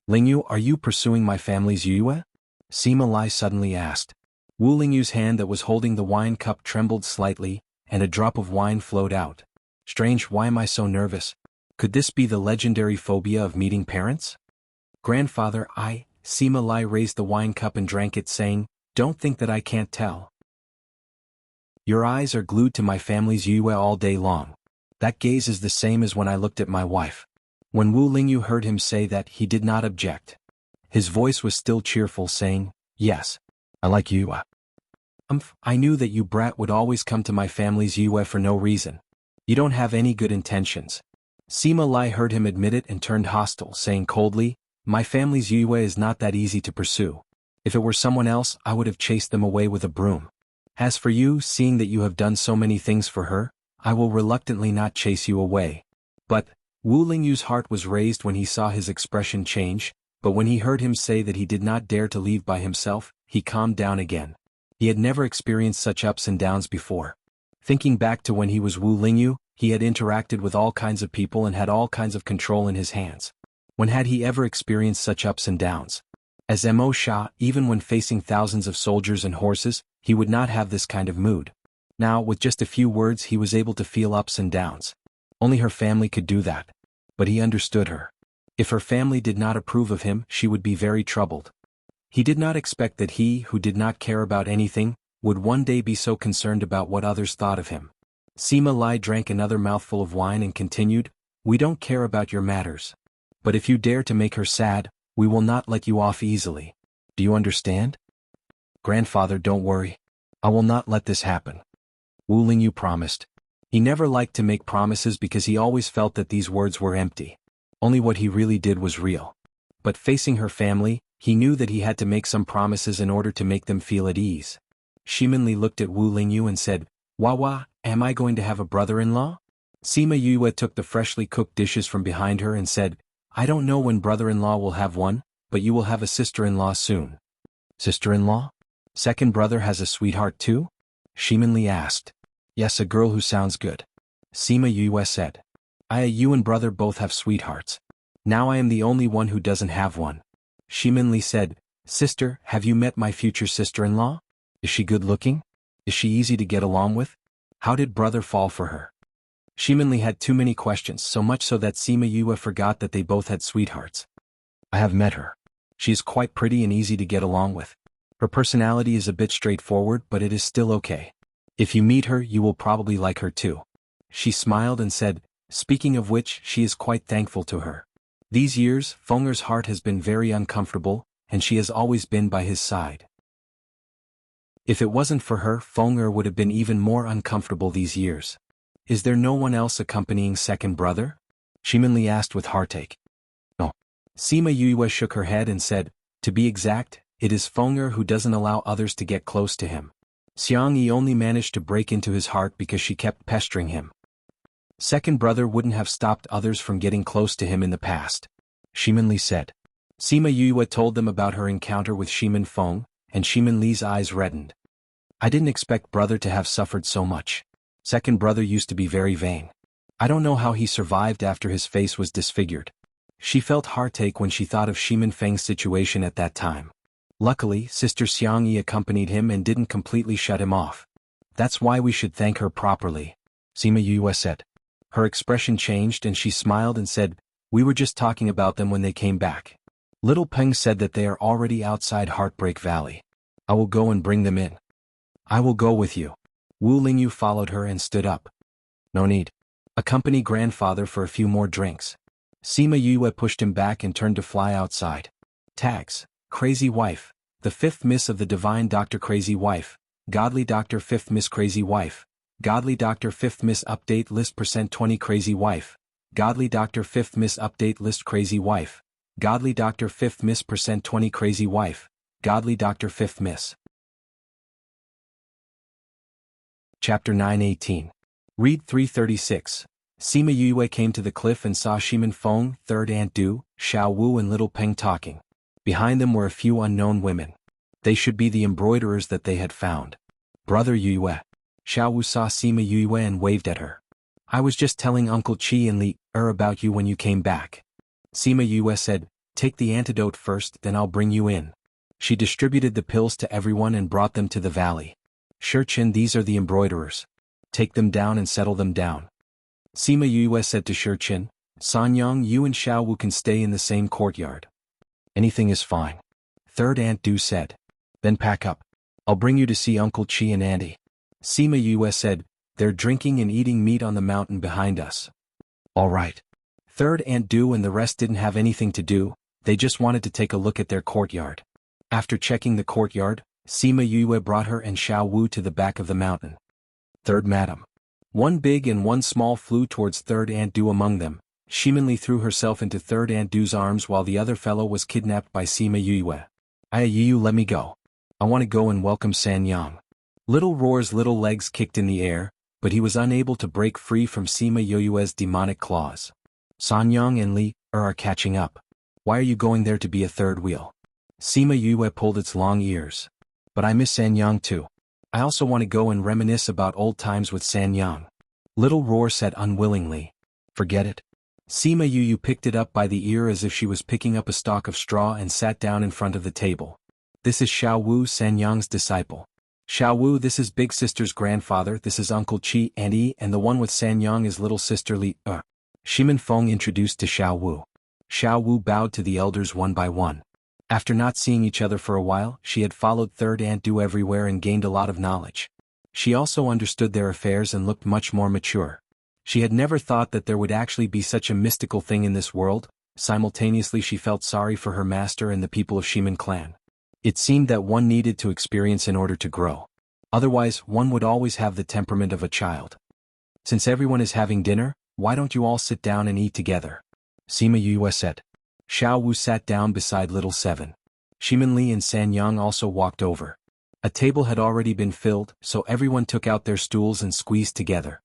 Lingyu, are you pursuing my family's Yue? Sima Lai suddenly asked. Wu Lingyu's hand that was holding the wine cup trembled slightly, and a drop of wine flowed out. Strange, why am I so nervous? Could this be the legendary phobia of meeting parents? Grandfather, Sima Lai raised the wine cup and drank it, saying, don't think that I can't tell. Your eyes are glued to my family's Yue all day long. That gaze is the same as when I looked at my wife. When Wu Lingyu heard him say that, he did not object. His voice was still cheerful, saying, yes, I like Yue. I knew that you brat would always come to my family's Yue for no reason. You don't have any good intentions. Sima Lai heard him admit it and turned hostile, saying coldly, my family's Yue is not that easy to pursue. If it were someone else, I would have chased them away with a broom. As for you, seeing that you have done so many things for her, I will reluctantly not chase you away. But, Wu Lingyu's heart was raised when he saw his expression change, but when he heard him say that he did not dare to leave by himself, he calmed down again. He had never experienced such ups and downs before. Thinking back to when he was Wu Lingyu, he had interacted with all kinds of people and had all kinds of control in his hands. When had he ever experienced such ups and downs? As Mo Sha, even when facing thousands of soldiers and horses, he would not have this kind of mood. Now, with just a few words, he was able to feel ups and downs. Only her family could do that. But he understood her. If her family did not approve of him, she would be very troubled. He did not expect that he, who did not care about anything, would one day be so concerned about what others thought of him. Sima Lai drank another mouthful of wine and continued, we don't care about your matters. But if you dare to make her sad, we will not let you off easily. Do you understand? Grandfather, don't worry. I will not let this happen. Wu Lingyu promised. He never liked to make promises because he always felt that these words were empty. Only what he really did was real. But facing her family, he knew that he had to make some promises in order to make them feel at ease. Shimin Li looked at Wu Lingyu and said, Wawa, am I going to have a brother-in-law? Sima Yue took the freshly cooked dishes from behind her and said, I don't know when brother-in-law will have one, but you will have a sister-in-law soon. Sister-in-law? Second brother has a sweetheart too? Shimin Li asked. Yes, a girl who sounds good. Sima Yue said. You and brother both have sweethearts. Now I am the only one who doesn't have one. Shimin Li said, Sister, have you met my future sister-in-law? Is she good-looking? Is she easy to get along with? How did brother fall for her? Shimin Li had too many questions, so much so that Sima Yue forgot that they both had sweethearts. I have met her. She is quite pretty and easy to get along with. Her personality is a bit straightforward, but it is still okay. If you meet her, you will probably like her too. She smiled and said, speaking of which, she is quite thankful to her. These years, Fenger's heart has been very uncomfortable, and she has always been by his side. If it wasn't for her, Fenger would have been even more uncomfortable these years. Is there no one else accompanying second brother? Shimin Li asked with heartache. No. Sima Yue shook her head and said, to be exact, it is Fenger who doesn't allow others to get close to him. Xiang Yi only managed to break into his heart because she kept pestering him. Second brother wouldn't have stopped others from getting close to him in the past. Shimin Li said. Sima Yue told them about her encounter with Shimin Feng, and Shimin Li's eyes reddened. I didn't expect brother to have suffered so much. Second brother used to be very vain. I don't know how he survived after his face was disfigured. She felt heartache when she thought of Shimin Feng's situation at that time. Luckily, Sister Xiang Yi accompanied him and didn't completely shut him off. That's why we should thank her properly, Sima Yue said. Her expression changed and she smiled and said, we were just talking about them when they came back. Little Peng said that they are already outside Heartbreak Valley. I will go and bring them in. I will go with you. Wu Lingyu followed her and stood up. No need. Accompany grandfather for a few more drinks. Sima Yue pushed him back and turned to fly outside. Tags: Crazy Wife, the 5th Miss of the Divine Doctor. Crazy Wife, Godly Doctor. 5th Miss. Crazy Wife, Godly Doctor. 5th Miss. Update list %20. Crazy Wife, Godly Doctor. 5th Miss. Update list. Crazy Wife, Godly Doctor. 5th Miss. %20. Crazy Wife, Godly Doctor. 5th Miss. Chapter 9:18. Read 336. Sima Yue came to the cliff and saw Shimin Feng, Third Aunt Du, Xiao Wu and Little Peng talking. Behind them were a few unknown women. They should be the embroiderers that they had found. Brother Yue. Xiao Wu saw Sima Yue and waved at her. I was just telling Uncle Qi and Li about you when you came back. Sima Yue said, take the antidote first, then I'll bring you in. She distributed the pills to everyone and brought them to the valley. Shurchin, these are the embroiderers. Take them down and settle them down. Sima Yue said to Shurchin, Sanyang, you and Xiao Wu can stay in the same courtyard. Anything is fine. Third Aunt Du said. Then pack up. I'll bring you to see Uncle Qi and Auntie. Sima Yue said, they're drinking and eating meat on the mountain behind us. All right. Third Aunt Du and the rest didn't have anything to do, they just wanted to take a look at their courtyard. After checking the courtyard, Sima Yue brought her and Xiao Wu to the back of the mountain. Third Madam. One big and one small flew towards Third Aunt Du. Among them, Shimin threw herself into Third Aunt Du's arms while the other fellow was kidnapped by Sima Yue. Yue, let me go. I want to go and welcome Sanyang. Little Roar's little legs kicked in the air, but he was unable to break free from Sima Yue's demonic claws. Sanyang and Li are catching up. Why are you going there to be a third wheel? Sima Yue pulled its long ears. But I miss Sanyang too. I also want to go and reminisce about old times with Sanyang. Little Roar said unwillingly. Forget it. Sima Yue picked it up by the ear as if she was picking up a stalk of straw and sat down in front of the table. This is Xiao Wu, Sanyang's disciple. Xiao Wu, this is big sister's grandfather, this is Uncle Qi, Auntie, and the one with Sanyang is little sister Li. Shimin Feng introduced to Xiao Wu. Xiao Wu bowed to the elders one by one. After not seeing each other for a while, she had followed Third Aunt Du everywhere and gained a lot of knowledge. She also understood their affairs and looked much more mature. She had never thought that there would actually be such a mystical thing in this world. Simultaneously she felt sorry for her master and the people of Shimin clan. It seemed that one needed to experience in order to grow. Otherwise, one would always have the temperament of a child. Since everyone is having dinner, why don't you all sit down and eat together? Sima Yue said. Xiao Wu sat down beside little Seven. Shimin Li and Sanyang also walked over. A table had already been filled, so everyone took out their stools and squeezed together.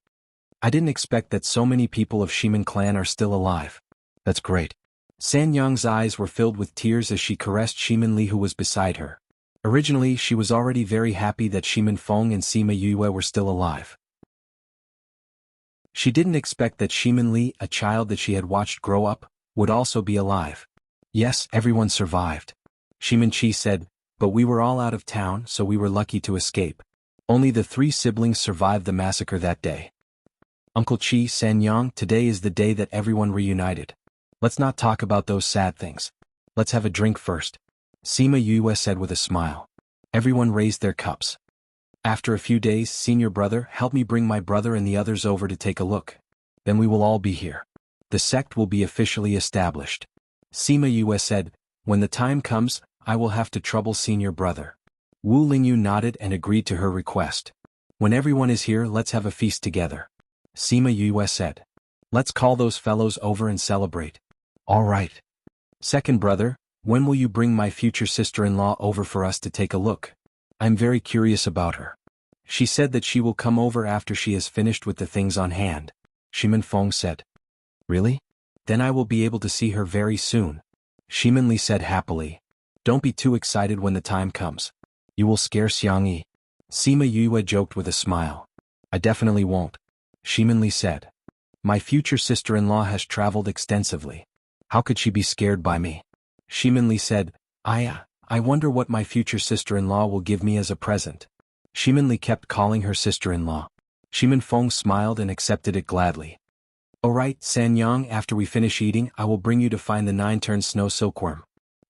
I didn't expect that so many people of Shimin clan are still alive. That's great. Sanyang's eyes were filled with tears as she caressed Shimin Li who was beside her. Originally she was already very happy that Shimin Feng and Sima Yue were still alive. She didn't expect that Shimin Li, a child that she had watched grow up, would also be alive. Yes, everyone survived. Shimin Qi said, but we were all out of town so we were lucky to escape. Only the 3 siblings survived the massacre that day. Uncle Qi, Sanyang, today is the day that everyone reunited. Let's not talk about those sad things. Let's have a drink first. Sima Yue said with a smile. Everyone raised their cups. After a few days, senior brother, help me bring my brother and the others over to take a look. Then we will all be here. The sect will be officially established. Sima Yue said, when the time comes, I will have to trouble senior brother. Wu Lingyu nodded and agreed to her request. When everyone is here, let's have a feast together. Sima Yue said. Let's call those fellows over and celebrate. All right. Second brother, when will you bring my future sister-in-law over for us to take a look? I'm very curious about her. She said that she will come over after she has finished with the things on hand. Shimin Feng said. Really? Then I will be able to see her very soon. Shimin Li said happily. Don't be too excited when the time comes. You will scare Xiang Yi. Sima Yue joked with a smile. I definitely won't. Shimin Li said. My future sister-in-law has traveled extensively. How could she be scared by me? Shimin Li said, I wonder what my future sister-in-law will give me as a present. Shimin Li kept calling her sister-in-law. Shimin Feng smiled and accepted it gladly. Alright, Sanyang, after we finish eating, I will bring you to find the 9-turned snow silkworm.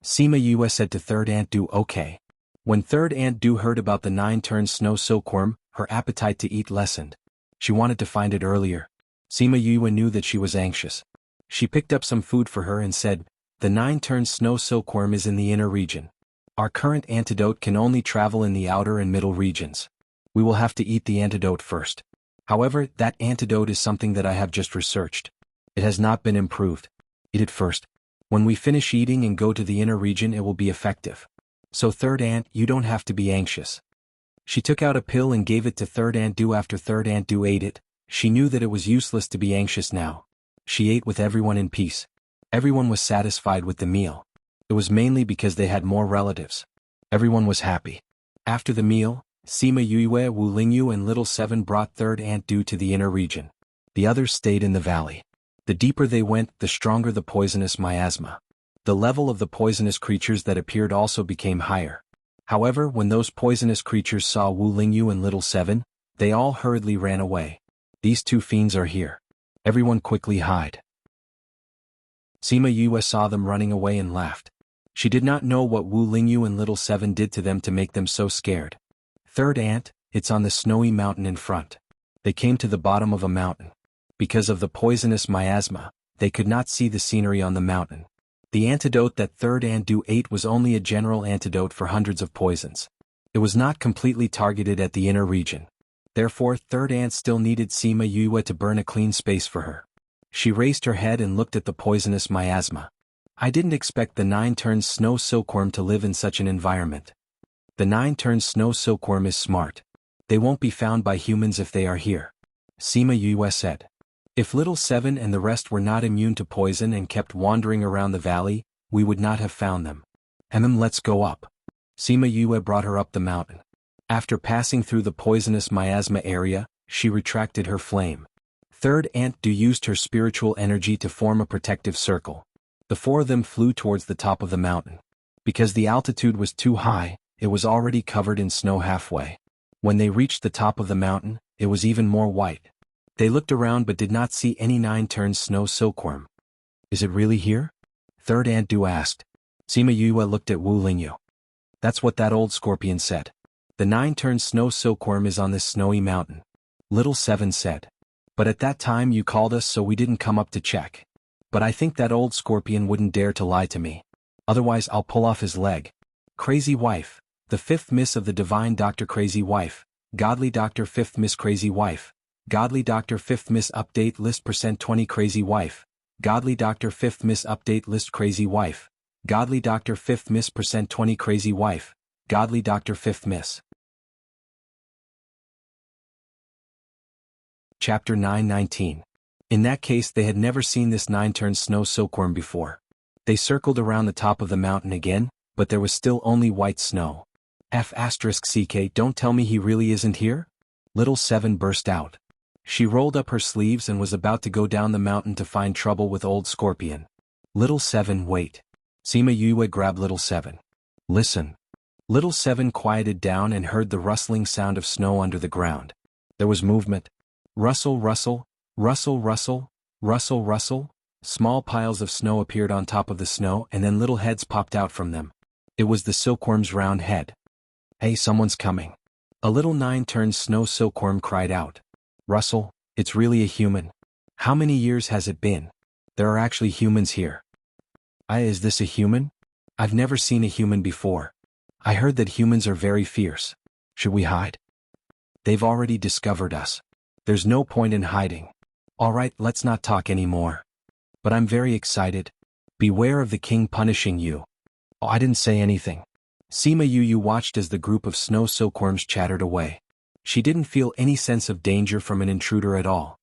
Sima Yue said to Third Aunt Du, okay. When third Aunt Du heard about the 9-turned snow silkworm, her appetite to eat lessened. She wanted to find it earlier. Sima Yue knew that she was anxious. She picked up some food for her and said, "The 9-turned snow silkworm is in the inner region. Our current antidote can only travel in the outer and middle regions. We will have to eat the antidote first. However, that antidote is something that I have just researched. It has not been improved. Eat it first. When we finish eating and go to the inner region, it will be effective. So third aunt, you don't have to be anxious." She took out a pill and gave it to third Aunt Du. After third Aunt Du ate it, she knew that it was useless to be anxious now. She ate with everyone in peace. Everyone was satisfied with the meal. It was mainly because they had more relatives. Everyone was happy. After the meal, Sima Yue, Wu Lingyu and Little Seven brought third Aunt Du to the inner region. The others stayed in the valley. The deeper they went, the stronger the poisonous miasma. The level of the poisonous creatures that appeared also became higher. However, when those poisonous creatures saw Wu Lingyu and Little Seven, they all hurriedly ran away. "These two fiends are here. Everyone quickly hide." Sima Yue saw them running away and laughed. She did not know what Wu Lingyu and Little Seven did to them to make them so scared. "Third aunt, it's on the snowy mountain in front." They came to the bottom of a mountain. Because of the poisonous miasma, they could not see the scenery on the mountain. The antidote that third Aunt Du ate was only a general antidote for hundreds of poisons. It was not completely targeted at the inner region. Therefore, third aunt still needed Sima Yue to burn a clean space for her. She raised her head and looked at the poisonous miasma. "I didn't expect the 9-turned snow silkworm to live in such an environment. The 9-turned snow silkworm is smart. They won't be found by humans if they are here," Sima Yue said. "If Little Seven and the rest were not immune to poison and kept wandering around the valley, we would not have found them. Let's go up." Sima Yue brought her up the mountain. After passing through the poisonous miasma area, she retracted her flame. Third Aunt Du used her spiritual energy to form a protective circle. The four of them flew towards the top of the mountain. Because the altitude was too high, it was already covered in snow halfway. When they reached the top of the mountain, it was even more white. They looked around but did not see any 9-turned snow silkworm. "Is it really here?" third Aunt Du asked. Sima Yue looked at Wu Lingyu. "That's what that old scorpion said. The 9-turned snow silkworm is on this snowy mountain," Little Seven said. "But at that time you called us so we didn't come up to check. But I think that old scorpion wouldn't dare to lie to me. Otherwise I'll pull off his leg." Crazy Wife, the 5th Miss of the Divine Doctor. Crazy Wife, Godly Doctor 5th Miss. Crazy Wife, Godly Doctor 5th Miss. Update list %20. Crazy Wife, Godly Doctor 5th Miss. Update list. Crazy Wife, Godly Doctor 5th Miss. %20. Crazy Wife, Godly Doctor 5th Miss. Chapter 9:19. In that case they had never seen this 9-turned snow silkworm before. They circled around the top of the mountain again, but there was still only white snow. F***ck, don't tell me he really isn't here? Little Seven burst out. She rolled up her sleeves and was about to go down the mountain to find trouble with old scorpion. Little Seven, wait. Sima Yue grabbed Little Seven. Listen. Little Seven quieted down and heard the rustling sound of snow under the ground. There was movement. Rustle, rustle, rustle, rustle, rustle, rustle. Small piles of snow appeared on top of the snow and then little heads popped out from them. It was the silkworm's round head. "Hey, someone's coming." A little 9-turned snow silkworm cried out. "Russell, it's really a human. How many years has it been? There are actually humans here." Is this a human? I've never seen a human before. I heard that humans are very fierce. Should we hide? They've already discovered us. There's no point in hiding. Alright, let's not talk anymore. But I'm very excited. Beware of the king punishing you. Oh, I didn't say anything. Sima Yue watched as the group of snow silkworms chattered away. She didn't feel any sense of danger from an intruder at all.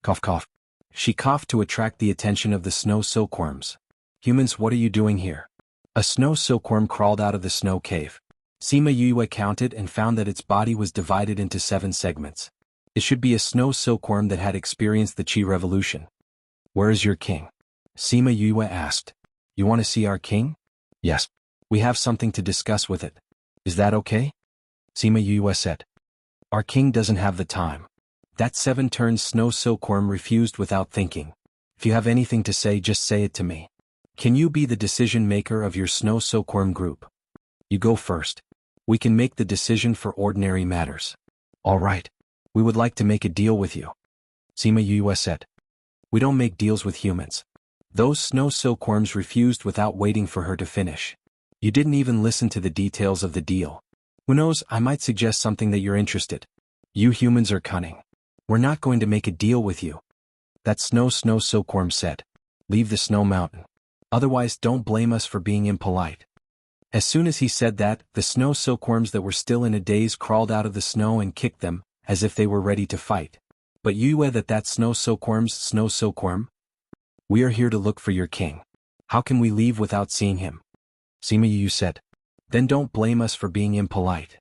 Cough cough. She coughed to attract the attention of the snow silkworms. "Humans, what are you doing here?" A snow silkworm crawled out of the snow cave. Sima Yue counted and found that its body was divided into 7 segments. It should be a snow silkworm that had experienced the Qi revolution. "Where is your king?" Sima Yue asked. "You want to see our king?" "Yes. We have something to discuss with it. Is that okay?" Sima Yue said. "Our king doesn't have the time." That 7-turned snow silkworm refused without thinking. "If you have anything to say, just say it to me. Can you be the decision maker of your snow silkworm group? You go first." We can make the decision for ordinary matters. All right. We would like to make a deal with you. Sima Yue said. We don't make deals with humans. Those snow silkworms refused without waiting for her to finish. You didn't even listen to the details of the deal. Who knows, I might suggest something that you're interested. You humans are cunning. We're not going to make a deal with you. That snow silkworm said. Leave the snow mountain. Otherwise don't blame us for being impolite. As soon as he said that, the snow silkworms that were still in a daze crawled out of the snow and kicked them, as if they were ready to fight. But Yue that snow silkworm? We are here to look for your king. How can we leave without seeing him? Sima Yu said. Then don't blame us for being impolite.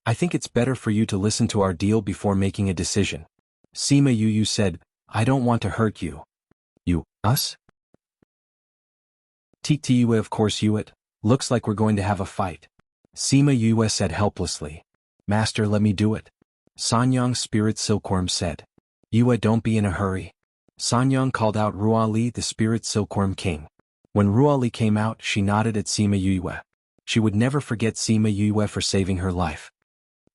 I think it's better for you to listen to our deal before making a decision. Sima Yu said, I don't want to hurt you. You, us? Yue, of course Yue. Looks like we're going to have a fight. Sima Yue said helplessly. Master, let me do it. Sanyang's spirit silkworm said. Yue, don't be in a hurry. Sanyang called out Ruali, the spirit silkworm king. When Ruali came out, she nodded at Sima Yue. She would never forget Sima Yue for saving her life.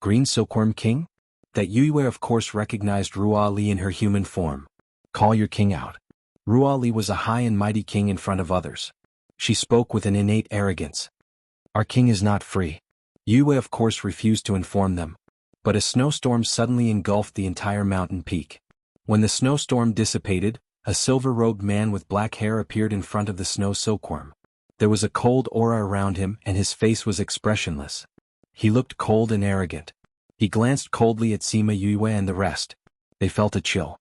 Green silkworm king? That Yue of course recognized Ruali in her human form. Call your king out. Ruali was a high and mighty king in front of others. She spoke with an innate arrogance. Our king is not free. Yue of course refused to inform them. But a snowstorm suddenly engulfed the entire mountain peak. When the snowstorm dissipated, a silver-robed man with black hair appeared in front of the snow silkworm. There was a cold aura around him and his face was expressionless. He looked cold and arrogant. He glanced coldly at Sima Yue and the rest. They felt a chill.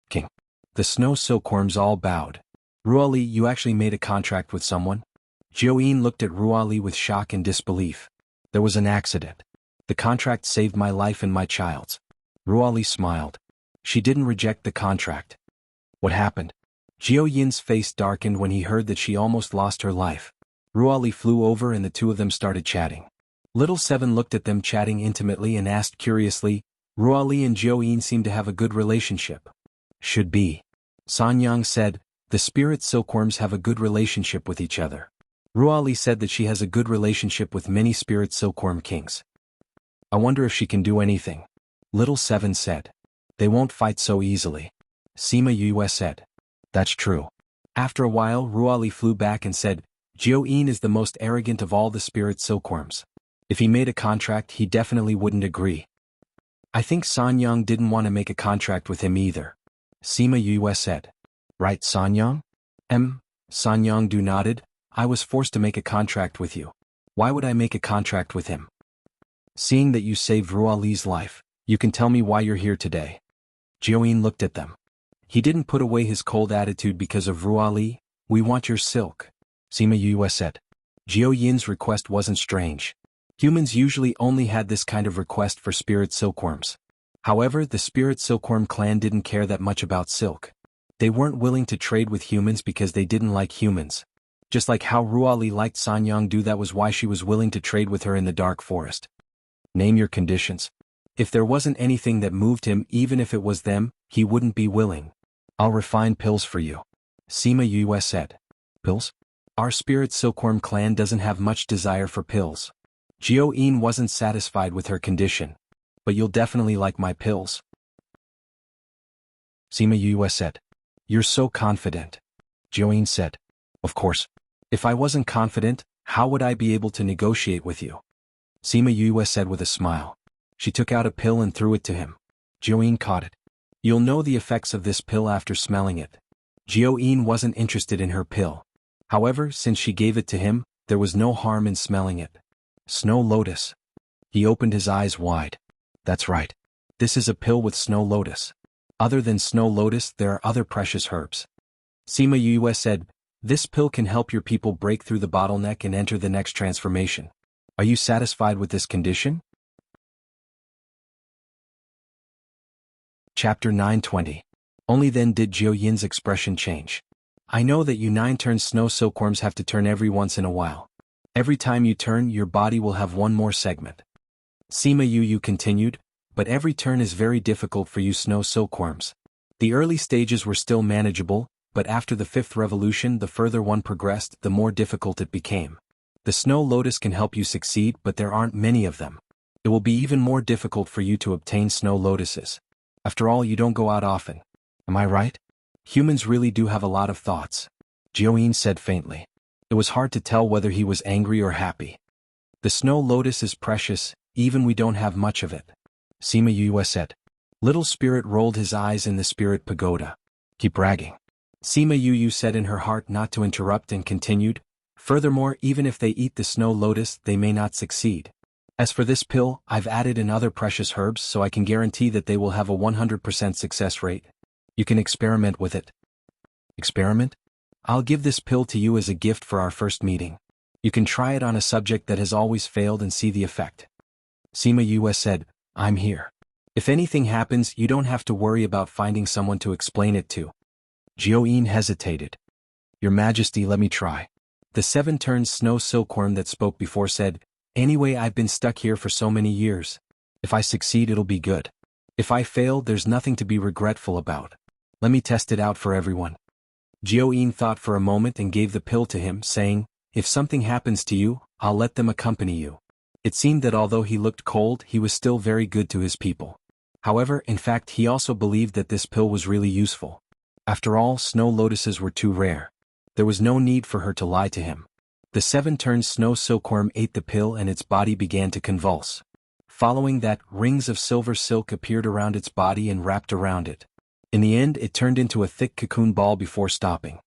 King. The snow silkworms all bowed. Ruali, you actually made a contract with someone? Jiuyin looked at Ruali with shock and disbelief. There was an accident. The contract saved my life and my child's. Ruali smiled. She didn't reject the contract. What happened? Jiuyin's face darkened when he heard that she almost lost her life. Ruali flew over and the two of them started chatting. Little Seven looked at them chatting intimately and asked curiously, Ruali and Jiuyin seem to have a good relationship. Should be. Sanyang said, the spirit silkworms have a good relationship with each other. Ruali said that she has a good relationship with many spirit silkworm kings. I wonder if she can do anything. Little Seven said. They won't fight so easily. Sima Yue said. That's true. After a while Ruali flew back and said, Jiuyin is the most arrogant of all the spirit silkworms. If he made a contract he definitely wouldn't agree. I think Sanyang didn't want to make a contract with him either. Sima Yue said. Right, Sanyang? Sanyang nodded. I was forced to make a contract with you. Why would I make a contract with him? Seeing that you saved Ruali's life, you can tell me why you're here today. Jiuyin looked at them. He didn't put away his cold attitude because of Ruali. We want your silk. Sima Yue said. Jiuyin's request wasn't strange. Humans usually only had this kind of request for spirit silkworms. However, the spirit silkworm clan didn't care that much about silk. They weren't willing to trade with humans because they didn't like humans. Just like how Ruali liked Sanyang, that was why she was willing to trade with her in the dark forest. Name your conditions. If there wasn't anything that moved him, even if it was them, he wouldn't be willing. I'll refine pills for you. Sima Yue said. Pills? Our spirit silkworm clan doesn't have much desire for pills. Jiuyin wasn't satisfied with her condition. But you'll definitely like my pills. Sima Yue said. You're so confident. Jiuyin said. Of course. If I wasn't confident, how would I be able to negotiate with you? Sima Yue said with a smile. She took out a pill and threw it to him. Jiuyin caught it. You'll know the effects of this pill after smelling it. Jiuyin wasn't interested in her pill. However, since she gave it to him, there was no harm in smelling it. Snow lotus. He opened his eyes wide. That's right. This is a pill with snow lotus. Other than snow lotus, there are other precious herbs. Sima Yue said, this pill can help your people break through the bottleneck and enter the next transformation. Are you satisfied with this condition? Chapter 920. Only then did Jiuyin's expression change. I know that you 9-turn snow silkworms have to turn every once in a while. Every time you turn, your body will have one more segment. Sima Yu continued, but every turn is very difficult for you snow silkworms. The early stages were still manageable, but after the 5th revolution the further one progressed, the more difficult it became. The The snow lotus can help you succeed, but there aren't many of them. It will be even more difficult for you to obtain snow lotuses. After all, you don't go out often. Am I right? Humans really do have a lot of thoughts. Jiuyin said faintly. It was hard to tell whether he was angry or happy. The snow lotus is precious, even we don't have much of it. Sima Yue said. Little Spirit rolled his eyes in the Spirit Pagoda. Keep bragging. Sima Yue said in her heart not to interrupt and continued. Furthermore, even if they eat the snow lotus, they may not succeed. As for this pill, I've added in other precious herbs so I can guarantee that they will have a 100% success rate. You can experiment with it. Experiment? I'll give this pill to you as a gift for our first meeting. You can try it on a subject that has always failed and see the effect. Sima Yue said, I'm here. If anything happens, you don't have to worry about finding someone to explain it to. Jiuyin hesitated. Your Majesty, let me try. The 7-turned snow silkworm that spoke before said, Anyway, I've been stuck here for so many years. If I succeed, it'll be good. If I fail, there's nothing to be regretful about. Let me test it out for everyone. Jiuyin thought for a moment and gave the pill to him, saying, If something happens to you, I'll let them accompany you. It seemed that although he looked cold, he was still very good to his people. However, in fact, he also believed that this pill was really useful. After all, snow lotuses were too rare. There was no need for her to lie to him. The 7-turned snow silkworm ate the pill and its body began to convulse. Following that, rings of silver silk appeared around its body and wrapped around it. In the end, it turned into a thick cocoon ball before stopping.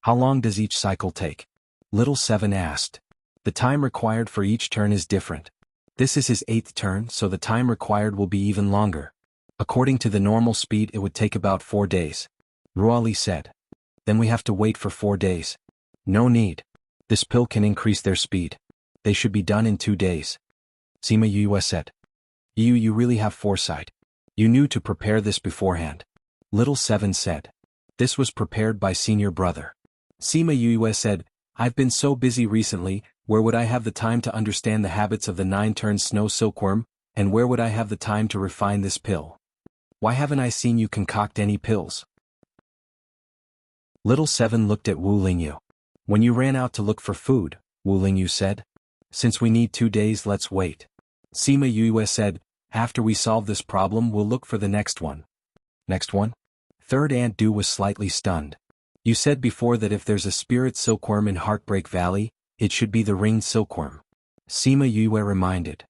How long does each cycle take? Little 7 asked. The time required for each turn is different. This is his 8th turn, so the time required will be even longer. According to the normal speed, it would take about 4 days. Ruali said. Then we have to wait for 4 days. No need. This pill can increase their speed. They should be done in 2 days. Sima Yue said. You really have foresight. You knew to prepare this beforehand. Little 7 said. This was prepared by senior brother. Sima Yue said, I've been so busy recently, where would I have the time to understand the habits of the 9-turned snow silkworm, and where would I have the time to refine this pill? Why haven't I seen you concoct any pills? Little 7 looked at Wu Lingyu. When you ran out to look for food, Wu Lingyu said. Since we need 2 days, let's wait. Sima Yue said, after we solve this problem, we'll look for the next one. Next one? Third Aunt Du was slightly stunned. You said before that if there's a spirit silkworm in Heartbreak Valley, it should be the ringed silkworm. Sima Yue reminded.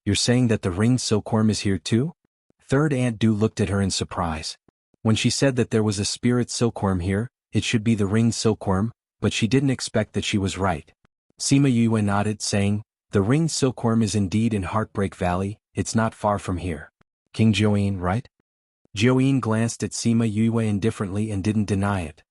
You're saying that the ringed silkworm is here too? Third Aunt Du looked at her in surprise. When she said that there was a spirit silkworm here, it should be the ringed silkworm, but she didn't expect that she was right. Sima Yue nodded, saying, the ringed silkworm is indeed in Heartbreak Valley, it's not far from here. King Jiuyin, right? Jiuyin glanced at Sima Yue indifferently and didn't deny it.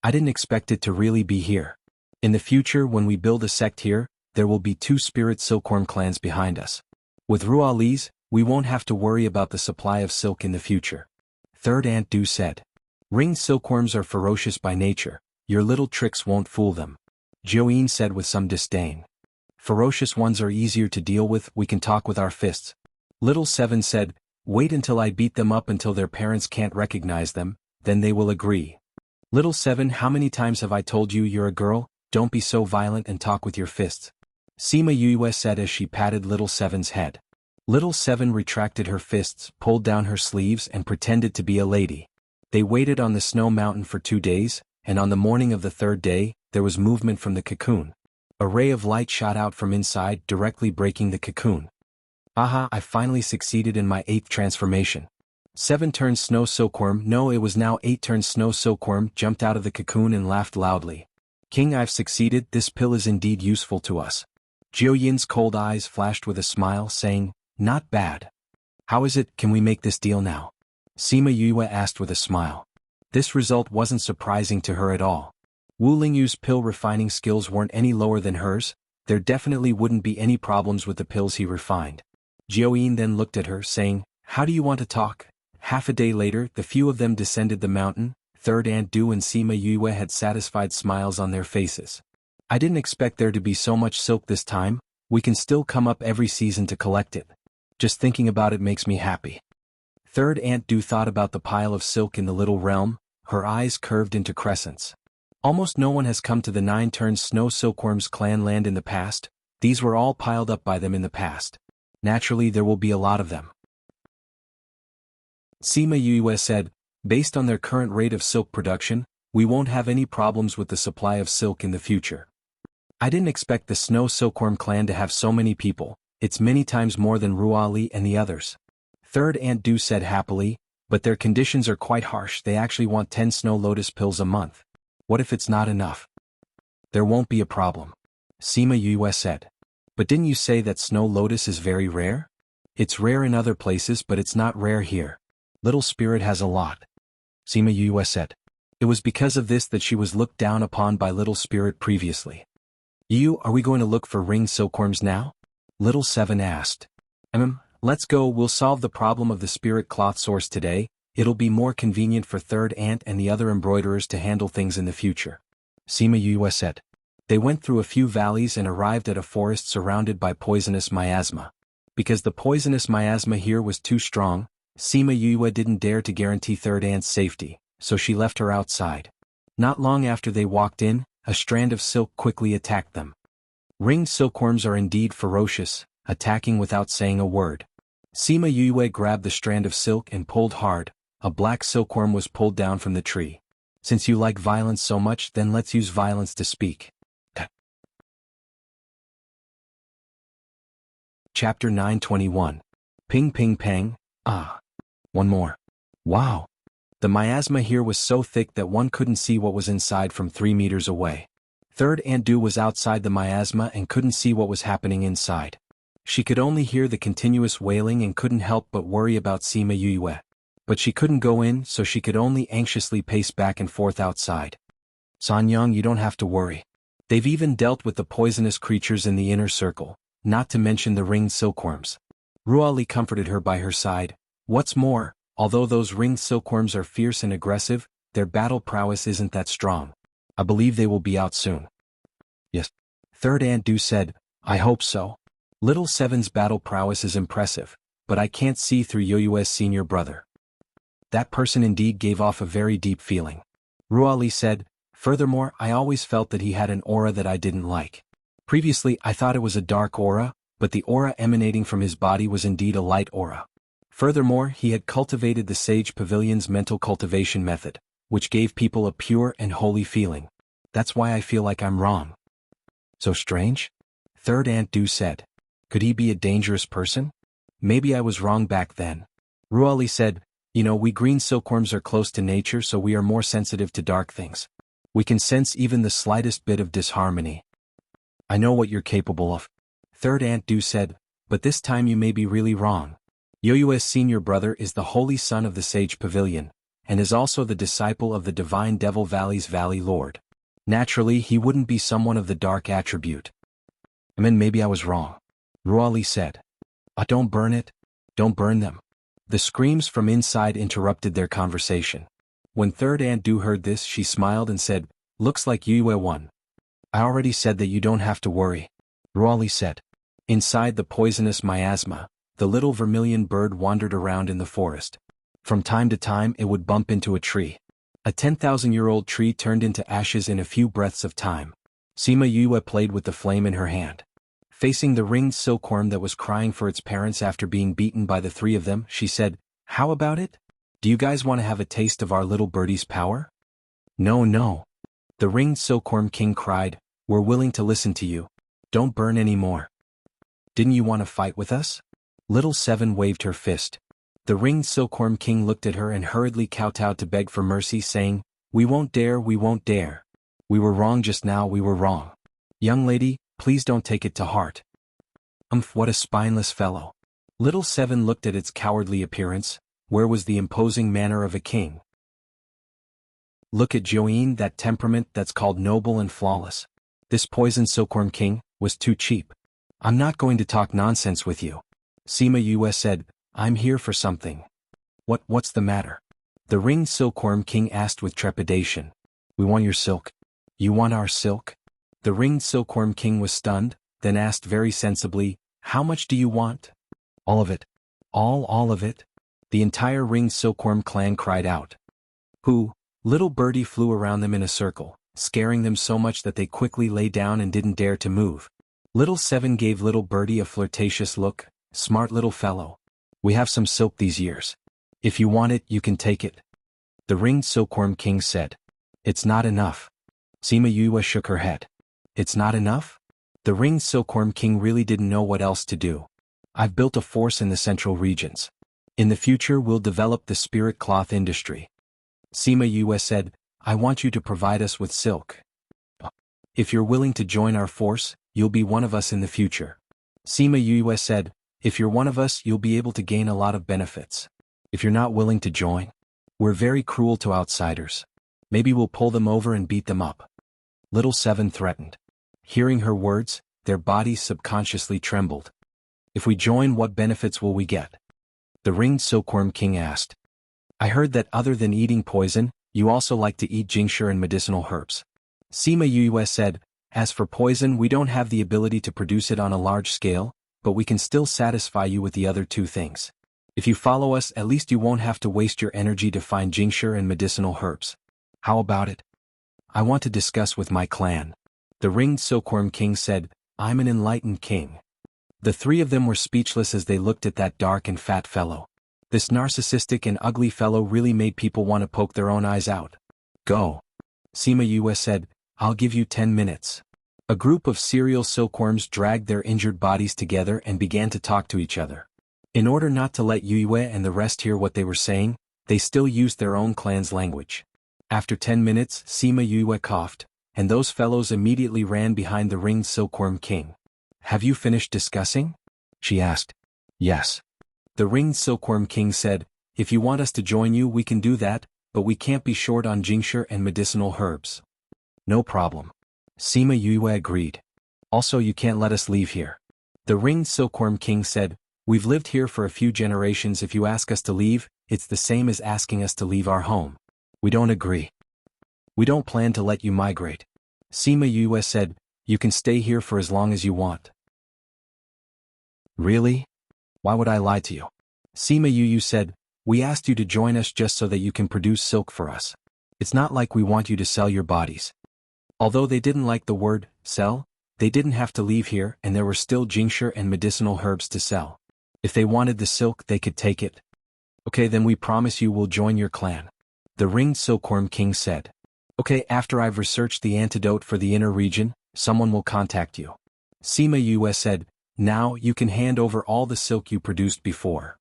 I didn't expect it to really be here. In the future, when we build a sect here, there will be 2 spirit silkworm clans behind us. With Ruali's, we won't have to worry about the supply of silk in the future. Third Aunt Du said. Ringed silkworms are ferocious by nature, your little tricks won't fool them. Jiuyin said with some disdain. Ferocious ones are easier to deal with, we can talk with our fists. Little 7 said, wait until I beat them up until their parents can't recognize them, then they will agree. Little 7, how many times have I told you you're a girl? Don't be so violent and talk with your fists. Sima Yue said as she patted Little 7's head. Little 7 retracted her fists, pulled down her sleeves and pretended to be a lady. They waited on the snow mountain for 2 days, and on the morning of the 3rd day, there was movement from the cocoon. A ray of light shot out from inside, directly breaking the cocoon. Aha, I finally succeeded in my 8th transformation. 7-turned snow silkworm, no, it was now 8-turned snow silkworm, jumped out of the cocoon and laughed loudly. King, I've succeeded, this pill is indeed useful to us. Jiuyin's cold eyes flashed with a smile, saying, not bad. How is it, can we make this deal now? Sima Yue asked with a smile. This result wasn't surprising to her at all. Wu Lingyu's pill refining skills weren't any lower than hers, there definitely wouldn't be any problems with the pills he refined. Jiuyin then looked at her, saying, how do you want to talk? Half a day later, the few of them descended the mountain. Third Aunt Du and Sima Yue had satisfied smiles on their faces. I didn't expect there to be so much silk this time, we can still come up every season to collect it. Just thinking about it makes me happy. Third Aunt Du thought about the pile of silk in the little realm, her eyes curved into crescents. Almost no one has come to the 9 turns Snow Silkworm's clan land in the past. These were all piled up by them in the past. Naturally there will be a lot of them. Sima Yue said, based on their current rate of silk production, we won't have any problems with the supply of silk in the future. I didn't expect the Snow Silkworm clan to have so many people. It's many times more than Ruali and the others. Third Aunt Du said happily, but their conditions are quite harsh. They actually want 10 snow lotus pills a month. What if it's not enough? There won't be a problem. Sima Yue said. But didn't you say that snow lotus is very rare? It's rare in other places but it's not rare here. Little Spirit has a lot. Sima Yue said. It was because of this that she was looked down upon by Little Spirit previously. Are we going to look for ringed silkworms now? Little Seven asked. Let's go. We'll solve the problem of the spirit cloth source today. It'll be more convenient for Third Aunt and the other embroiderers to handle things in the future. Sima Yue said. They went through a few valleys and arrived at a forest surrounded by poisonous miasma. Because the poisonous miasma here was too strong, Sima Yue didn't dare to guarantee Third Aunt's safety, so she left her outside. Not long after they walked in, a strand of silk quickly attacked them. Ringed silkworms are indeed ferocious, attacking without saying a word. Sima Yue grabbed the strand of silk and pulled hard. A black silkworm was pulled down from the tree. Since you like violence so much, then let's use violence to speak. Chapter 921. Ping ping pang. One more. Wow. The miasma here was so thick that one couldn't see what was inside from 3 meters away. Third Aunt Du was outside the miasma and couldn't see what was happening inside. She could only hear the continuous wailing and couldn't help but worry about Sima Yue. But she couldn't go in, so she could only anxiously pace back and forth outside. Sanyang, you don't have to worry. They've even dealt with the poisonous creatures in the inner circle, not to mention the ringed silkworms. Ruali comforted her by her side. What's more, although those ringed silkworms are fierce and aggressive, their battle prowess isn't that strong. I believe they will be out soon. Yes. Third Aunt Du said, I hope so. Little Seven's battle prowess is impressive, but I can't see through Yoyue's senior brother. That person indeed gave off a very deep feeling. Ruali said, furthermore, I always felt that he had an aura that I didn't like. Previously I thought it was a dark aura, but the aura emanating from his body was indeed a light aura. Furthermore, he had cultivated the Sage Pavilion's mental cultivation method, which gave people a pure and holy feeling. That's why I feel like I'm wrong. So strange? Third Aunt Du said. Could he be a dangerous person? Maybe I was wrong back then. Ruali said, we green silkworms are close to nature, so we are more sensitive to dark things. We can sense even the slightest bit of disharmony. I know what you're capable of. Third Aunt Du said, but this time you may be really wrong. Yoyue's senior brother is the holy son of the Sage Pavilion, and is also the disciple of the divine Devil Valley's Valley Lord. Naturally, he wouldn't be someone of the dark attribute. Maybe I was wrong. Ruali said. Don't burn it. Don't burn them. The screams from inside interrupted their conversation. When Third Aunt Du heard this, she smiled and said, looks like Yue won. I already said that you don't have to worry. Ruali said. Inside the poisonous miasma, the little vermilion bird wandered around in the forest. From time to time it would bump into a tree. A 10,000-year-old tree turned into ashes in a few breaths of time. Sima Yue played with the flame in her hand. Facing the ringed silkworm that was crying for its parents after being beaten by the 3 of them, she said, how about it? Do you guys want to have a taste of our little birdie's power? No. The ringed silkworm king cried, we're willing to listen to you. Don't burn any more. Didn't you want to fight with us? Little Seven waved her fist. The ringed silkworm king looked at her and hurriedly kowtowed to beg for mercy, saying, we won't dare. We were wrong just now, we were wrong. Young lady, please don't take it to heart. What a spineless fellow. Little Seven looked at its cowardly appearance. Where was the imposing manner of a king? Look at Joine, that temperament that's called noble and flawless. This poisoned silkworm king was too cheap. I'm not going to talk nonsense with you. Sima Yue said, I'm here for something. What's the matter? The ringed silkworm king asked with trepidation. We want your silk. You want our silk? The ringed silkworm king was stunned, then asked very sensibly, how much do you want? All of it. All of it? The entire ringed silkworm clan cried out. Who? Little birdie flew around them in a circle. scaring them so much that they quickly lay down and didn't dare to move. Little 7 gave little Birdie a flirtatious look. Smart little fellow. We have some silk these years. If you want it, you can take it. The ringed silkworm king said. It's not enough. Sima Yue shook her head. It's not enough? The ringed silkworm king really didn't know what else to do. I've built a force in the central regions. In the future we'll develop the spirit cloth industry. Sima Yue said, I want you to provide us with silk. If you're willing to join our force, you'll be one of us in the future. Sima Yue said, if you're one of us, you'll be able to gain a lot of benefits. If you're not willing to join, we're very cruel to outsiders. Maybe we'll pull them over and beat them up. Little 7 threatened. Hearing her words, their bodies subconsciously trembled. If we join, what benefits will we get? The ringed silkworm king asked. I heard that other than eating poison, you also like to eat tincture and medicinal herbs. Sima Yue said, as for poison, we don't have the ability to produce it on a large scale, but we can still satisfy you with the other two things. If you follow us, at least you won't have to waste your energy to find tincture and medicinal herbs. How about it? I want to discuss with my clan. The ringed silkworm king said, I'm an enlightened king. The three of them were speechless as they looked at that dark and fat fellow. This narcissistic and ugly fellow really made people want to poke their own eyes out. Go. Sima Yue said, I'll give you 10 minutes. A group of serial silkworms dragged their injured bodies together and began to talk to each other. In order not to let Yue and the rest hear what they were saying, they still used their own clan's language. After 10 minutes, Sima Yue coughed, and those fellows immediately ran behind the ringed silkworm king. Have you finished discussing? She asked. Yes. The ringed silkworm king said, if you want us to join you, we can do that, but we can't be short on tincture and medicinal herbs. No problem. Sima Yue agreed. Also, you can't let us leave here. The ringed silkworm king said, we've lived here for a few generations. If you ask us to leave, it's the same as asking us to leave our home. We don't agree. We don't plan to let you migrate. Sima Yue said, you can stay here for as long as you want. Really? Why would I lie to you? Sima Yue said, we asked you to join us just so that you can produce silk for us. It's not like we want you to sell your bodies. Although they didn't like the word, sell, they didn't have to leave here and there were still tincture and medicinal herbs to sell. If they wanted the silk, they could take it. Okay, then we promise you we'll join your clan. The ringed silkworm king said. Okay, after I've researched the antidote for the inner region, someone will contact you. Sima Yue said, now you can hand over all the silk you produced before.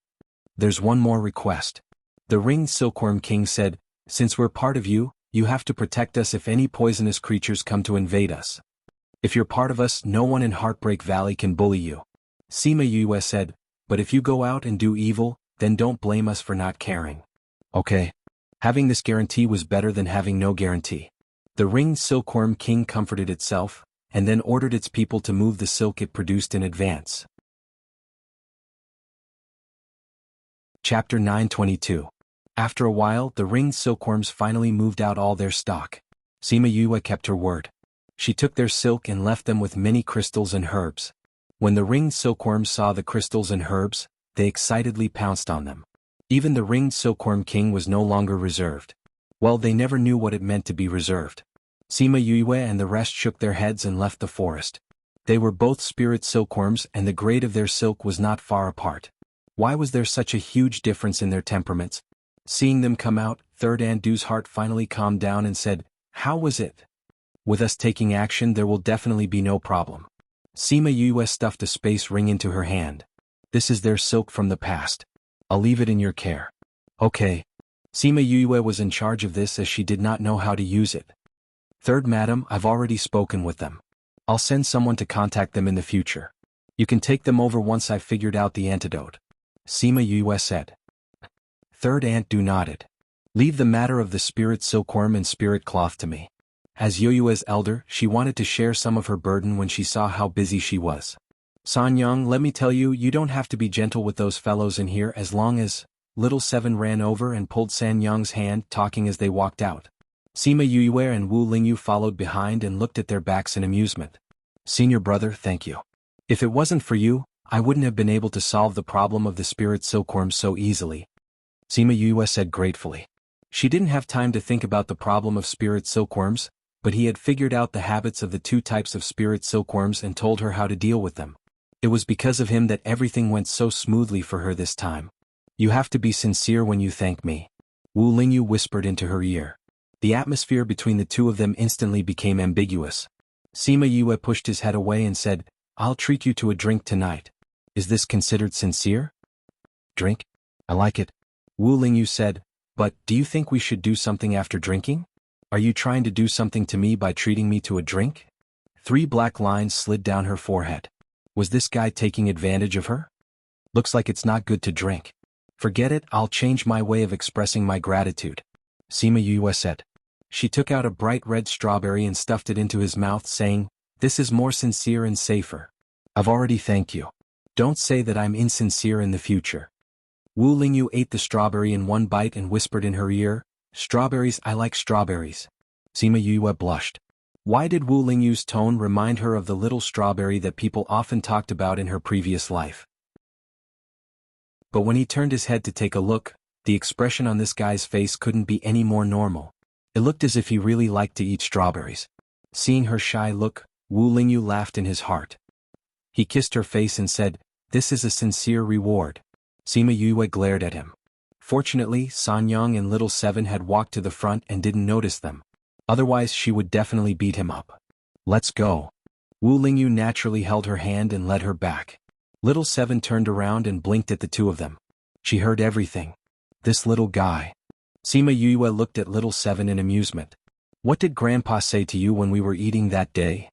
There's one more request. The ringed silkworm king said, since we're part of you, you have to protect us if any poisonous creatures come to invade us. If you're part of us, no one in Heartbreak Valley can bully you. Sima Yue said, but if you go out and do evil, then don't blame us for not caring. Okay. Having this guarantee was better than having no guarantee. The ringed silkworm king comforted itself, and then ordered its people to move the silk it produced in advance. Chapter 922. After a while, the ringed silkworms finally moved out all their stock. Sima Yue kept her word. She took their silk and left them with many crystals and herbs. When the ringed silkworms saw the crystals and herbs, they excitedly pounced on them. Even the ringed silkworm king was no longer reserved. Well, they never knew what it meant to be reserved. Sima Yue and the rest shook their heads and left the forest. They were both spirit silkworms and the grade of their silk was not far apart. Why was there such a huge difference in their temperaments? Seeing them come out, Third Andu's heart finally calmed down and said, how was it? With us taking action, there will definitely be no problem. Sima Yue stuffed a space ring into her hand. This is their silk from the past. I'll leave it in your care. Okay. Sima Yue was in charge of this as she did not know how to use it. Third Madam, I've already spoken with them. I'll send someone to contact them in the future. You can take them over once I've figured out the antidote. Sima Yue said. Third Andu nodded. Leave the matter of the spirit silkworm and spirit cloth to me. As Yue's elder, she wanted to share some of her burden when she saw how busy she was. Sanyang, let me tell you, you don't have to be gentle with those fellows in here as long as... Little 7 ran over and pulled Sanyang's hand, talking as they walked out. Sima Yue and Wu Lingyu followed behind and looked at their backs in amusement. Senior brother, thank you. If it wasn't for you, I wouldn't have been able to solve the problem of the spirit silkworm so easily. Sima Yue said gratefully. She didn't have time to think about the problem of spirit silkworms, but he had figured out the habits of the two types of spirit silkworms and told her how to deal with them. It was because of him that everything went so smoothly for her this time. You have to be sincere when you thank me. Wu Lingyu whispered into her ear. The atmosphere between the two of them instantly became ambiguous. Sima Yue pushed his head away and said, I'll treat you to a drink tonight. Is this considered sincere? Drink? I like it. Wu Lingyu said, but do you think we should do something after drinking? Are you trying to do something to me by treating me to a drink? 3 black lines slid down her forehead. Was this guy taking advantage of her? Looks like it's not good to drink. Forget it, I'll change my way of expressing my gratitude. Sima Yue said. She took out a bright red strawberry and stuffed it into his mouth, saying, This is more sincere and safer. I've already thanked you. Don't say that I'm insincere in the future. Wu Lingyu ate the strawberry in one bite and whispered in her ear, Strawberries, I like strawberries. Sima Yue blushed. Why did Wu Lingyu's tone remind her of the little strawberry that people often talked about in her previous life? But when he turned his head to take a look, the expression on this guy's face couldn't be any more normal. It looked as if he really liked to eat strawberries. Seeing her shy look, Wu Lingyu laughed in his heart. He kissed her face and said, This is a sincere reward. Sima Yue glared at him. Fortunately, Sanyang and Little Seven had walked to the front and didn't notice them. Otherwise she would definitely beat him up. Let's go. Wu Lingyu naturally held her hand and led her back. Little Seven turned around and blinked at the two of them. She heard everything. This little guy. Sima Yue looked at Little Seven in amusement. What did Grandpa say to you when we were eating that day?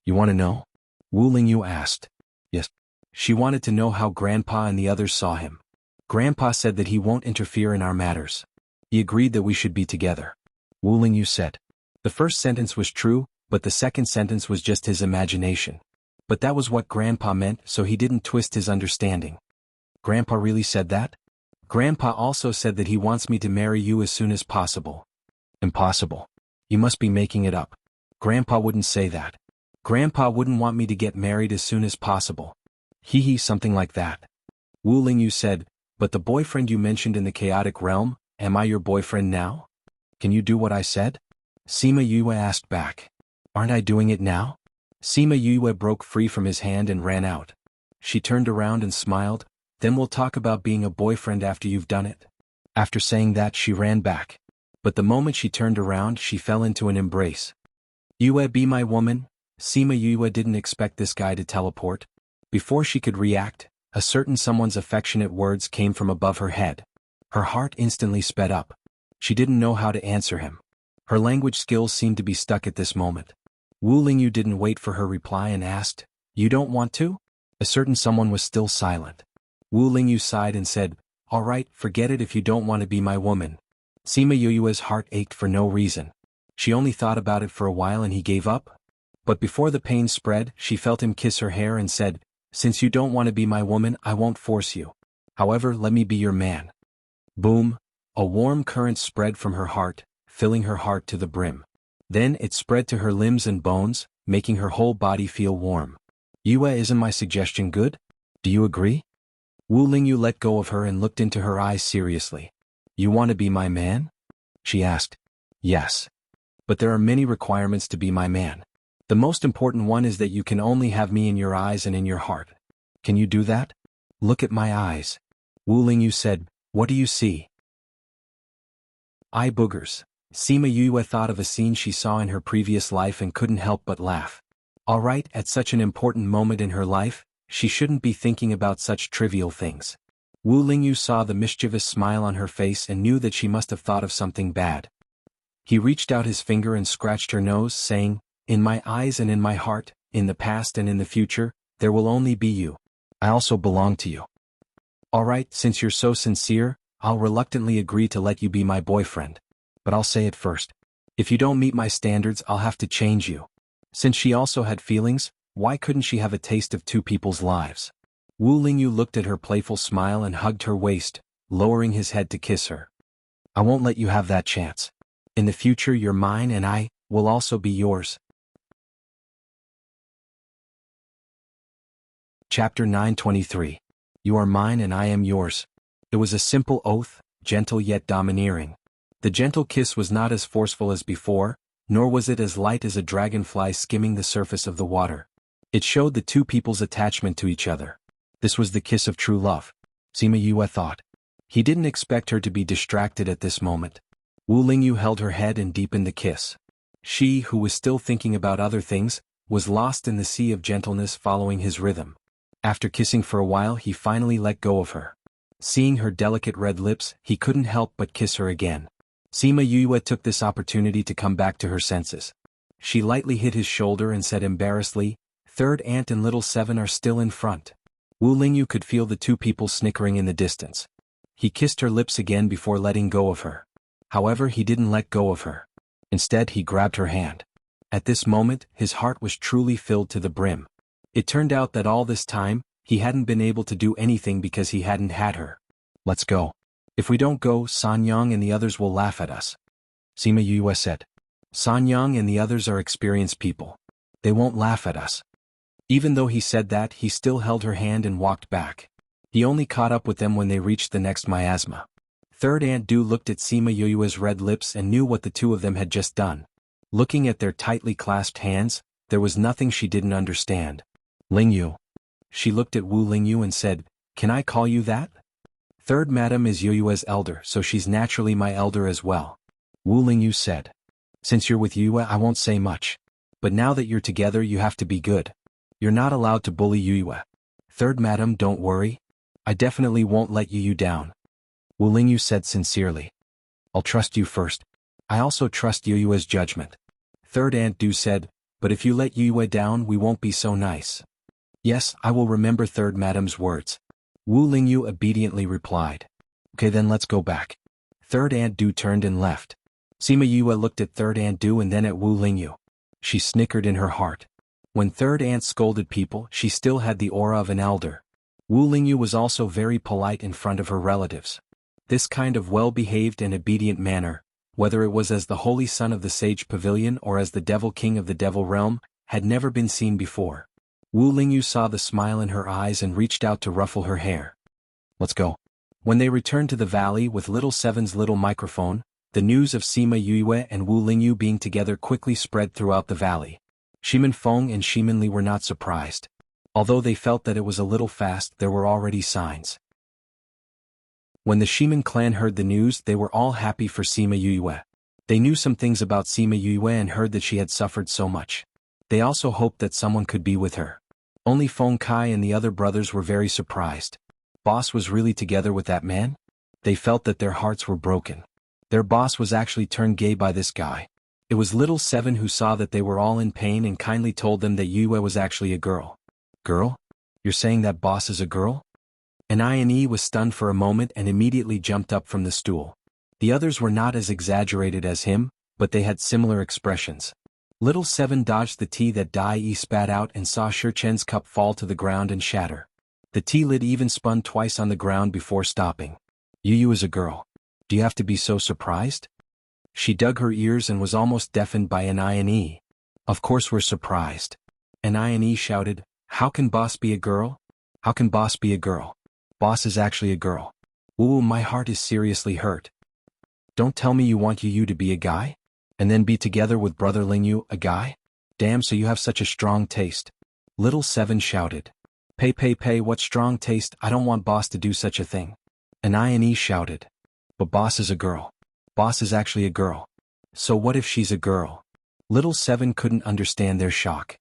You want to know? Wu Lingyu asked. Yes. She wanted to know how Grandpa and the others saw him. Grandpa said that he won't interfere in our matters. He agreed that we should be together. Wu Lingyu said. The first sentence was true, but the second sentence was just his imagination. But that was what Grandpa meant, so he didn't twist his understanding. Grandpa really said that? Grandpa also said that he wants me to marry you as soon as possible. Impossible. You must be making it up. Grandpa wouldn't say that. Grandpa wouldn't want me to get married as soon as possible. Hee, something like that. Wu Lingyu said, but the boyfriend you mentioned in the chaotic realm, am I your boyfriend now? Can you do what I said? Sima Yue asked back. Aren't I doing it now? Sima Yue broke free from his hand and ran out. She turned around and smiled, then we'll talk about being a boyfriend after you've done it. After saying that she ran back. But the moment she turned around she fell into an embrace. Yue, be my woman? Sima Yue didn't expect this guy to teleport. Before she could react, a certain someone's affectionate words came from above her head. Her heart instantly sped up. She didn't know how to answer him. Her language skills seemed to be stuck at this moment. Wu Lingyu didn't wait for her reply and asked, You don't want to? A certain someone was still silent. Wu Lingyu sighed and said, All right, forget it if you don't want to be my woman. Sima Yue's heart ached for no reason. She only thought about it for a while and he gave up. But before the pain spread, she felt him kiss her hair and said, Since you don't want to be my woman, I won't force you. However, let me be your man. Boom! A warm current spread from her heart, filling her heart to the brim. Then it spread to her limbs and bones, making her whole body feel warm. Yue, isn't my suggestion good? Do you agree? Wu Lingyu let go of her and looked into her eyes seriously. You want to be my man? She asked. Yes. But there are many requirements to be my man. The most important one is that you can only have me in your eyes and in your heart. Can you do that? Look at my eyes. Wu Lingyu said, What do you see? Eye boogers. Sima Yue thought of a scene she saw in her previous life and couldn't help but laugh. Alright, at such an important moment in her life, she shouldn't be thinking about such trivial things. Wu Lingyu saw the mischievous smile on her face and knew that she must have thought of something bad. He reached out his finger and scratched her nose, saying, In my eyes and in my heart, in the past and in the future, there will only be you. I also belong to you. Alright, since you're so sincere, I'll reluctantly agree to let you be my boyfriend. But I'll say it first. If you don't meet my standards, I'll have to change you. Since she also had feelings, why couldn't she have a taste of two people's lives? Wu Lingyu looked at her playful smile and hugged her waist, lowering his head to kiss her. I won't let you have that chance. In the future you're mine and I will also be yours. Chapter 923. You are mine and I am yours. It was a simple oath, gentle yet domineering. The gentle kiss was not as forceful as before, nor was it as light as a dragonfly skimming the surface of the water. It showed the two people's attachment to each other. This was the kiss of true love, Sima Yue thought. He didn't expect her to be distracted at this moment. Wu Lingyu held her head and deepened the kiss. She, who was still thinking about other things, was lost in the sea of gentleness following his rhythm. After kissing for a while, he finally let go of her. Seeing her delicate red lips, he couldn't help but kiss her again. Sima Yue took this opportunity to come back to her senses. She lightly hit his shoulder and said embarrassedly, "Third Aunt and Little Seven are still in front." Wu Lingyu could feel the two people snickering in the distance. He kissed her lips again before letting go of her. However, he didn't let go of her. Instead, he grabbed her hand. At this moment, his heart was truly filled to the brim. It turned out that all this time, he hadn't been able to do anything because he hadn't had her. "Let's go. If we don't go, Sanyang and the others will laugh at us," Sima Yue said. "Sanyang and the others are experienced people. They won't laugh at us." Even though he said that, he still held her hand and walked back. He only caught up with them when they reached the next miasma. Third Aunt Du looked at Sima Yue's red lips and knew what the two of them had just done. Looking at their tightly clasped hands, there was nothing she didn't understand. "Lingyu." She looked at Wu Lingyu and said, "Can I call you that?" "Third Madam is Yue's elder, so she's naturally my elder as well," Wu Lingyu said. "Since you're with Yue, I won't say much. But now that you're together, you have to be good. You're not allowed to bully Yue." "Third Madam, don't worry. I definitely won't let Yue down," Wu Lingyu said sincerely. "I'll trust you first. I also trust Yue's judgment." Third Aunt Du said, "But if you let Yue down, we won't be so nice." "Yes, I will remember Third Madam's words," Wu Lingyu obediently replied. "Okay, then let's go back." Third Aunt Du turned and left. Sima Yue looked at Third Aunt Du and then at Wu Lingyu. She snickered in her heart. When Third Aunt scolded people, she still had the aura of an elder. Wu Lingyu was also very polite in front of her relatives. This kind of well-behaved and obedient manner, whether it was as the holy son of the sage pavilion or as the devil king of the devil realm, had never been seen before. Wu Lingyu saw the smile in her eyes and reached out to ruffle her hair. "Let's go." When they returned to the valley with Little Seven's little microphone, the news of Sima Yue and Wu Lingyu being together quickly spread throughout the valley. Shimin Feng and Shimin Li were not surprised. Although they felt that it was a little fast, there were already signs. When the Shimin clan heard the news, they were all happy for Sima Yue. They knew some things about Sima Yue and heard that she had suffered so much. They also hoped that someone could be with her. Only Feng Kai and the other brothers were very surprised. Boss was really together with that man? They felt that their hearts were broken. Their boss was actually turned gay by this guy. It was Little Seven who saw that they were all in pain and kindly told them that Yue was actually a girl. "Girl? You're saying that boss is a girl?" Annie was stunned for a moment and immediately jumped up from the stool. The others were not as exaggerated as him, but they had similar expressions. Little Seven dodged the tea that Dai spat out and saw Shichen's cup fall to the ground and shatter. The tea lid even spun twice on the ground before stopping. "Yue is a girl. Do you have to be so surprised?" She dug her ears and was almost deafened by Annie. "Of course we're surprised." Annie shouted, "How can boss be a girl? How can boss be a girl? Boss is actually a girl." "Ooh, my heart is seriously hurt. Don't tell me you want Yue to be a guy? And then be together with brother Lingyu, a guy? Damn, so you have such a strong taste." Little Seven shouted. Pay, what strong taste? I don't want boss to do such a thing." Annie shouted. "But boss is a girl. Boss is actually a girl. So what if she's a girl?" Little Seven couldn't understand their shock.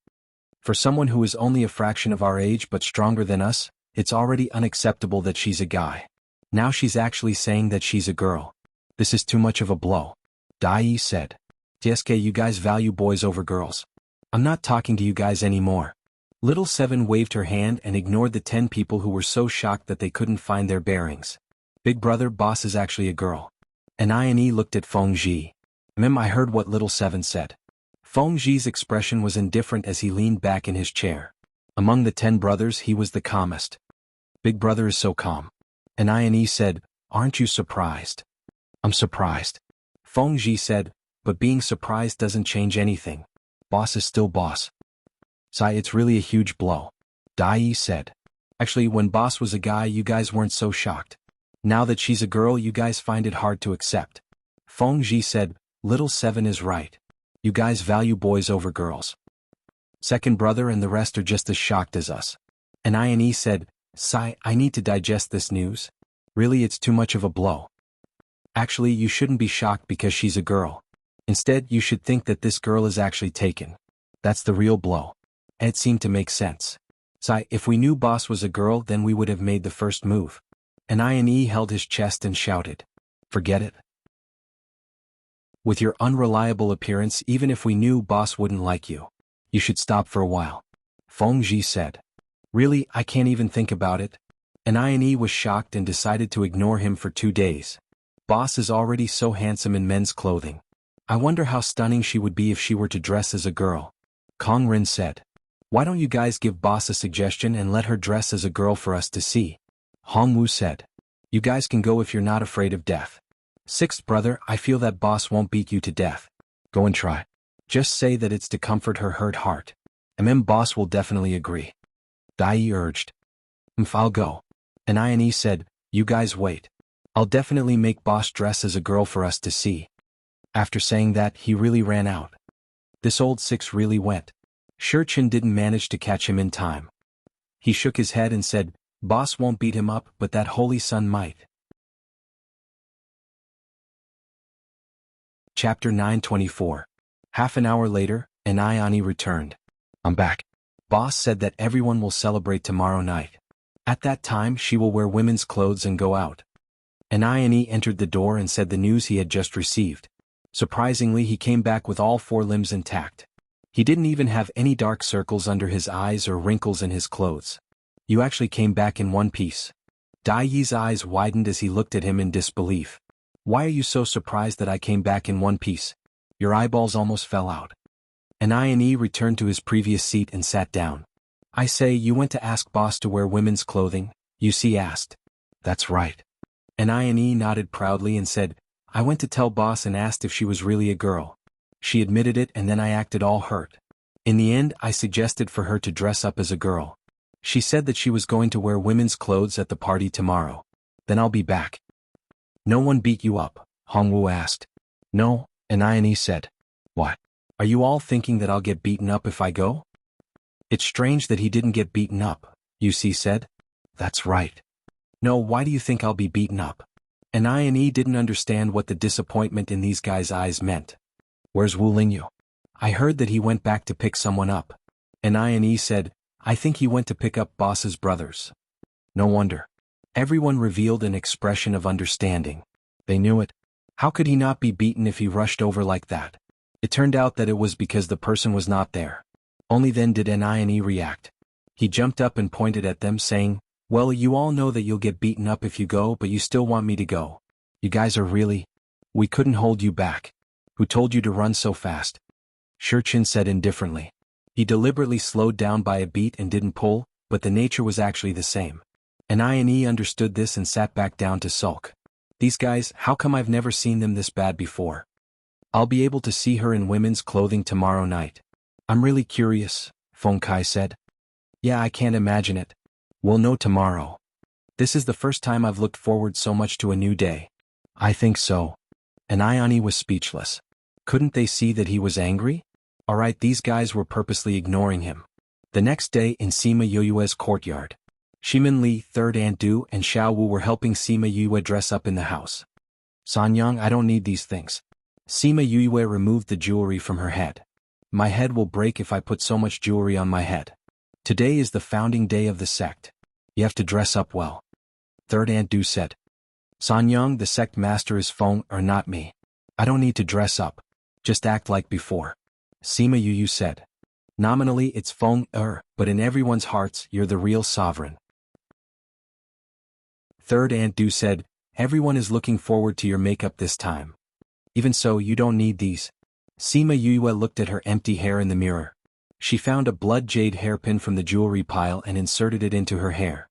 For someone who is only a fraction of our age but stronger than us, it's already unacceptable that she's a guy. Now she's actually saying that she's a girl. This is too much of a blow. Dai said. "Tieske, you guys value boys over girls. I'm not talking to you guys anymore." Little Seven waved her hand and ignored the 10 people who were so shocked that they couldn't find their bearings. "Big brother, boss is actually a girl." Annie looked at Feng Ji. I heard what Little Seven said." Feng Ji's expression was indifferent as he leaned back in his chair. Among the 10 brothers, he was the calmest. "Big brother is so calm." Annie said, "Aren't you surprised?" "I'm surprised." Feng Ji said, "But being surprised doesn't change anything. Boss is still boss." "Sai, it's really a huge blow." Dai said. "Actually, when boss was a guy, you guys weren't so shocked. Now that she's a girl, you guys find it hard to accept." Feng Ji said, "Little Seven is right. You guys value boys over girls. Second brother and the rest are just as shocked as us. And I said, Sigh, I need to digest this news. Really, it's too much of a blow. Actually, you shouldn't be shocked because she's a girl. Instead, you should think that this girl is actually taken. That's the real blow. It seemed to make sense. Sigh, if we knew boss was a girl, then we would have made the first move. And I held his chest and shouted, Forget it. With your unreliable appearance, even if we knew boss wouldn't like you, you should stop for a while. Feng Ji said. Really, I can't even think about it. And I was shocked and decided to ignore him for 2 days. Boss is already so handsome in men's clothing. I wonder how stunning she would be if she were to dress as a girl. Kong Rin said. Why don't you guys give boss a suggestion and let her dress as a girl for us to see? Hong Wu said. You guys can go if you're not afraid of death. Sixth brother, I feel that boss won't beat you to death. Go and try. Just say that it's to comfort her hurt heart. Boss will definitely agree. Dai urged. I'll go. And I said, You guys wait. I'll definitely make boss dress as a girl for us to see. After saying that, he really ran out. This old six really went. Shurchin didn't manage to catch him in time. He shook his head and said, Boss won't beat him up, but that holy sun might. Chapter 924. Half an hour later, Anayani returned. I'm back. Boss said that everyone will celebrate tomorrow night. At that time she will wear women's clothes and go out. Anayani entered the door and said the news he had just received. Surprisingly, he came back with all 4 limbs intact. He didn't even have any dark circles under his eyes or wrinkles in his clothes. You actually came back in one piece. Dai Yi's eyes widened as he looked at him in disbelief. Why are you so surprised that I came back in one piece? Your eyeballs almost fell out. Anayani returned to his previous seat and sat down. I say, you went to ask boss to wear women's clothing, Yusi asked. That's right. Anayani nodded proudly and said, I went to tell boss and asked if she was really a girl. She admitted it and then I acted all hurt. In the end, I suggested for her to dress up as a girl. She said that she was going to wear women's clothes at the party tomorrow. Then I'll be back. No one beat you up? Hongwu asked. No, Anayani said. What? Are you all thinking that I'll get beaten up if I go? It's strange that he didn't get beaten up, Yusi said. That's right. No, why do you think I'll be beaten up? Anayani didn't understand what the disappointment in these guys' eyes meant. Where's Wu Lingyu? I heard that he went back to pick someone up. Anayani said, I think he went to pick up boss's brothers. No wonder. Everyone revealed an expression of understanding. They knew it. How could he not be beaten if he rushed over like that? It turned out that it was because the person was not there. Only then did Anayani react. He jumped up and pointed at them saying, Well, you all know that you'll get beaten up if you go, but you still want me to go. You guys are really... We couldn't hold you back. Who told you to run so fast? Shurchin said indifferently. He deliberately slowed down by a beat and didn't pull, but the nature was actually the same. Anayani understood this and sat back down to sulk. These guys, how come I've never seen them this bad before? I'll be able to see her in women's clothing tomorrow night. I'm really curious, Feng Kai said. Yeah, I can't imagine it. We'll know tomorrow. This is the first time I've looked forward so much to a new day. I think so. Anayani was speechless. Couldn't they see that he was angry? Alright, these guys were purposely ignoring him. The next day in Sima Yoyue's courtyard, Shimin Li, Third Aunt Du and Xiao Wu were helping Sima Yue dress up in the house. Sanyang, I don't need these things. Sima Yue removed the jewelry from her head. My head will break if I put so much jewelry on my head. Today is the founding day of the sect. You have to dress up well. Third Aunt Du said. Sanyang, the sect master is Feng or not me. I don't need to dress up. Just act like before. Sima Yu said. Nominally it's Feng but in everyone's hearts you're the real sovereign. Third Aunt Du said, everyone is looking forward to your makeup this time. Even so, you don't need these. Sima Yue looked at her empty hair in the mirror. She found a blood jade hairpin from the jewelry pile and inserted it into her hair.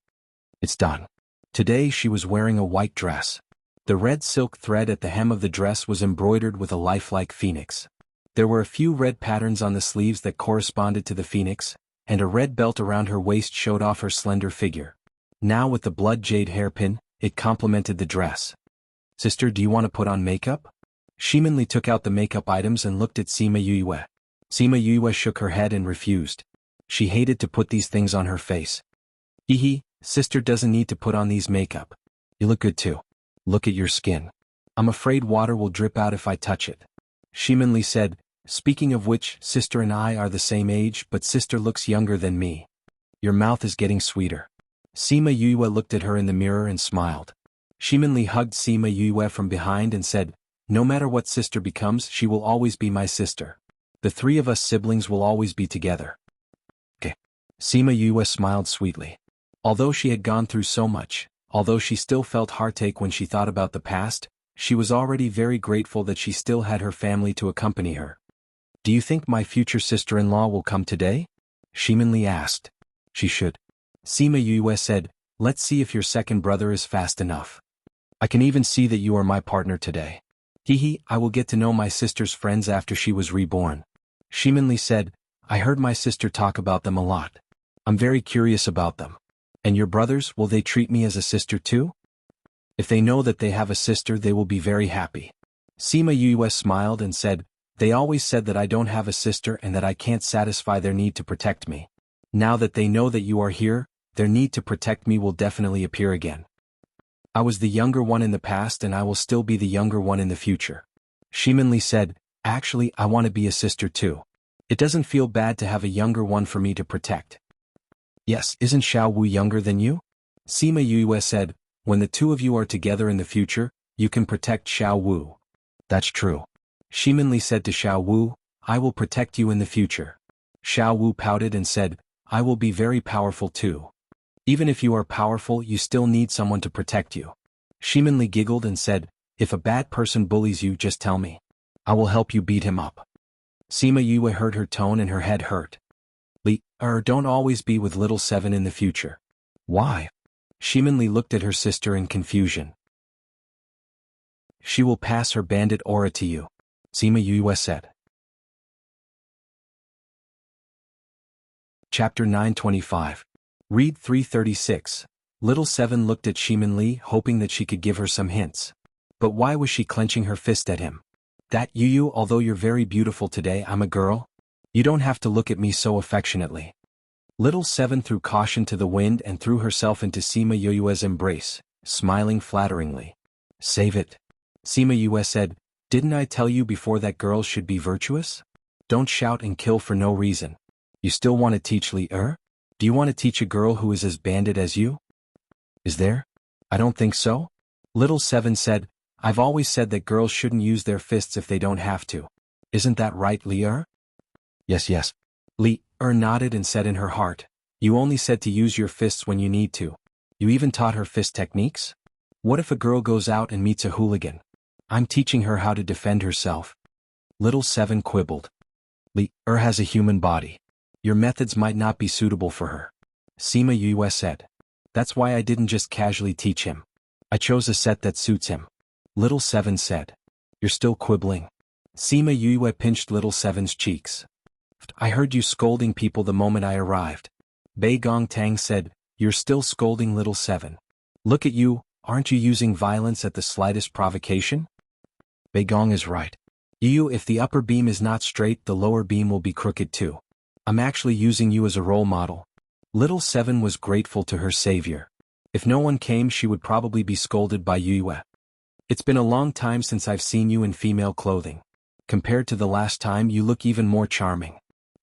It's done. Today she was wearing a white dress. The red silk thread at the hem of the dress was embroidered with a lifelike phoenix. There were a few red patterns on the sleeves that corresponded to the phoenix, and a red belt around her waist showed off her slender figure. Now with the blood jade hairpin, it complemented the dress. Sister, do you want to put on makeup? Shimonli took out the makeup items and looked at Sima Yue. Sima Yue shook her head and refused. She hated to put these things on her face. Hehe, sister doesn't need to put on these makeup. You look good too. Look at your skin. I'm afraid water will drip out if I touch it. Shimonli said, speaking of which, sister and I are the same age, but sister looks younger than me. Your mouth is getting sweeter. Sima Yue looked at her in the mirror and smiled. Shimonli hugged Sima Yue from behind and said, no matter what sister becomes, she will always be my sister. The three of us siblings will always be together. Okay. Sima Yue smiled sweetly. Although she had gone through so much, although she still felt heartache when she thought about the past, she was already very grateful that she still had her family to accompany her. Do you think my future sister-in-law will come today? Shimonli asked. She should. Sima Yue said, let's see if your second brother is fast enough. I can even see that you are my partner today. Hehe, I will get to know my sister's friends after she was reborn. Shimonli said, I heard my sister talk about them a lot. I'm very curious about them. And your brothers, will they treat me as a sister too? If they know that they have a sister, they will be very happy. Sima Yue smiled and said, they always said that I don't have a sister and that I can't satisfy their need to protect me. Now that they know that you are here, their need to protect me will definitely appear again. I was the younger one in the past and I will still be the younger one in the future. Shimonli said, actually I want to be a sister too. It doesn't feel bad to have a younger one for me to protect. Yes, isn't Xiao Wu younger than you? Sima Yue said, when the two of you are together in the future, you can protect Xiao Wu. That's true. Shimonli said to Xiao Wu, I will protect you in the future. Xiao Wu pouted and said, I will be very powerful too. Even if you are powerful, you still need someone to protect you. Shimonli giggled and said, if a bad person bullies you, just tell me. I will help you beat him up. Sima Yue heard her tone and her head hurt. Don't always be with little Seven in the future. Why? Shimonli looked at her sister in confusion. She will pass her bandit aura to you, Sima Yue said. Chapter 925. Read 336. Little Seven looked at Shimonli, hoping that she could give her some hints. But why was she clenching her fist at him? That you, although you're very beautiful today, I'm a girl? You don't have to look at me so affectionately. Little Seven threw caution to the wind and threw herself into Sima Yue's embrace, smiling flatteringly. Save it. Sima Yue said, didn't I tell you before that girls should be virtuous? Don't shout and kill for no reason. You still want to teach Li-er? Do you want to teach a girl who is as bandit as you? Is there? I don't think so. Little Seven said, I've always said that girls shouldn't use their fists if they don't have to. Isn't that right, Li-er? Yes. Li-er nodded and said in her heart, you only said to use your fists when you need to. You even taught her fist techniques? What if a girl goes out and meets a hooligan? I'm teaching her how to defend herself. Little Seven quibbled. Li-er has a human body. Your methods might not be suitable for her. Sima Yue said. That's why I didn't just casually teach him. I chose a set that suits him. Little Seven said. You're still quibbling. Sima Yue pinched Little Seven's cheeks. I heard you scolding people the moment I arrived. Bei Gong Tang said, you're still scolding Little Seven. Look at you, aren't you using violence at the slightest provocation? Bei Gong is right. If the upper beam is not straight, the lower beam will be crooked too. I'm actually using you as a role model. Little Seven was grateful to her savior. If no one came, she would probably be scolded by Yue. It's been a long time since I've seen you in female clothing. Compared to the last time, you look even more charming.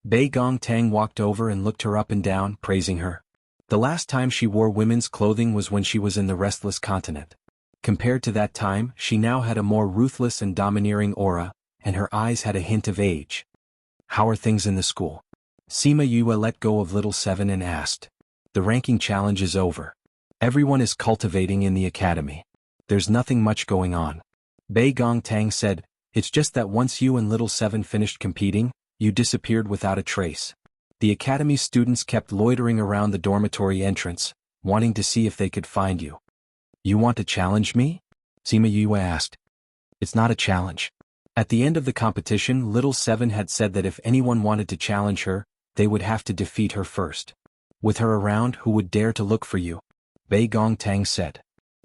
Bei Gong Tang walked over and looked her up and down, praising her. The last time she wore women's clothing was when she was in the Restless Continent. Compared to that time, she now had a more ruthless and domineering aura, and her eyes had a hint of age. How are things in the school? Sima Yue let go of Little Seven and asked. The ranking challenge is over. Everyone is cultivating in the academy. There's nothing much going on. Bei Gong Tang said, it's just that once you and Little Seven finished competing, you disappeared without a trace. The academy students kept loitering around the dormitory entrance, wanting to see if they could find you. You want to challenge me? Sima Yue asked. It's not a challenge. At the end of the competition, Little Seven had said that if anyone wanted to challenge her, they would have to defeat her first. With her around, who would dare to look for you? Bei Gong Tang said.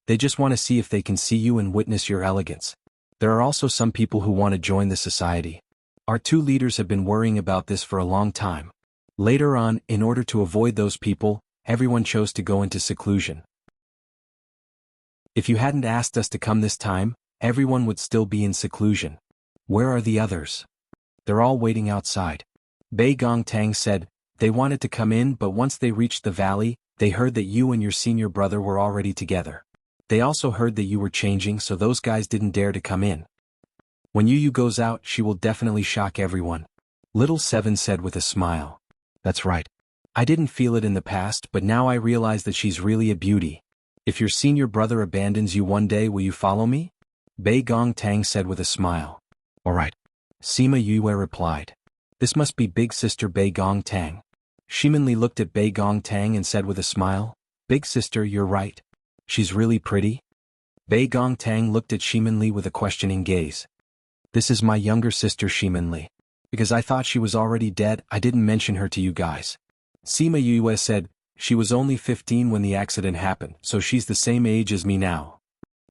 They just want to see if they can see you and witness your elegance. There are also some people who want to join the society. Our two leaders have been worrying about this for a long time. Later on, in order to avoid those people, everyone chose to go into seclusion. If you hadn't asked us to come this time, everyone would still be in seclusion. Where are the others? They're all waiting outside. Bei Gong Tang said, they wanted to come in, but once they reached the valley, they heard that you and your senior brother were already together. They also heard that you were changing, so those guys didn't dare to come in. When Yu goes out, she will definitely shock everyone. Little Seven said with a smile. That's right. I didn't feel it in the past, but now I realize that she's really a beauty. If your senior brother abandons you one day, will you follow me? Bei Gong Tang said with a smile. All right. Sima Yue replied. This must be big sister Bei Gong Tang. Shimonli looked at Bei Gong Tang and said with a smile, Big sister, you're right. She's really pretty. Bei Gong Tang looked at Shimonli with a questioning gaze. This is my younger sister Shimonli. Because I thought she was already dead, I didn't mention her to you guys. Sima Yue said, she was only 15 when the accident happened, so she's the same age as me now.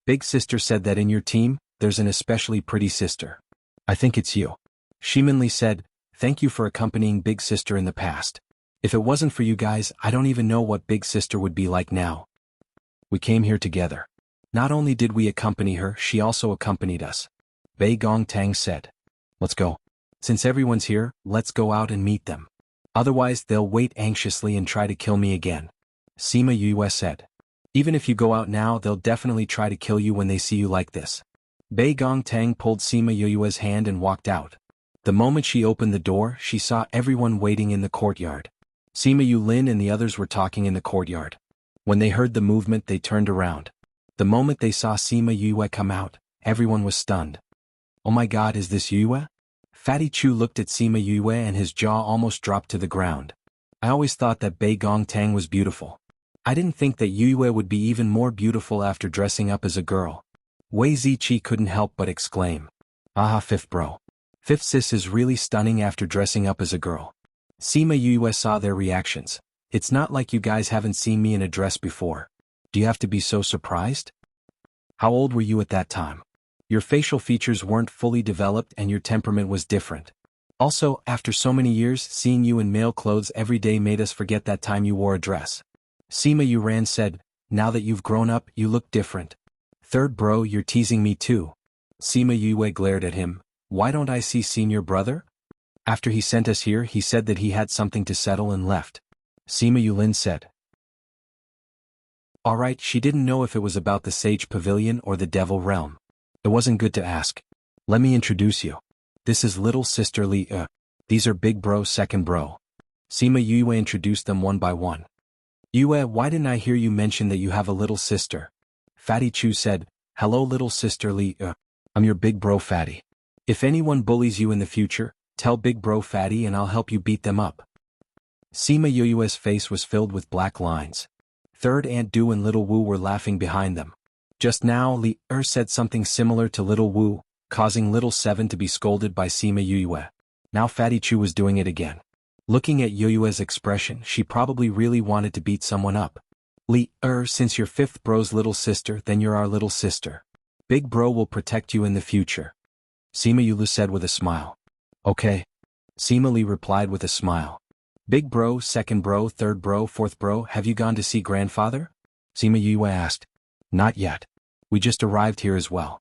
Big sister said that in your team, there's an especially pretty sister. I think it's you. Shimonli said, thank you for accompanying Big Sister in the past. If it wasn't for you guys, I don't even know what Big Sister would be like now. We came here together. Not only did we accompany her, she also accompanied us. Bei Gong Tang said. Let's go. Since everyone's here, let's go out and meet them. Otherwise they'll wait anxiously and try to kill me again. Sima Yue said. Even if you go out now, they'll definitely try to kill you when they see you like this. Bei Gong Tang pulled Sima Yue's hand and walked out. The moment she opened the door, she saw everyone waiting in the courtyard. Sima Yulin and the others were talking in the courtyard. When they heard the movement, they turned around. The moment they saw Sima Yue come out, everyone was stunned. Oh my god, is this Yue? Fatty Chu looked at Sima Yue and his jaw almost dropped to the ground. I always thought that Bei Gong Tang was beautiful. I didn't think that Yue would be even more beautiful after dressing up as a girl. Wei Ziqi couldn't help but exclaim. Aha, fifth bro. Fifth sis is really stunning after dressing up as a girl. Sima Yue saw their reactions. It's not like you guys haven't seen me in a dress before. Do you have to be so surprised? How old were you at that time? Your facial features weren't fully developed and your temperament was different. Also, after so many years, seeing you in male clothes every day made us forget that time you wore a dress. Sima Yuran said, now that you've grown up, you look different. Third bro, you're teasing me too. Sima Yue glared at him. Why don't I see senior brother? After he sent us here, he said that he had something to settle and left. Sima Yulin said. Alright, she didn't know if it was about the Sage Pavilion or the Devil Realm. It wasn't good to ask. Let me introduce you. This is little sister Li. These are big bro, second bro. Sima Yue introduced them one by one. Yue, why didn't I hear you mention that you have a little sister? Fatty Chu said, hello little sister Li. I'm your big bro Fatty. If anyone bullies you in the future, tell big bro Fatty and I'll help you beat them up. Sima Yue's face was filled with black lines. Third Aunt Du and little Wu were laughing behind them. Just now Li said something similar to little Wu, causing little Seven to be scolded by Sima Yue. Now Fatty Chu was doing it again. Looking at Yue's expression, she probably really wanted to beat someone up. Li, since you're fifth bro's little sister, then you're our little sister. Big bro will protect you in the future. Sima Yulu said with a smile. Okay. Sima Li replied with a smile. Big bro, second bro, third bro, fourth bro, have you gone to see grandfather? Sima Yue asked. Not yet. We just arrived here as well.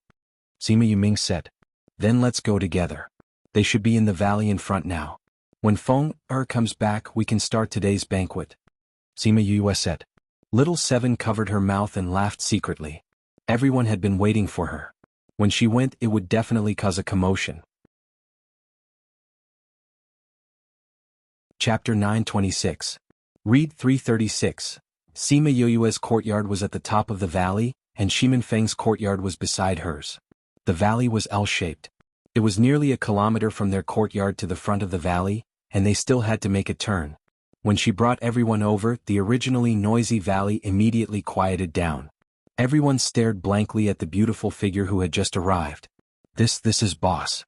Sima Yuming said. Then let's go together. They should be in the valley in front now. When Feng comes back, we can start today's banquet. Sima Yue said. Little Seven covered her mouth and laughed secretly. Everyone had been waiting for her. When she went, it would definitely cause a commotion. Chapter 926. Read 336. Sima Yue's courtyard was at the top of the valley, and Shimin Feng's courtyard was beside hers. The valley was L-shaped. It was nearly a kilometer from their courtyard to the front of the valley, and they still had to make a turn. When she brought everyone over, the originally noisy valley immediately quieted down. Everyone stared blankly at the beautiful figure who had just arrived. This is boss.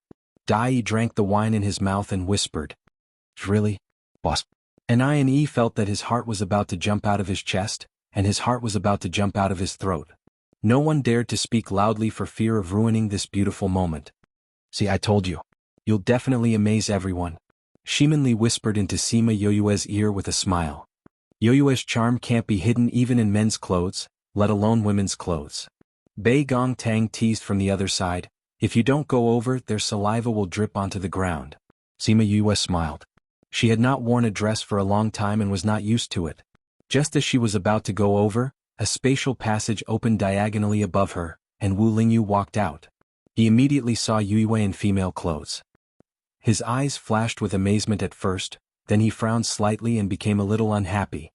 Dai drank the wine in his mouth and whispered. Really? Boss? And I felt that his heart was about to jump out of his chest, and his heart was about to jump out of his throat. No one dared to speak loudly for fear of ruining this beautiful moment. See, I told you. You'll definitely amaze everyone. Shimin whispered into Sima Yoyue's ear with a smile. Yoyue's charm can't be hidden even in men's clothes, let alone women's clothes. Bei Gong Tang teased from the other side, if you don't go over, their saliva will drip onto the ground. Sima Yue smiled. She had not worn a dress for a long time and was not used to it. Just as she was about to go over, a spatial passage opened diagonally above her, and Wu Lingyu walked out. He immediately saw Yue in female clothes. His eyes flashed with amazement at first, then he frowned slightly and became a little unhappy.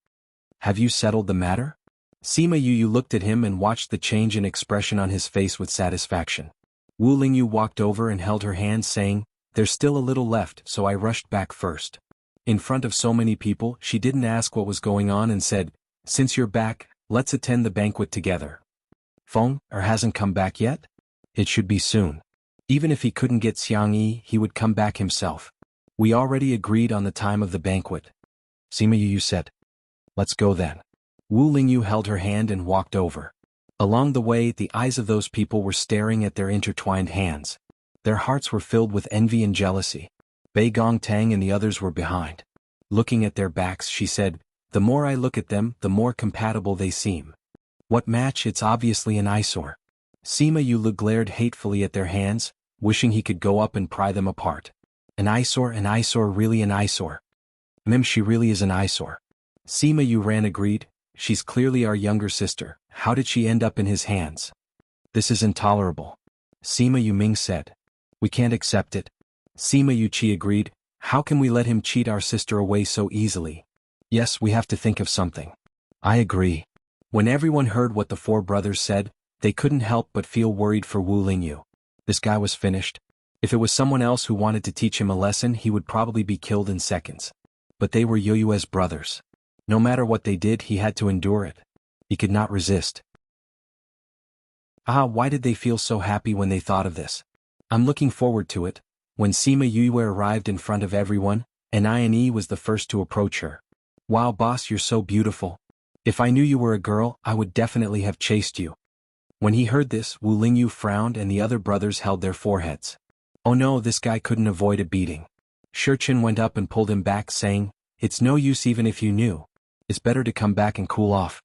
Have you settled the matter? Sima Yu looked at him and watched the change in expression on his face with satisfaction. Wu Lingyu walked over and held her hand saying, there's still a little left, so I rushed back first. In front of so many people, she didn't ask what was going on and said, since you're back, let's attend the banquet together. Feng, hasn't come back yet? It should be soon. Even if he couldn't get Xiang Yi, he would come back himself. We already agreed on the time of the banquet. Sima Yu said. Let's go then. Wu Lingyu held her hand and walked over. Along the way, the eyes of those people were staring at their intertwined hands. Their hearts were filled with envy and jealousy. Bei Gong Tang and the others were behind. Looking at their backs, she said, the more I look at them, the more compatible they seem. What match? It's obviously an eyesore. Sima Yu glared hatefully at their hands, wishing he could go up and pry them apart. An eyesore, really an eyesore. She really is an eyesore. Sima Yu agreed, she's clearly our younger sister, how did she end up in his hands? This is intolerable. Sima Yu Ming said. We can't accept it. Sima Yu Chi agreed, how can we let him cheat our sister away so easily? Yes, we have to think of something. I agree. When everyone heard what the four brothers said, they couldn't help but feel worried for Wu Lingyu. This guy was finished. If it was someone else who wanted to teach him a lesson, he would probably be killed in seconds. But they were Yoyue's brothers. No matter what they did, he had to endure it. He could not resist. Why did they feel so happy when they thought of this? I'm looking forward to it. When Sima Yue arrived in front of everyone, Ine was the first to approach her. Wow, boss, you're so beautiful. If I knew you were a girl, I would definitely have chased you. When he heard this, Wu Lingyu frowned and the other brothers held their foreheads. Oh no, this guy couldn't avoid a beating. Shurchen went up and pulled him back saying, it's no use even if you knew. It's better to come back and cool off.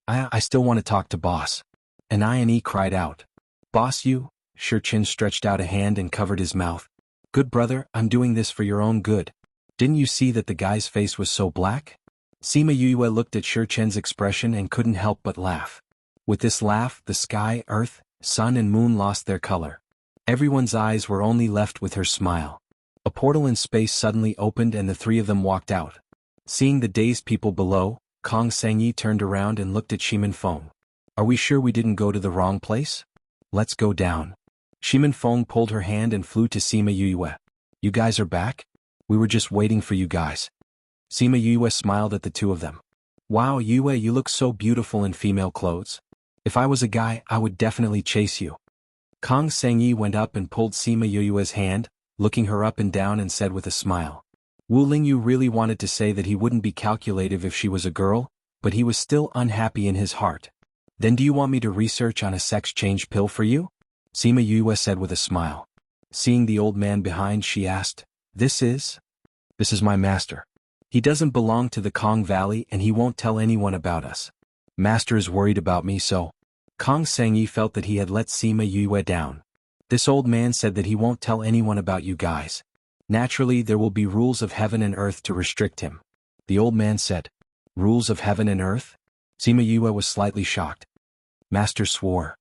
I still want to talk to boss. Ine cried out. Boss you? Shurchen stretched out a hand and covered his mouth. Good brother, I'm doing this for your own good. Didn't you see that the guy's face was so black? Sima Yue looked at Shurchen's expression and couldn't help but laugh. With this laugh, the sky, earth, sun and moon lost their color. Everyone's eyes were only left with her smile. A portal in space suddenly opened and the three of them walked out. Seeing the dazed people below, Kong Sangyi turned around and looked at Shimin Feng. Are we sure we didn't go to the wrong place? Let's go down. Shimin Feng pulled her hand and flew to Sima Yue. You guys are back? We were just waiting for you guys. Sima Yue smiled at the two of them. Wow, Yue, you look so beautiful in female clothes. If I was a guy, I would definitely chase you. Kong Sangyi went up and pulled Sima Yue's hand, looking her up and down and said with a smile. Wu Lingyu really wanted to say that he wouldn't be calculative if she was a girl, but he was still unhappy in his heart. Then do you want me to research on a sex change pill for you? Sima Yue said with a smile. Seeing the old man behind, she asked, This is my master. He doesn't belong to the Kong Valley and he won't tell anyone about us. Master is worried about me so. Kong Sangyi felt that he had let Sima Yue down. This old man said that he won't tell anyone about you guys. Naturally, there will be rules of heaven and earth to restrict him. The old man said, Rules of heaven and earth? Sima Yue was slightly shocked. Master swore.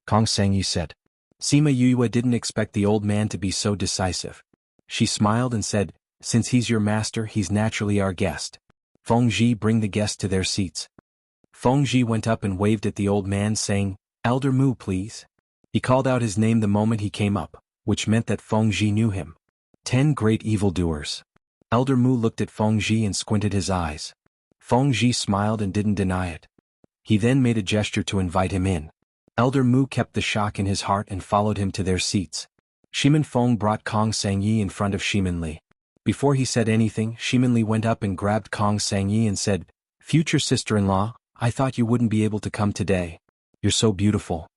Kong Sangyi said. Sima Yue didn't expect the old man to be so decisive. She smiled and said, Since he's your master, he's naturally our guest. Fengji, bring the guests to their seats. Fengji went up and waved at the old man saying, Elder Mu, please. He called out his name the moment he came up, which meant that Fengji knew him. 10 great evildoers. Elder Mu looked at Fengji and squinted his eyes. Fengji smiled and didn't deny it. He then made a gesture to invite him in. Elder Mu kept the shock in his heart and followed him to their seats. Shimin Feng brought Kong Sangyi in front of Shimin Li. Before he said anything, Shimin Li went up and grabbed Kong Sangyi and said, Future sister-in-law, I thought you wouldn't be able to come today. You're so beautiful.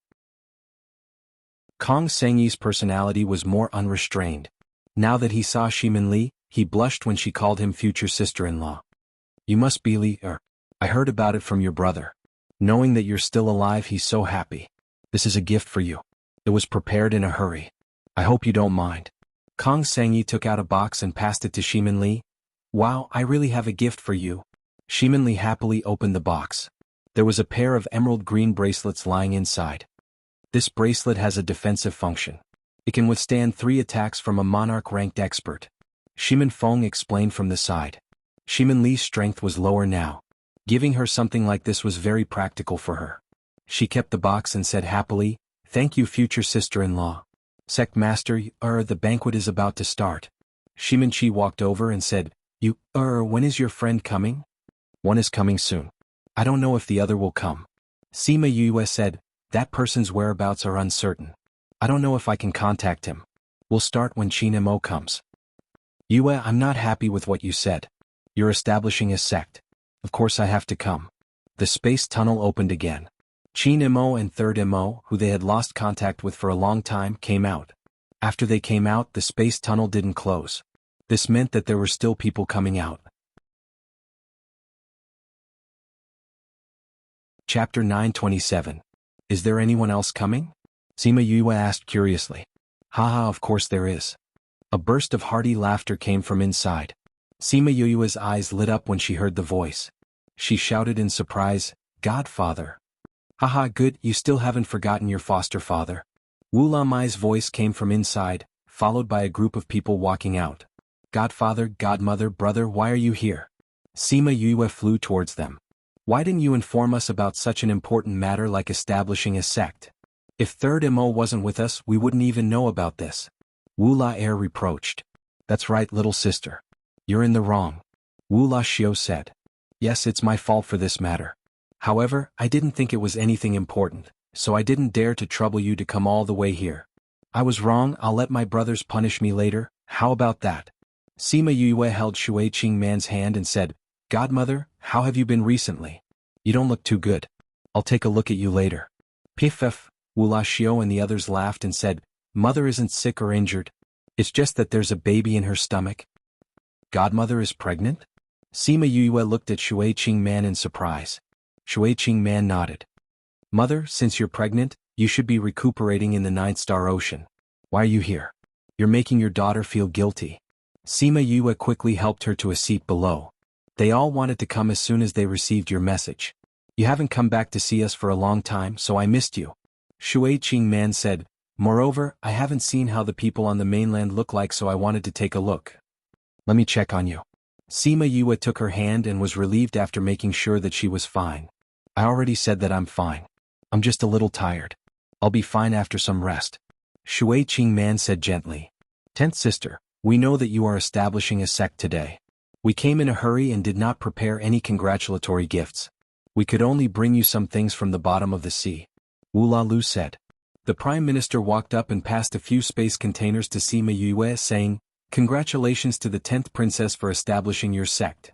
Kong Sengyi's personality was more unrestrained. Now that he saw Shimin Li, he blushed when she called him future sister-in-law. You must be Li. I heard about it from your brother. Knowing that you're still alive, he's so happy. This is a gift for you. It was prepared in a hurry. I hope you don't mind. Kong Sengyi took out a box and passed it to Shimin Li. Wow, I really have a gift for you. Shimin Li happily opened the box. There was a pair of emerald green bracelets lying inside. This bracelet has a defensive function. It can withstand 3 attacks from a monarch-ranked expert. Shimin Feng explained from the side. Shimin Li's strength was lower now. Giving her something like this was very practical for her. She kept the box and said happily, "Thank you, future sister-in-law. Sect Master, the banquet is about to start." Shimin Chi walked over and said, when is your friend coming? One is coming soon. I don't know if the other will come. Sima Yue said, that person's whereabouts are uncertain. I don't know if I can contact him. We'll start when Qin Mo comes. Yue, I'm not happy with what you said. You're establishing a sect. Of course I have to come. The space tunnel opened again. Qin Mo and Third Mo, who they had lost contact with for a long time, came out. After they came out, the space tunnel didn't close. This meant that there were still people coming out. Chapter 927. Is there anyone else coming? Sima Yue asked curiously. Haha, of course there is. A burst of hearty laughter came from inside. Sima Yue's eyes lit up when she heard the voice. She shouted in surprise, Godfather. Haha, good, you still haven't forgotten your foster father. Wu Lamai's voice came from inside, followed by a group of people walking out. Godfather, godmother, brother, why are you here? Sima Yue flew towards them. Why didn't you inform us about such an important matter like establishing a sect? If Third Mo wasn't with us, we wouldn't even know about this. Wu La Air reproached. That's right, little sister. You're in the wrong. Wu La Xiu said. Yes, it's my fault for this matter. However, I didn't think it was anything important, so I didn't dare to trouble you to come all the way here. I was wrong, I'll let my brothers punish me later, how about that? Sima Yue held Shui Qingman's hand and said, Godmother, how have you been recently? You don't look too good. I'll take a look at you later. Piff, Wu La Xiu and the others laughed and said, Mother isn't sick or injured. It's just that there's a baby in her stomach. Godmother is pregnant? Sima Yue looked at Shui Qingman in surprise. Shui Qingman nodded. Mother, since you're pregnant, you should be recuperating in the Ninth Star Ocean. Why are you here? You're making your daughter feel guilty. Sima Yue quickly helped her to a seat below. They all wanted to come as soon as they received your message. You haven't come back to see us for a long time, so I missed you. Shui Qingman said, Moreover, I haven't seen how the people on the mainland look like, so I wanted to take a look. Let me check on you. Sima Yue took her hand and was relieved after making sure that she was fine. I already said that I'm fine. I'm just a little tired. I'll be fine after some rest. Shui Qingman said gently. 10th sister, we know that you are establishing a sect today. We came in a hurry and did not prepare any congratulatory gifts. We could only bring you some things from the bottom of the sea. Wu La Lu said. The Prime Minister walked up and passed a few space containers to Sima Yue, saying, Congratulations to the 10th princess for establishing your sect.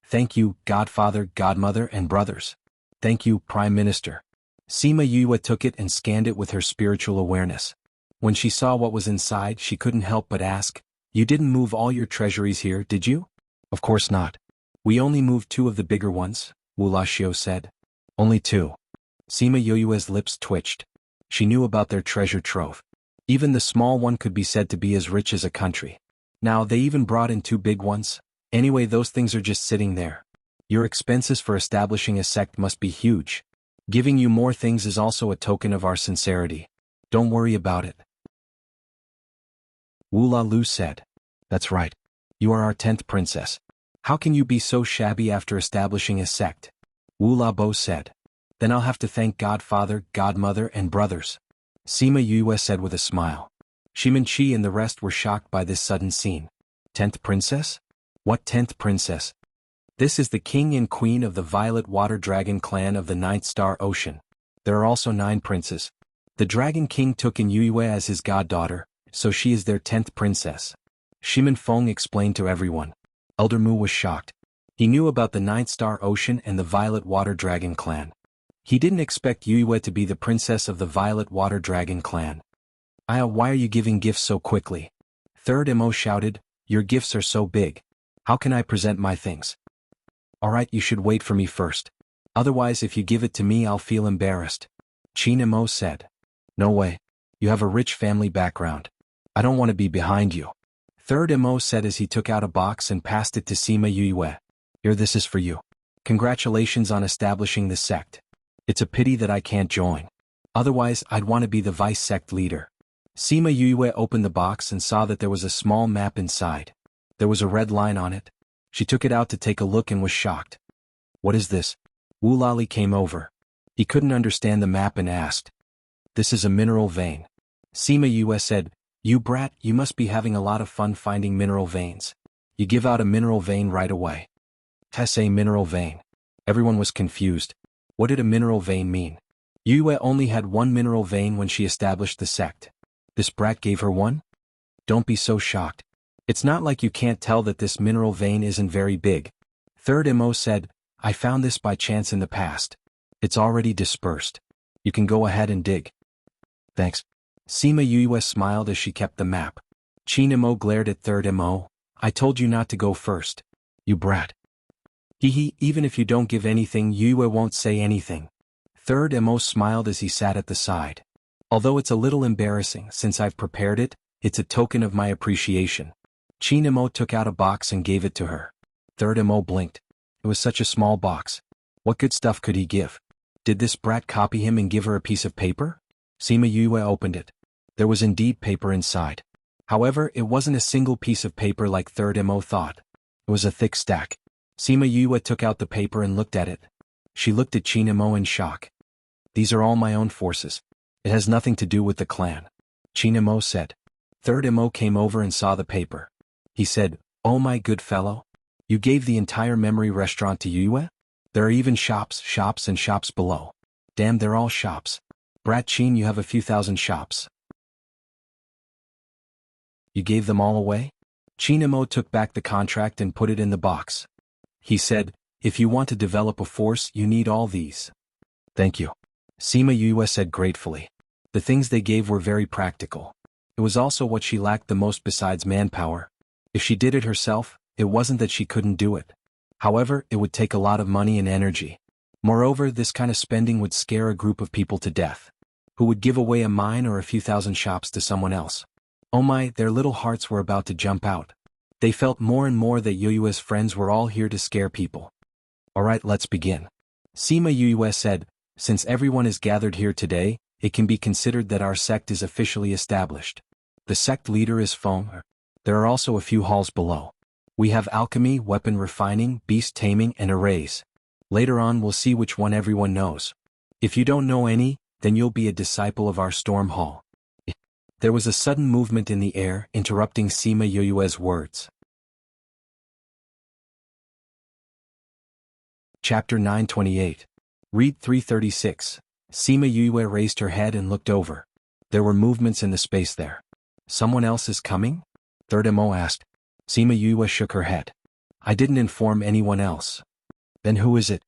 Thank you, Godfather, Godmother, and brothers. Thank you, Prime Minister. Sima Yue took it and scanned it with her spiritual awareness. When she saw what was inside, she couldn't help but ask, You didn't move all your treasuries here, did you? Of course not. We only moved 2 of the bigger ones, Wu La Xiu said. Only 2. Sima Yue's lips twitched. She knew about their treasure trove. Even the small one could be said to be as rich as a country. Now they even brought in 2 big ones. Anyway, those things are just sitting there. Your expenses for establishing a sect must be huge. Giving you more things is also a token of our sincerity. Don't worry about it. Wu La Lu said. That's right. You are our 10th princess. How can you be so shabby after establishing a sect? Wu La Bo said. Then I'll have to thank Godfather, Godmother, and brothers. Sima Yue said with a smile. Shimin Chi and the rest were shocked by this sudden scene. 10th princess? What 10th princess? This is the king and queen of the Violet Water Dragon clan of the Ninth Star Ocean. There are also 9 princes. The Dragon King took in Yue as his goddaughter, so she is their 10th princess. Shimin Feng explained to everyone. Elder Mu was shocked. He knew about the Ninth Star Ocean and the Violet Water Dragon clan. He didn't expect Yue to be the princess of the Violet Water Dragon clan. Aya, why are you giving gifts so quickly? Third Mo shouted, your gifts are so big. How can I present my things? Alright, you should wait for me first. Otherwise if you give it to me I'll feel embarrassed. Chin Mo said. No way. You have a rich family background. I don't want to be behind you. Third Mo said as he took out a box and passed it to Sima Yue. Here, this is for you. Congratulations on establishing the sect. It's a pity that I can't join. Otherwise I'd want to be the vice sect leader. Sima Yue opened the box and saw that there was a small map inside. There was a red line on it. She took it out to take a look and was shocked. What is this? Wu Lali came over. He couldn't understand the map and asked. This is a mineral vein. Sima Yue said, you brat, you must be having a lot of fun finding mineral veins. You give out a mineral vein right away. A mineral vein. Everyone was confused. What did a mineral vein mean? Yue only had one mineral vein when she established the sect. This brat gave her one? Don't be so shocked. It's not like you can't tell that this mineral vein isn't very big. Third Mo said, I found this by chance in the past. It's already dispersed. You can go ahead and dig. Thanks. Sima Yue smiled as she kept the map. Chin Mo glared at Third Mo. I told you not to go first. You brat. Hee, even if you don't give anything Yue won't say anything. Third Mo smiled as he sat at the side. Although it's a little embarrassing since I've prepared it, it's a token of my appreciation. Chin Mo took out a box and gave it to her. Third Mo blinked. It was such a small box. What good stuff could he give? Did this brat copy him and give her a piece of paper? Sima Yue opened it. There was indeed paper inside. However, it wasn't a single piece of paper like Third Mo thought. It was a thick stack. Sima Yue took out the paper and looked at it. She looked at Chin Mo in shock. These are all my own forces. It has nothing to do with the clan. Chin Mo said. Third Mo came over and saw the paper. He said, oh my good fellow. You gave the entire memory restaurant to Yue? There are even shops and shops below. Damn, they're all shops. Brat Chin, you have a few thousand shops. You gave them all away? Chin Mo took back the contract and put it in the box. He said, if you want to develop a force, you need all these. Thank you. Sima Yue said gratefully. The things they gave were very practical. It was also what she lacked the most besides manpower. If she did it herself, it wasn't that she couldn't do it. However, it would take a lot of money and energy. Moreover, this kind of spending would scare a group of people to death. Who would give away a mine or a few thousand shops to someone else? Oh my, their little hearts were about to jump out. They felt more and more that Yue's friends were all here to scare people. Alright, let's begin. Sima Yue said, since everyone is gathered here today, it can be considered that our sect is officially established. The sect leader is Feng. There are also a few halls below. We have alchemy, weapon refining, beast taming, and arrays. Later on we'll see which one everyone knows. If you don't know any, then you'll be a disciple of our storm hall. There was a sudden movement in the air, interrupting Sima Yue's words. Chapter 928. Read 336. Sima Yue raised her head and looked over. There were movements in the space there. Someone else is coming? Third Mo asked. Sima Yue shook her head. I didn't inform anyone else. Then who is it?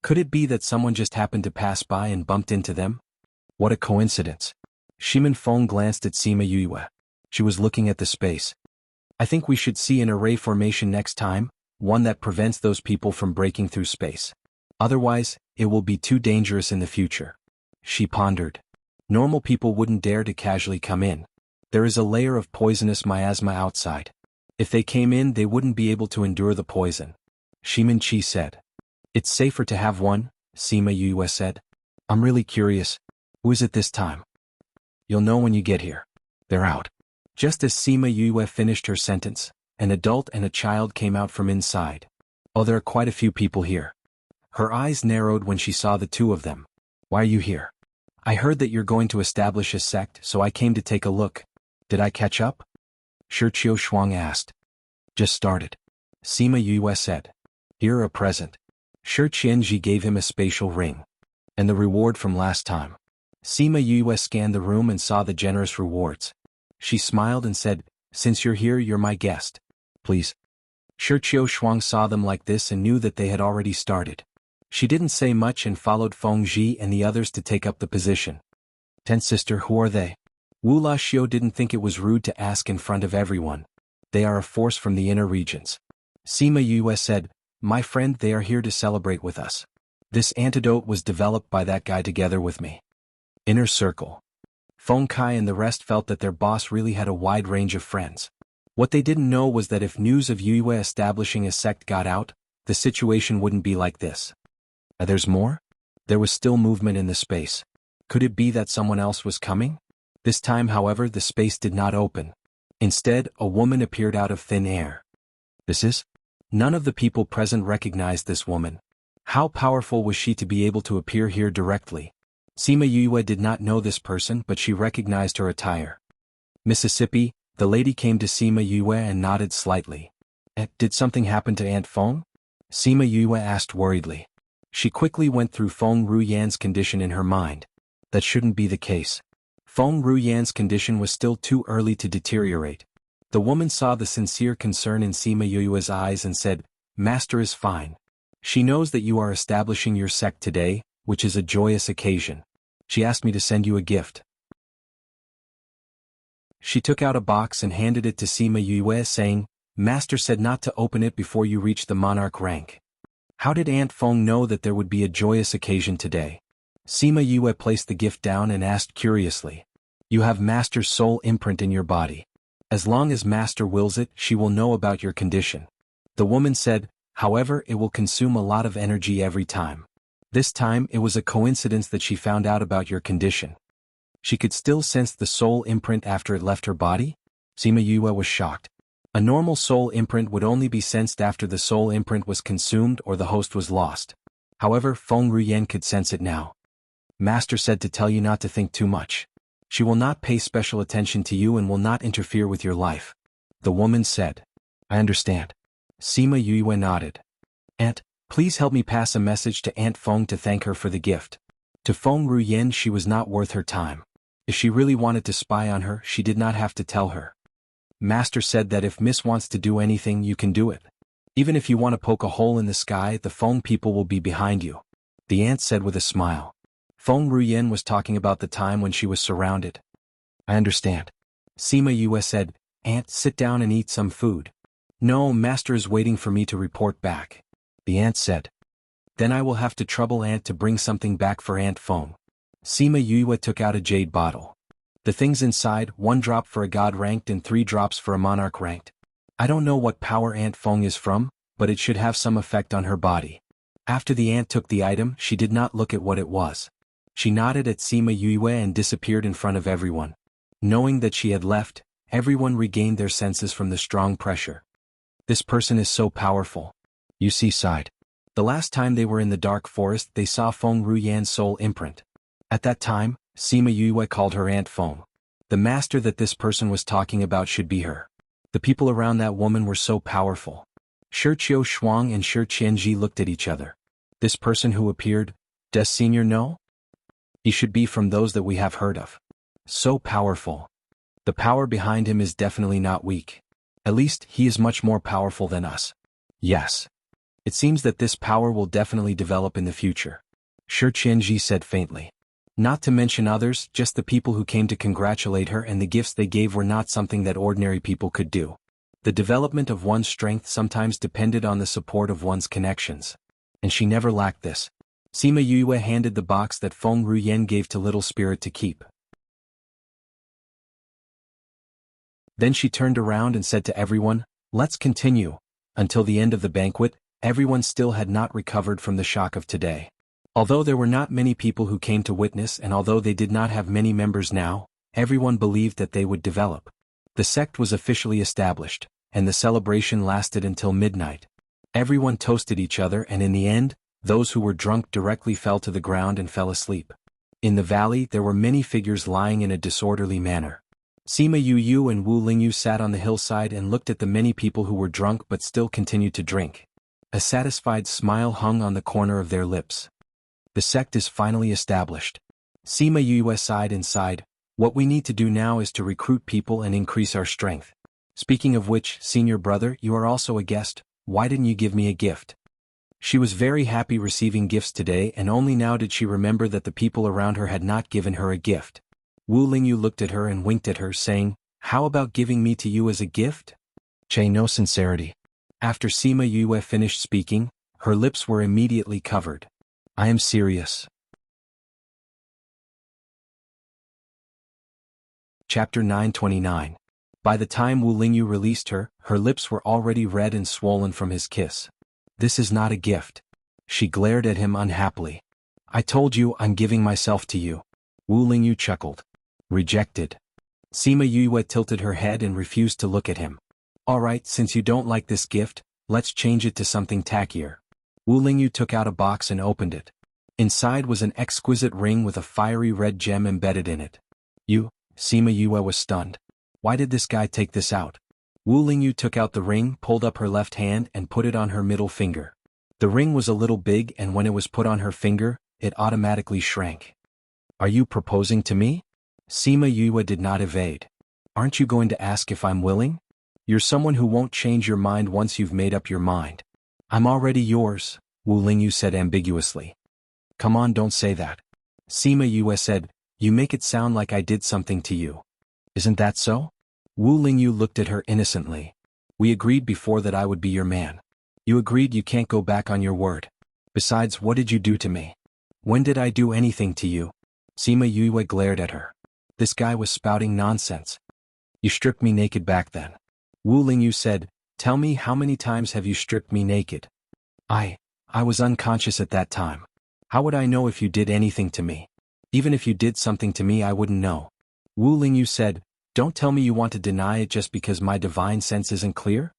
Could it be that someone just happened to pass by and bumped into them? What a coincidence. Shimin Feng glanced at Sima Yue. She was looking at the space. I think we should see an array formation next time, one that prevents those people from breaking through space. Otherwise, it will be too dangerous in the future. She pondered. Normal people wouldn't dare to casually come in. There is a layer of poisonous miasma outside. If they came in, they wouldn't be able to endure the poison. Shimin Chi said. It's safer to have one, Sima Yue said. I'm really curious. Who is it this time? You'll know when you get here. They're out. Just as Sima Yue finished her sentence, an adult and a child came out from inside. Oh, there are quite a few people here. Her eyes narrowed when she saw the two of them. Why are you here? I heard that you're going to establish a sect, so I came to take a look. Did I catch up? Shirqiu Shuang asked. Just started. Sima Yue said. Here a present. Shi Qianji gave him a spatial ring. And the reward from last time. Sima Yue scanned the room and saw the generous rewards. She smiled and said, since you're here, you're my guest. Please. Shirqiu Shuang saw them like this and knew that they had already started. She didn't say much and followed Feng Ji and the others to take up the position. "Tenth sister, who are they?" Wu Laxiu didn't think it was rude to ask in front of everyone. "They are a force from the inner regions." Sima Yue said, "My friend, they are here to celebrate with us. This antidote was developed by that guy together with me." Inner circle. Feng Kai and the rest felt that their boss really had a wide range of friends. What they didn't know was that if news of Yue establishing a sect got out, the situation wouldn't be like this. There's more? There was still movement in the space. Could it be that someone else was coming? This time, however, the space did not open. Instead, a woman appeared out of thin air. This is? None of the people present recognized this woman. How powerful was she to be able to appear here directly? Sima Yue did not know this person, but she recognized her attire. Mississippi, the lady came to Sima Yue and nodded slightly. Did something happen to Aunt Feng? Sima Yue asked worriedly. She quickly went through Feng Ruyan's condition in her mind. That shouldn't be the case. Feng Ruyan's condition was still too early to deteriorate. The woman saw the sincere concern in Sima Yue's eyes and said, "Master is fine. She knows that you are establishing your sect today, which is a joyous occasion. She asked me to send you a gift." She took out a box and handed it to Sima Yue, saying, "Master said not to open it before you reach the monarch rank." How did Aunt Feng know that there would be a joyous occasion today? Sima Yue placed the gift down and asked curiously. "You have Master's soul imprint in your body. As long as Master wills it, she will know about your condition." The woman said, "However, it will consume a lot of energy every time. This time it was a coincidence that she found out about your condition." She could still sense the soul imprint after it left her body? Sima Yue was shocked. A normal soul imprint would only be sensed after the soul imprint was consumed or the host was lost. However, Feng Ruyan could sense it now. "Master said to tell you not to think too much. She will not pay special attention to you and will not interfere with your life." The woman said. "I understand." Sima Yue nodded. "Aunt, please help me pass a message to Aunt Feng to thank her for the gift." To Feng Ruyan, she was not worth her time. If she really wanted to spy on her, she did not have to tell her. "Master said that if Miss wants to do anything, you can do it. Even if you want to poke a hole in the sky, the Feng people will be behind you," the aunt said with a smile. Feng Ruyan was talking about the time when she was surrounded. "I understand." Sima Yue said, "Aunt, sit down and eat some food." "No, Master is waiting for me to report back," the aunt said. "Then I will have to trouble Aunt to bring something back for Aunt Feng." Sima Yue took out a jade bottle. The things inside, 1 drop for a god ranked and 3 drops for a monarch ranked. I don't know what power Aunt Feng is from, but it should have some effect on her body. After the aunt took the item, she did not look at what it was. She nodded at Sima Yue and disappeared in front of everyone. Knowing that she had left, everyone regained their senses from the strong pressure. This person is so powerful. Yusi sighed. The last time they were in the dark forest, they saw Feng Ruyan's soul imprint. At that time, Sima Yue called her Aunt Feng. The master that this person was talking about should be her. The people around that woman were so powerful. Shi Qiu Shuang and Shi Qianji looked at each other. This person who appeared, does Senior know? He should be from those that we have heard of. So powerful. The power behind him is definitely not weak. At least, he is much more powerful than us. Yes. It seems that this power will definitely develop in the future. Shi Qianji said faintly. Not to mention others, just the people who came to congratulate her and the gifts they gave were not something that ordinary people could do. The development of one's strength sometimes depended on the support of one's connections. And she never lacked this. Sima Yue handed the box that Feng Ruyan gave to Little Spirit to keep. Then she turned around and said to everyone, "Let's continue." Until the end of the banquet, everyone still had not recovered from the shock of today. Although there were not many people who came to witness and although they did not have many members now, everyone believed that they would develop. The sect was officially established, and the celebration lasted until midnight. Everyone toasted each other and in the end, those who were drunk directly fell to the ground and fell asleep. In the valley there were many figures lying in a disorderly manner. Sima Yu and Wu Lingyu sat on the hillside and looked at the many people who were drunk but still continued to drink. A satisfied smile hung on the corner of their lips. The sect is finally established. Sima Yue sighed and sighed. What we need to do now is to recruit people and increase our strength. Speaking of which, senior brother, you are also a guest. Why didn't you give me a gift? She was very happy receiving gifts today, and only now did she remember that the people around her had not given her a gift. Wu Lingyu looked at her and winked at her, saying, "How about giving me to you as a gift?" Che no sincerity. After Sima Yue finished speaking, her lips were immediately covered. "I am serious." Chapter 929. By the time Wu Lingyu released her, her lips were already red and swollen from his kiss. "This is not a gift." She glared at him unhappily. "I told you I'm giving myself to you." Wu Lingyu chuckled. "Rejected." Sima Yue tilted her head and refused to look at him. "Alright, since you don't like this gift, let's change it to something tackier." Wu Lingyu took out a box and opened it. Inside was an exquisite ring with a fiery red gem embedded in it. "You?" Sima Yue was stunned. "Why did this guy take this out?" Wu Lingyu took out the ring, pulled up her left hand and put it on her middle finger. The ring was a little big, and when it was put on her finger, it automatically shrank. "Are you proposing to me?" Sima Yue did not evade. "Aren't you going to ask if I'm willing? You're someone who won't change your mind once you've made up your mind." "I'm already yours," Wu Lingyu said ambiguously. "Come on, don't say that." Sima Yue said, "You make it sound like I did something to you. Isn't that so?" Wu Lingyu looked at her innocently. "We agreed before that I would be your man. You agreed you can't go back on your word. Besides, what did you do to me? When did I do anything to you?" Sima Yue glared at her. This guy was spouting nonsense. "You stripped me naked back then." Wu Lingyu said, "Tell me, how many times have you stripped me naked?" I was unconscious at that time. How would I know if you did anything to me? Even if you did something to me, I wouldn't know." Wu Lingyu said, "Don't tell me you want to deny it just because my divine sense isn't clear?"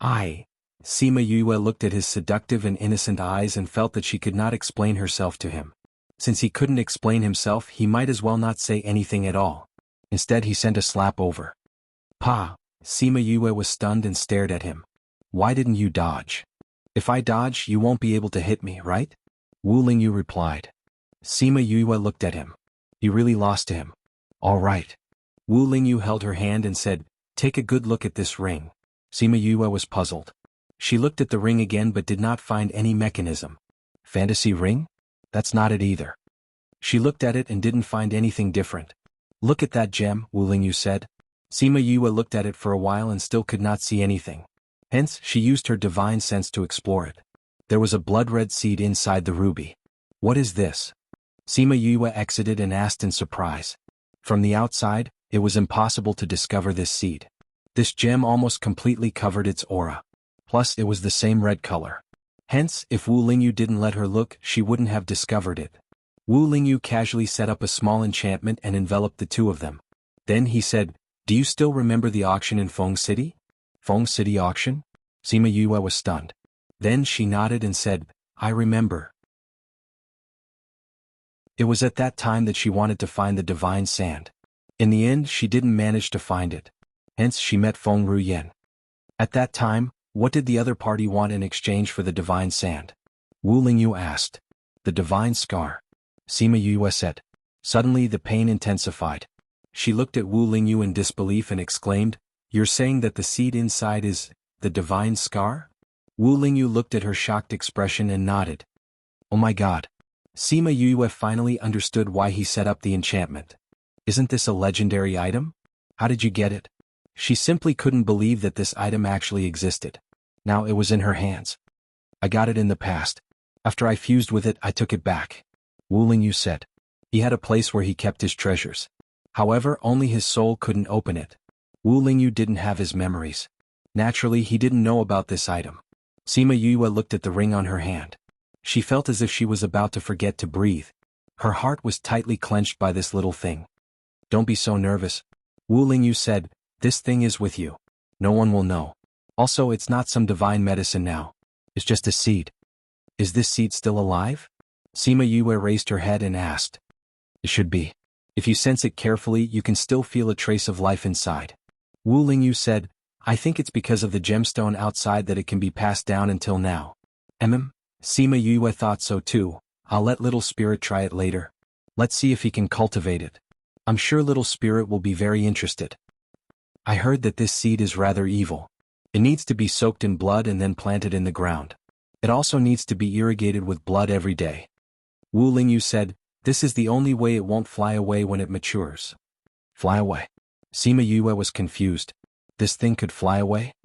Sima Yue looked at his seductive and innocent eyes and felt that she could not explain herself to him. Since he couldn't explain himself, he might as well not say anything at all. Instead, he sent a slap over. "Pa!" Sima Yue was stunned and stared at him. "Why didn't you dodge?" "If I dodge, you won't be able to hit me, right?" Wu Lingyu replied. Sima Yue looked at him. He really lost to him. "All right." Wu Lingyu held her hand and said, "Take a good look at this ring." Sima Yue was puzzled. She looked at the ring again but did not find any mechanism. Fantasy ring? That's not it either. She looked at it and didn't find anything different. "Look at that gem," Wu Lingyu said. Sima Yue looked at it for a while and still could not see anything. Hence, she used her divine sense to explore it. There was a blood-red seed inside the ruby. "What is this?" Sima Yue exited and asked in surprise. From the outside, it was impossible to discover this seed. This gem almost completely covered its aura. Plus, it was the same red color. Hence, if Wu Lingyu didn't let her look, she wouldn't have discovered it. Wu Lingyu casually set up a small enchantment and enveloped the two of them. Then he said, "Do you still remember the auction in Feng City?" "Feng City auction?" Sima Yue was stunned. Then she nodded and said, "I remember." It was at that time that she wanted to find the divine sand. In the end, she didn't manage to find it. Hence, she met Feng Ruyen. At that time, what did the other party want in exchange for the divine sand? Wu Lingyu asked. "The divine scar." Sima Yue said. Suddenly the pain intensified. She looked at Wu Lingyu in disbelief and exclaimed, "You're saying that the seed inside is the divine scar?" Wu Lingyu looked at her shocked expression and nodded. "Oh my god." Sima Yue finally understood why he set up the enchantment. "Isn't this a legendary item? How did you get it?" She simply couldn't believe that this item actually existed. Now it was in her hands. "I got it in the past. After I fused with it, I took it back," Wu Lingyu said. He had a place where he kept his treasures. However, only his soul couldn't open it. Wu Lingyu didn't have his memories. Naturally, he didn't know about this item. Sima Yue looked at the ring on her hand. She felt as if she was about to forget to breathe. Her heart was tightly clenched by this little thing. "Don't be so nervous," Wu Lingyu said. "This thing is with you. No one will know. Also, it's not some divine medicine now. It's just a seed." "Is this seed still alive?" Sima Yue raised her head and asked. "It should be. If you sense it carefully, you can still feel a trace of life inside." Wu Lingyu said, "I think it's because of the gemstone outside that it can be passed down until now." Sima Yue thought so too. "I'll let Little Spirit try it later. Let's see if he can cultivate it. I'm sure Little Spirit will be very interested." "I heard that this seed is rather evil. It needs to be soaked in blood and then planted in the ground. It also needs to be irrigated with blood every day. Wu Lingyu said, this is the only way it won't fly away when it matures. Fly away? Sima Yue was confused. This thing could fly away?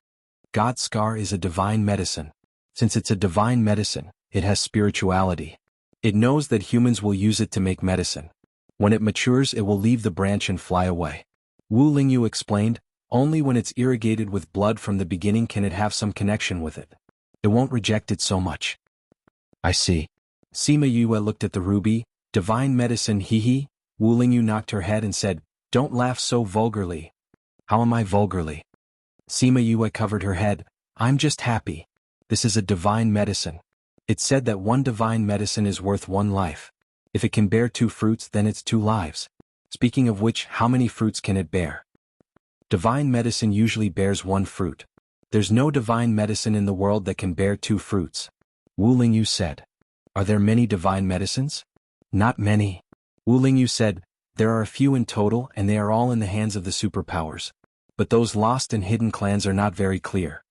God's scar is a divine medicine. Since it's a divine medicine, it has spirituality. It knows that humans will use it to make medicine. When it matures, it will leave the branch and fly away. Wu Lingyu explained, only when it's irrigated with blood from the beginning can it have some connection with it. It won't reject it so much. I see. Sima Yue looked at the ruby. Divine medicine, hee. Wu Lingyu knocked her head and said, don't laugh so vulgarly. How am I vulgarly? Sima Yue covered her head. I'm just happy. This is a divine medicine. It's said that one divine medicine is worth one life. If it can bear 2 fruits, then it's 2 lives. Speaking of which, how many fruits can it bear? Divine medicine usually bears 1 fruit. There's no divine medicine in the world that can bear 2 fruits. Wu Lingyu said. Are there many divine medicines? Not many. Wu Lingyu said, there are a few in total and they are all in the hands of the superpowers. But those lost and hidden clans are not very clear.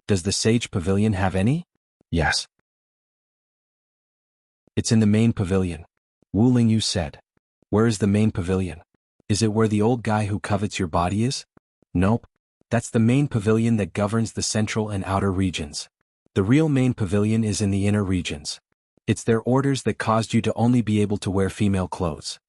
Does the Sage Pavilion have any? Yes. It's in the main pavilion. Wu Lingyu said. Where is the main pavilion? Is it where the old guy who covets your body is? Nope. That's the main pavilion that governs the central and outer regions. The real main pavilion is in the inner regions. It's their orders that caused you to only be able to wear female clothes.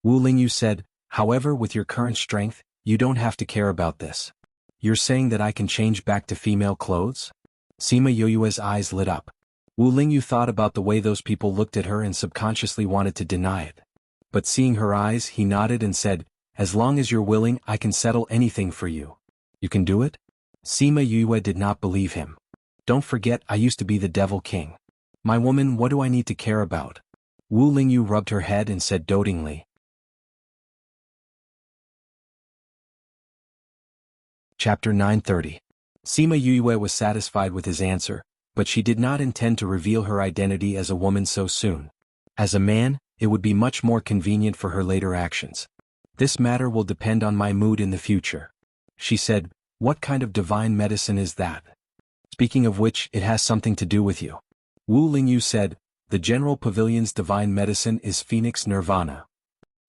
Wu Lingyu said, however, with your current strength, you don't have to care about this. You're saying that I can change back to female clothes? Sima Yue's eyes lit up. Wu Lingyu thought about the way those people looked at her and subconsciously wanted to deny it. But seeing her eyes, he nodded and said, as long as you're willing, I can settle anything for you. You can do it? Sima Yue did not believe him. Don't forget, I used to be the Devil King. My woman, what do I need to care about? Wu Lingyu rubbed her head and said dotingly. Chapter 930. Sima Yue was satisfied with his answer, but she did not intend to reveal her identity as a woman so soon. As a man, it would be much more convenient for her later actions. This matter will depend on my mood in the future. She said, what kind of divine medicine is that? Speaking of which, it has something to do with you. Wu Lingyu said, the General Pavilion's divine medicine is Phoenix Nirvana.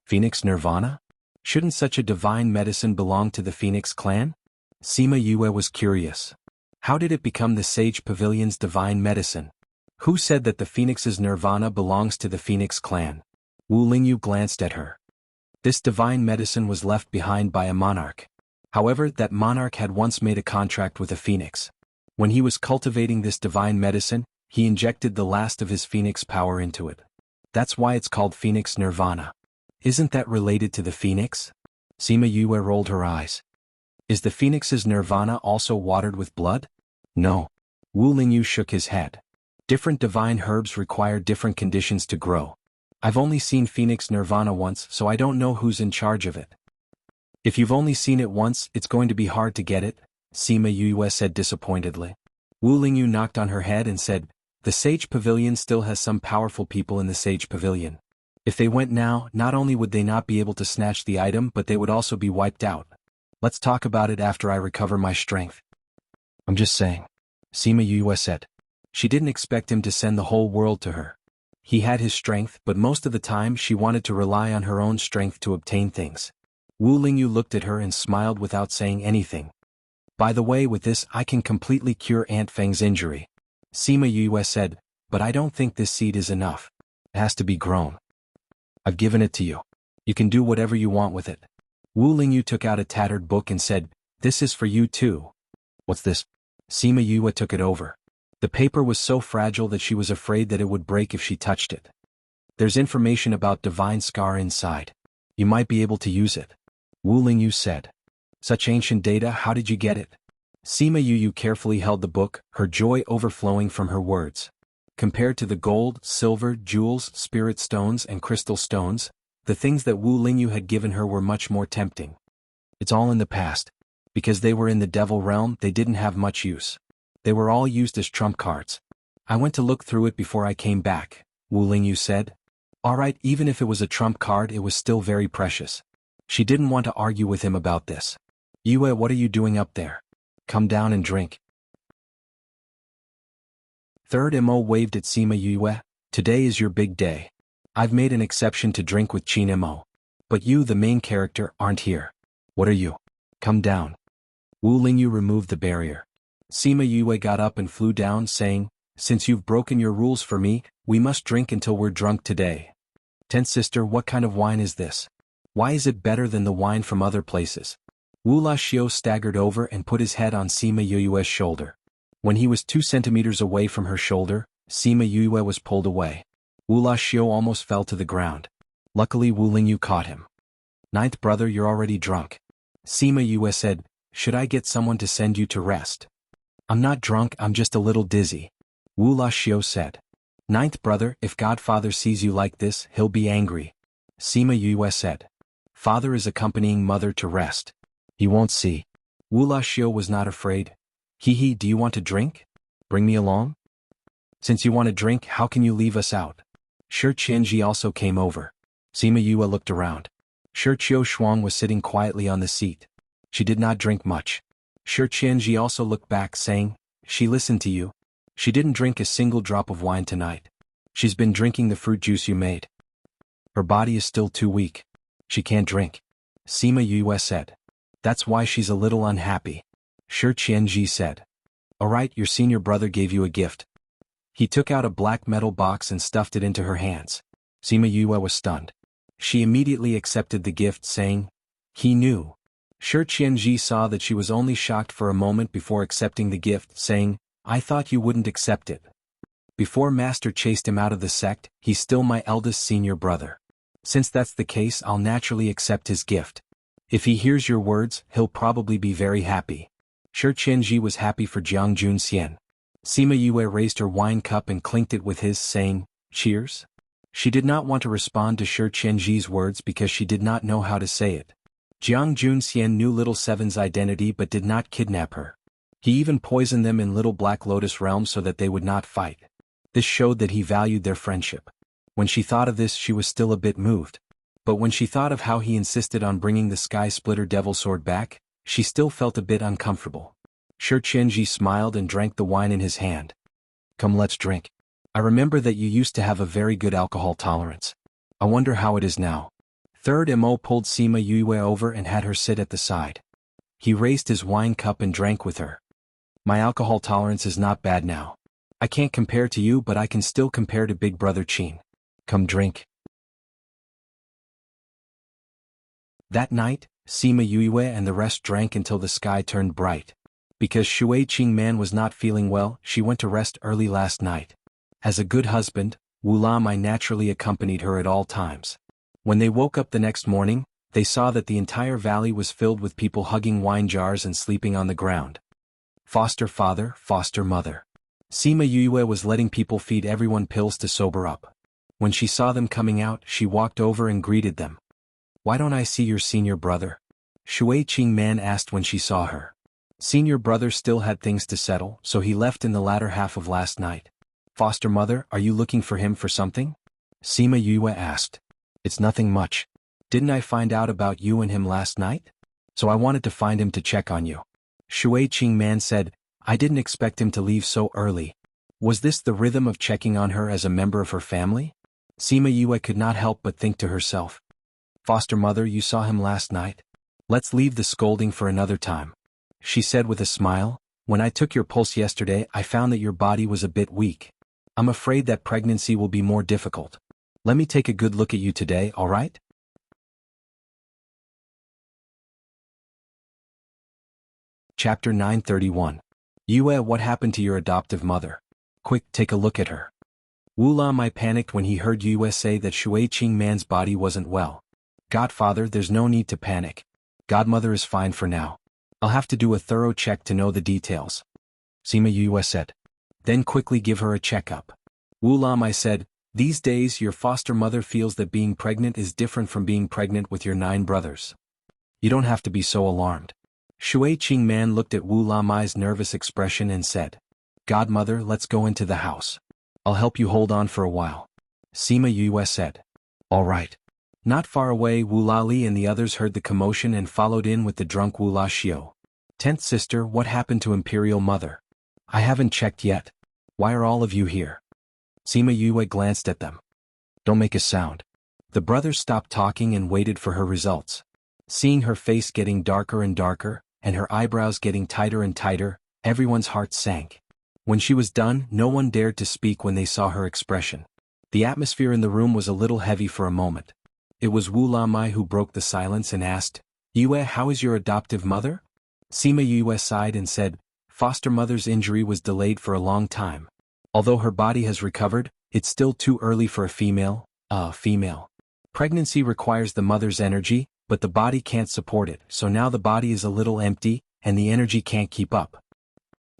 Phoenix Nirvana? Shouldn't such a divine medicine belong to the Phoenix clan? Sima Yue was curious. How did it become the Sage Pavilion's divine medicine? Who said that the Phoenix's Nirvana belongs to the Phoenix clan? Wu Lingyu glanced at her. This divine medicine was left behind by a monarch. However, that monarch had once made a contract with a phoenix. When he was cultivating this divine medicine, he injected the last of his phoenix power into it. That's why it's called Phoenix Nirvana. Isn't that related to the phoenix? Sima Yue rolled her eyes. Is the phoenix's Nirvana also watered with blood? No. Wu Lingyu shook his head. Different divine herbs require different conditions to grow. I've only seen Phoenix Nirvana once, so I don't know who's in charge of it. If you've only seen it once, it's going to be hard to get it, Sima Yue said disappointedly. Wu Lingyu knocked on her head and said, the Sage Pavilion still has some powerful people in the Sage Pavilion. If they went now, not only would they not be able to snatch the item, but they would also be wiped out. Let's talk about it after I recover my strength. I'm just saying. Sima Yue said. She didn't expect him to send the whole world to her. He had his strength, but most of the time she wanted to rely on her own strength to obtain things. Wu Lingyu looked at her and smiled without saying anything. By the way, with this I can completely cure Aunt Feng's injury. Sima Yue said, but I don't think this seed is enough. It has to be grown. I've given it to you. You can do whatever you want with it. Wu Lingyu took out a tattered book and said, this is for you too. What's this? Sima Yue took it over. The paper was so fragile that she was afraid that it would break if she touched it. There's information about Divine Scar inside. You might be able to use it. Wu Lingyu said. Such ancient data, how did you get it? Sima Yue carefully held the book, her joy overflowing from her words. Compared to the gold, silver, jewels, spirit stones and crystal stones, the things that Wu Lingyu had given her were much more tempting. It's all in the past. Because they were in the devil realm, they didn't have much use. They were all used as trump cards. I went to look through it before I came back, Wu Lingyu said. Alright, even if it was a trump card, it was still very precious. She didn't want to argue with him about this. Yue, what are you doing up there? Come down and drink. Third Mo waved at Sima Yue. Today is your big day. I've made an exception to drink with Qin Mo. But you, the main character, aren't here. What are you? Come down. Wu Lingyu removed the barrier. Sima Yue got up and flew down, saying, since you've broken your rules for me, we must drink until we're drunk today. 10th sister, what kind of wine is this? Why is it better than the wine from other places? Wu Laxiu staggered over and put his head on Sima Yue's shoulder. When he was 2 centimeters away from her shoulder, Sima Yue was pulled away. Wu Laxiu almost fell to the ground. Luckily Wu Lingyu caught him. 9th brother, you're already drunk. Sima Yue said, should I get someone to send you to rest? I'm not drunk, I'm just a little dizzy. Wu Laxiu said. 9th brother, if Godfather sees you like this, he'll be angry. Sima Yue said. Father is accompanying mother to rest. He won't see. Wu Laxiu was not afraid. Hee, do you want to drink? Bring me along? Since you want to drink, how can you leave us out? Shi Qianji also came over. Sima Yue looked around. Shi Qiushuang was sitting quietly on the seat. She did not drink much. Shi Qianji also looked back, saying, she listened to you. She didn't drink a single drop of wine tonight. She's been drinking the fruit juice you made. Her body is still too weak. She can't drink. Sima Yue said. That's why she's a little unhappy. Shi Qianji said. Alright, your senior brother gave you a gift. He took out a black metal box and stuffed it into her hands. Sima Yue was stunned. She immediately accepted the gift, saying, he knew. Shi Qianji saw that she was only shocked for a moment before accepting the gift, saying, I thought you wouldn't accept it. Before Master chased him out of the sect, he's still my eldest senior brother. Since that's the case, I'll naturally accept his gift. If he hears your words, he'll probably be very happy. Shi Qianji was happy for Jiang Junxian. Sima Yue raised her wine cup and clinked it with his, saying, cheers? She did not want to respond to Shi Qianji's words because she did not know how to say it. Jiang Junxian knew Little Seven's identity but did not kidnap her. He even poisoned them in Little Black Lotus Realm so that they would not fight. This showed that he valued their friendship. When she thought of this, she was still a bit moved. But when she thought of how he insisted on bringing the Sky Splitter Devil Sword back, she still felt a bit uncomfortable. Shi Qianji smiled and drank the wine in his hand. Come, let's drink. I remember that you used to have a very good alcohol tolerance. I wonder how it is now. Third Mo pulled Sima Yue over and had her sit at the side. He raised his wine cup and drank with her. My alcohol tolerance is not bad now. I can't compare to you, but I can still compare to Big Brother Qin. Come drink. That night, Sima Yue and the rest drank until the sky turned bright. Because Shui Qingman was not feeling well, she went to rest early last night. As a good husband, Wu Lamai naturally accompanied her at all times. When they woke up the next morning, they saw that the entire valley was filled with people hugging wine jars and sleeping on the ground. Foster father, foster mother. Sima Yue was letting people feed everyone pills to sober up. When she saw them coming out, she walked over and greeted them. Why don't I see your senior brother? Shui Qingman asked when she saw her. Senior brother still had things to settle, so he left in the latter half of last night. Foster mother, are you looking for him for something? Sima Yue asked. It's nothing much. Didn't I find out about you and him last night? So I wanted to find him to check on you. Shui Qingman said, I didn't expect him to leave so early. Was this the rhythm of checking on her as a member of her family? Sima Yue could not help but think to herself. Foster mother, you saw him last night? Let's leave the scolding for another time. She said with a smile, when I took your pulse yesterday, I found that your body was a bit weak. I'm afraid that pregnancy will be more difficult. Let me take a good look at you today, alright? Chapter 931. Yue, what happened to your adoptive mother? Quick, take a look at her. Wu Lamai panicked when he heard Yue say that Shui Qingman's body wasn't well. Godfather, there's no need to panic. Godmother is fine for now. I'll have to do a thorough check to know the details. Sima Yue said. Then quickly give her a checkup. Wu Lamai said, these days your foster mother feels that being pregnant is different from being pregnant with your 9 brothers. You don't have to be so alarmed. Shui Qingman looked at Wu Lamai's nervous expression and said, Godmother, let's go into the house. I'll help you hold on for a while. Sima Yue said. All right. Not far away, Wu Lali and the others heard the commotion and followed in with the drunk Wu Laxiu. 10th sister, what happened to Imperial Mother? I haven't checked yet. Why are all of you here? Sima Yue glanced at them. Don't make a sound. The brothers stopped talking and waited for her results. Seeing her face getting darker and darker, and her eyebrows getting tighter and tighter, everyone's heart sank. When she was done, no one dared to speak when they saw her expression. The atmosphere in the room was a little heavy for a moment. It was Wu Lamai who broke the silence and asked, Yue, how is your adoptive mother? Sima Yue sighed and said, foster mother's injury was delayed for a long time. Although her body has recovered, it's still too early for a female. Pregnancy requires the mother's energy, but the body can't support it, so now the body is a little empty, and the energy can't keep up.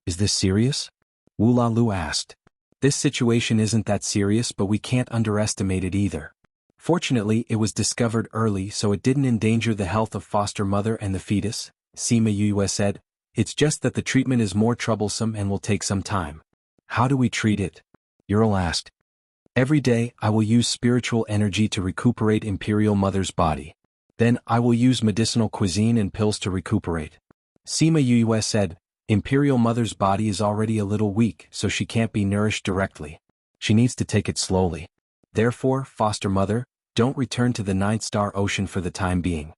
Is this serious? Wu Lalu asked. This situation isn't that serious, but we can't underestimate it either. Fortunately, it was discovered early, so it didn't endanger the health of foster mother and the fetus, Sima Yue said. It's just that the treatment is more troublesome and will take some time. How do we treat it? Ural asked. Every day, I will use spiritual energy to recuperate Imperial Mother's body. Then, I will use medicinal cuisine and pills to recuperate. Sima Yue said, Imperial Mother's body is already a little weak, so she can't be nourished directly. She needs to take it slowly. Therefore, foster mother, don't return to the Ninth Star Ocean for the time being.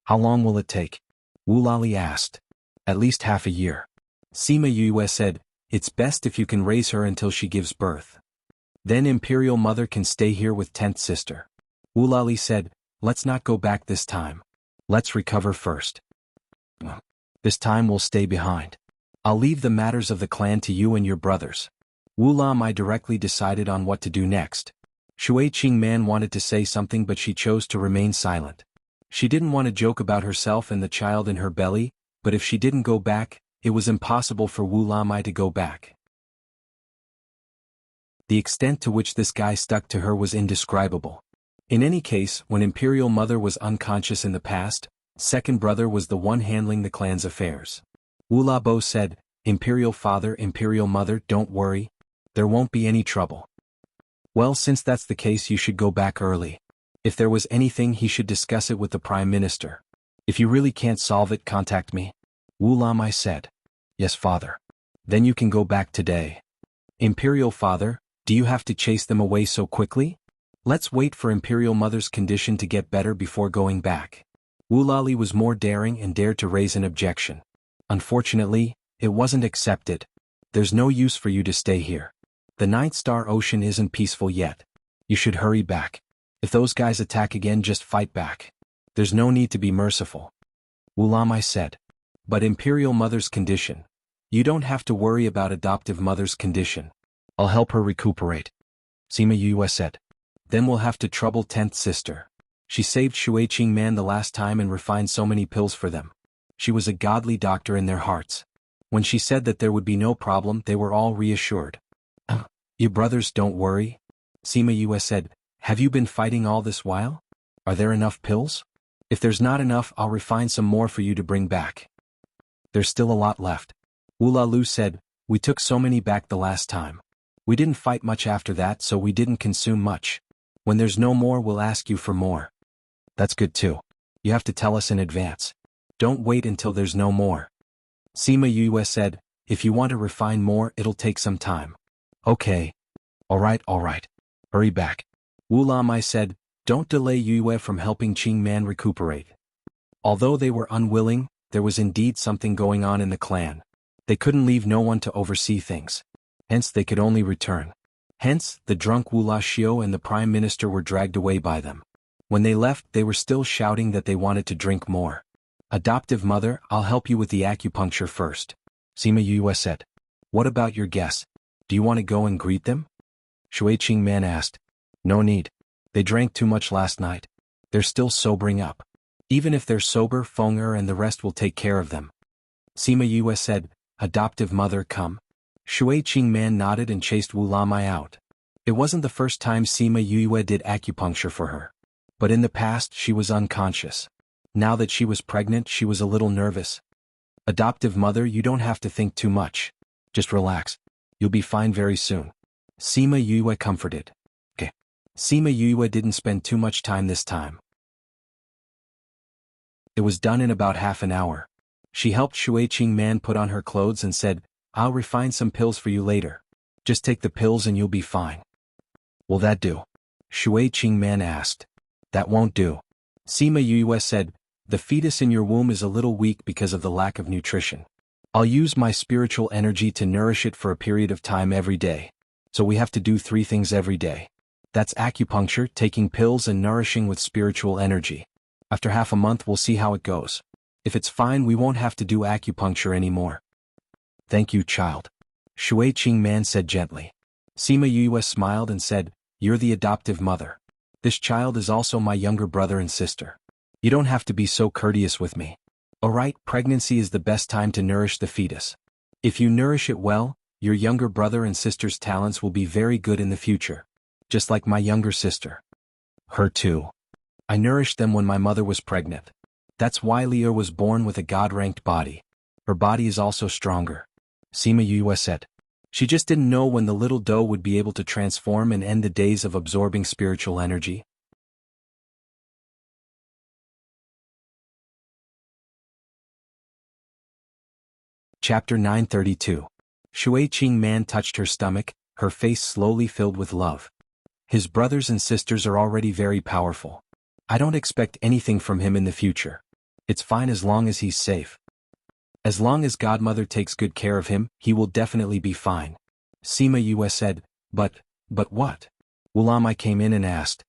How long will it take? Wu Lali asked. At least half a year. Sima Yue said, it's best if you can raise her until she gives birth. Then Imperial Mother can stay here with 10th sister. Wu Lali said, let's not go back this time. Let's recover first. This time we'll stay behind. I'll leave the matters of the clan to you and your brothers. Wu Lamai directly decided on what to do next. Shui Qingman wanted to say something, but she chose to remain silent. She didn't want to joke about herself and the child in her belly, but if she didn't go back, it was impossible for Wu Lamai to go back. The extent to which this guy stuck to her was indescribable. In any case, when Imperial Mother was unconscious in the past, second brother was the one handling the clan's affairs. Wu Labo said, Imperial Father, Imperial Mother, don't worry. There won't be any trouble. Well, since that's the case, you should go back early. If there was anything, he should discuss it with the Prime Minister. If you really can't solve it, contact me. Wu Lamai said. Yes, Father. Then you can go back today. Imperial Father, do you have to chase them away so quickly? Let's wait for Imperial Mother's condition to get better before going back. Wu Lali was more daring and dared to raise an objection. Unfortunately, it wasn't accepted. There's no use for you to stay here. The Ninth Star Ocean isn't peaceful yet. You should hurry back. If those guys attack again, just fight back. There's no need to be merciful. Wu Lamai said. But Imperial Mother's condition. You don't have to worry about adoptive mother's condition. I'll help her recuperate. Sima Yue said. Then we'll have to trouble 10th sister. She saved Shui Qingman the last time and refined so many pills for them. She was a godly doctor in their hearts. When she said that there would be no problem, they were all reassured. You brothers don't worry. Sima Yue said, have you been fighting all this while? Are there enough pills? If there's not enough, I'll refine some more for you to bring back. There's still a lot left. Wu Lalu said, we took so many back the last time. We didn't fight much after that, so we didn't consume much. When there's no more, we'll ask you for more. That's good too. You have to tell us in advance. Don't wait until there's no more. Sima Yue said, if you want to refine more, it'll take some time. Okay. Alright. Hurry back. Wu Lamai said, don't delay Yue from helping Qingman recuperate. Although they were unwilling, there was indeed something going on in the clan. They couldn't leave no one to oversee things. Hence they could only return. Hence, the drunk Wu La Xiu and the Prime Minister were dragged away by them. When they left, they were still shouting that they wanted to drink more. Adoptive mother, I'll help you with the acupuncture first. Sima Yue said. What about your guests? Do you want to go and greet them? Shui Qingman asked. No need. They drank too much last night. They're still sobering up. Even if they're sober, Feng Er and the rest will take care of them. Sima Yue said, adoptive mother, come. Shui Qingman nodded and chased Wu Lamai out. It wasn't the first time Sima Yue did acupuncture for her. But in the past, she was unconscious. Now that she was pregnant, she was a little nervous. Adoptive mother, you don't have to think too much. Just relax. You'll be fine very soon. Sima Yue comforted. Okay. Sima Yue didn't spend too much time this time. It was done in about half an hour. She helped Shui Qingman put on her clothes and said, I'll refine some pills for you later. Just take the pills and you'll be fine. Will that do? Shui Qingman asked. That won't do. Sima Yue said, the fetus in your womb is a little weak because of the lack of nutrition. I'll use my spiritual energy to nourish it for a period of time every day. So we have to do 3 things every day. That's acupuncture, taking pills, and nourishing with spiritual energy. After half a month we'll see how it goes. If it's fine, we won't have to do acupuncture anymore. Thank you, child. Shui Qingman said gently. Sima Yue smiled and said, you're the adoptive mother. This child is also my younger brother and sister. You don't have to be so courteous with me. Alright, pregnancy is the best time to nourish the fetus. If you nourish it well, your younger brother and sister's talents will be very good in the future. Just like my younger sister. Her too. I nourished them when my mother was pregnant. That's why Liu was born with a God-ranked body. Her body is also stronger. Sima Yue said. She just didn't know when the little doe would be able to transform and end the days of absorbing spiritual energy. Chapter 932. Shui Qingman touched her stomach, her face slowly filled with love. His brothers and sisters are already very powerful. I don't expect anything from him in the future. It's fine as long as he's safe. As long as Godmother takes good care of him, he will definitely be fine. Sima Yue said, But what? Wulamai came in and asked.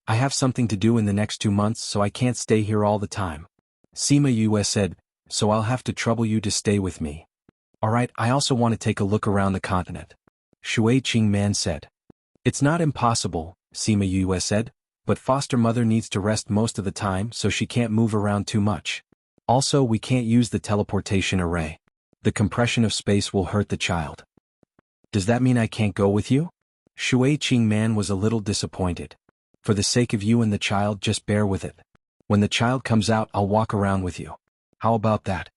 I have something to do in the next 2 months, so I can't stay here all the time. Sima Yue said, so I'll have to trouble you to stay with me. Alright, I also want to take a look around the continent. Shui Qingman said. It's not impossible, Sima Yue said, but foster mother needs to rest most of the time so she can't move around too much. Also, we can't use the teleportation array. The compression of space will hurt the child. Does that mean I can't go with you? Shui Qingman was a little disappointed. For the sake of you and the child, just bear with it. When the child comes out, I'll walk around with you. How about that?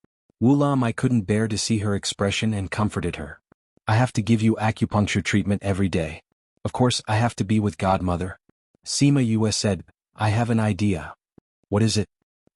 Wulamai couldn't bear to see her expression and comforted her. I have to give you acupuncture treatment every day. Of course, I have to be with Godmother. Sima Yue said, I have an idea. What is it?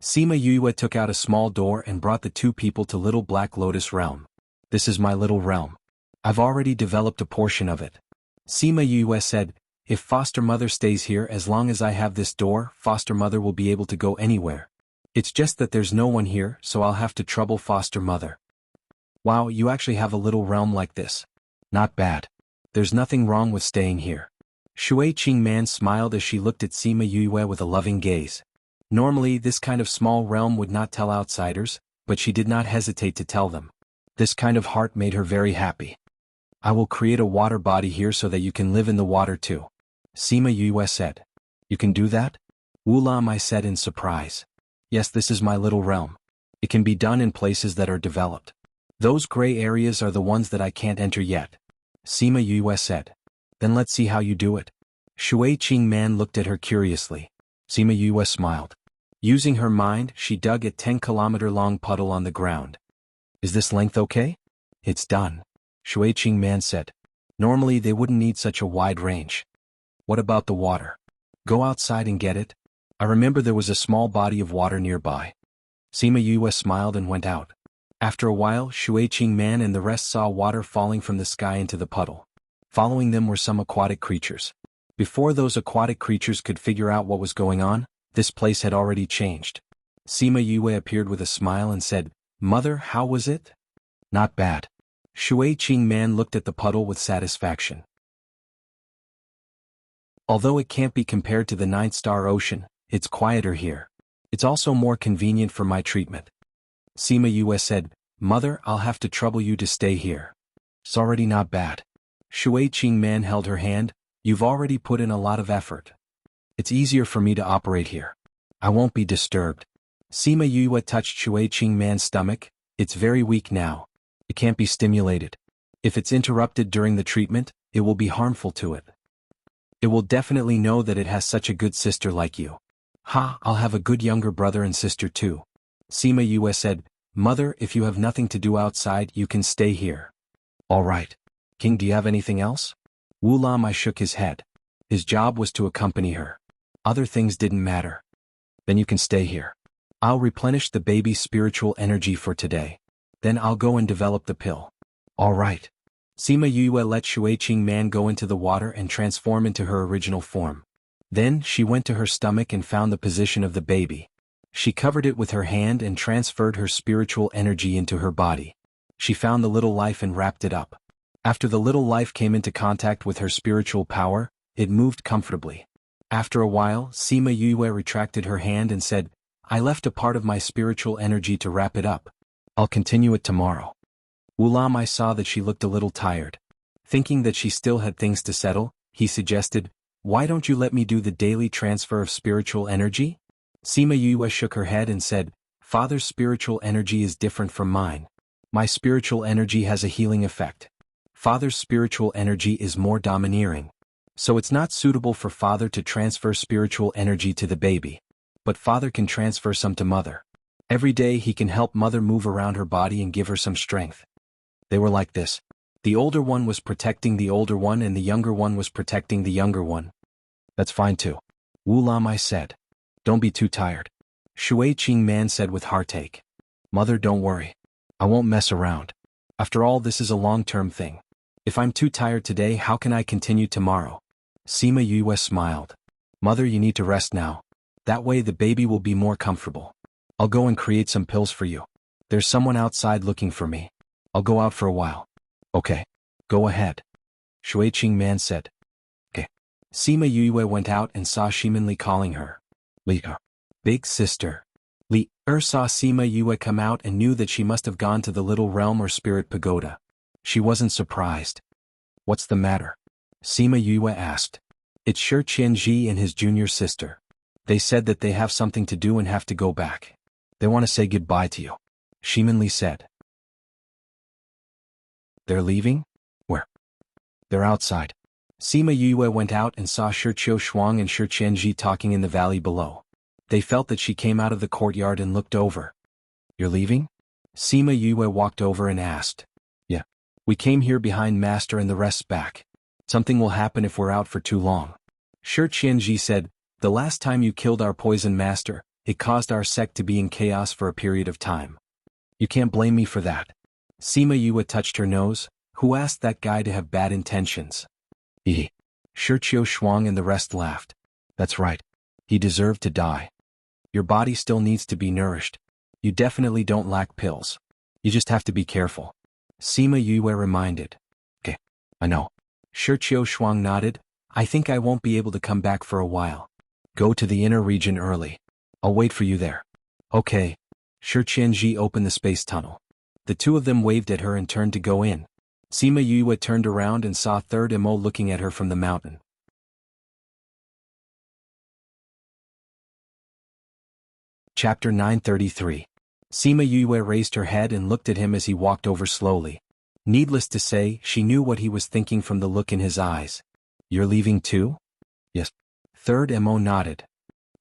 Sima Yue took out a small door and brought the 2 people to Little Black Lotus Realm. This is my little realm. I've already developed a portion of it. Sima Yue said, if foster mother stays here, as long as I have this door, foster mother will be able to go anywhere. It's just that there's no one here, so I'll have to trouble foster mother. Wow, you actually have a little realm like this. Not bad. There's nothing wrong with staying here. Shui Qingman smiled as she looked at Sima Yue with a loving gaze. Normally, this kind of small realm would not tell outsiders, but she did not hesitate to tell them. This kind of heart made her very happy. I will create a water body here so that you can live in the water too. Sima Yue said. You can do that? Wulamai said in surprise. Yes, this is my little realm. It can be done in places that are developed. Those gray areas are the ones that I can't enter yet. Sima Yue said. Then let's see how you do it. Shui Qingman looked at her curiously. Sima Yue smiled. Using her mind, she dug a 10-kilometer-long puddle on the ground. Is this length okay? It's done. Shui Qingman said. Normally they wouldn't need such a wide range. What about the water? Go outside and get it. I remember there was a small body of water nearby. Sima Yue smiled and went out. After a while, Shui Qingman and the rest saw water falling from the sky into the puddle. Following them were some aquatic creatures. Before those aquatic creatures could figure out what was going on, this place had already changed. Sima Yue appeared with a smile and said, Mother, how was it? Not bad. Shui Qingman looked at the puddle with satisfaction. Although it can't be compared to the 9-star ocean, it's quieter here. It's also more convenient for my treatment. Sima Yue said, Mother, I'll have to trouble you to stay here. It's already not bad. Shui Qingman held her hand. You've already put in a lot of effort. It's easier for me to operate here. I won't be disturbed. Sima Yue touched Shui Qingman's stomach. It's very weak now. It can't be stimulated. If it's interrupted during the treatment, it will be harmful to it. It will definitely know that it has such a good sister like you. Ha, I'll have a good younger brother and sister too. Sima Yue said, Mother, if you have nothing to do outside, you can stay here. All right. King, do you have anything else? Wulamai shook his head. His job was to accompany her. Other things didn't matter. Then you can stay here. I'll replenish the baby's spiritual energy for today. Then I'll go and develop the pill. All right. Sima Yue let Shuiqing Man go into the water and transform into her original form. Then she went to her stomach and found the position of the baby. She covered it with her hand and transferred her spiritual energy into her body. She found the little life and wrapped it up. After the little life came into contact with her spiritual power, it moved comfortably. After a while, Sima Yue retracted her hand and said, I left a part of my spiritual energy to wrap it up. I'll continue it tomorrow. Wu Lamai saw that she looked a little tired. Thinking that she still had things to settle, he suggested, why don't you let me do the daily transfer of spiritual energy? Sima Yue shook her head and said, Father's spiritual energy is different from mine. My spiritual energy has a healing effect. Father's spiritual energy is more domineering. So it's not suitable for father to transfer spiritual energy to the baby. But father can transfer some to mother. Every day he can help mother move around her body and give her some strength. They were like this. The older one was protecting the older one and the younger one was protecting the younger one. That's fine too. Wu Lamai said. Don't be too tired. Shuiqing Man said with heartache. Mother, don't worry. I won't mess around. After all, this is a long-term thing. If I'm too tired today, how can I continue tomorrow? Sima Yue smiled. Mother, you need to rest now. That way the baby will be more comfortable. I'll go and create some pills for you. There's someone outside looking for me. I'll go out for a while. Okay. Go ahead. Shuiqing Man said. Okay. Sima Yue went out and saw Shiminli calling her. Li, big sister. Li saw Sima Yue come out and knew that she must have gone to the little realm or spirit pagoda. She wasn't surprised. What's the matter? Sima Yue asked. It's Shi Qianji and his junior sister. They said that they have something to do and have to go back. They want to say goodbye to you. Shiminli said. They're leaving? Where? They're outside. Sima Yue went out and saw Shi Shuang and Shi Qianji talking in the valley below. They felt that she came out of the courtyard and looked over. You're leaving? Sima Yue walked over and asked. Yeah. We came here behind Master and the rest's back. Something will happen if we're out for too long. Shi Qianji said, the last time you killed our poison master, it caused our sect to be in chaos for a period of time. You can't blame me for that. Sima Yue touched her nose. Who asked that guy to have bad intentions? He. Shi Shuang and the rest laughed. That's right. He deserved to die. Your body still needs to be nourished. You definitely don't lack pills. You just have to be careful. Sima Yue reminded. Okay. I know. Shi Shuang nodded. I think I won't be able to come back for a while. Go to the inner region early. I'll wait for you there. Okay. Shi Qianji opened the space tunnel. The two of them waved at her and turned to go in. Sima Yue turned around and saw Third Mo looking at her from the mountain. Chapter 933. Sima Yue raised her head and looked at him as he walked over slowly. Needless to say, she knew what he was thinking from the look in his eyes. You're leaving too? Yes. Third Mo nodded.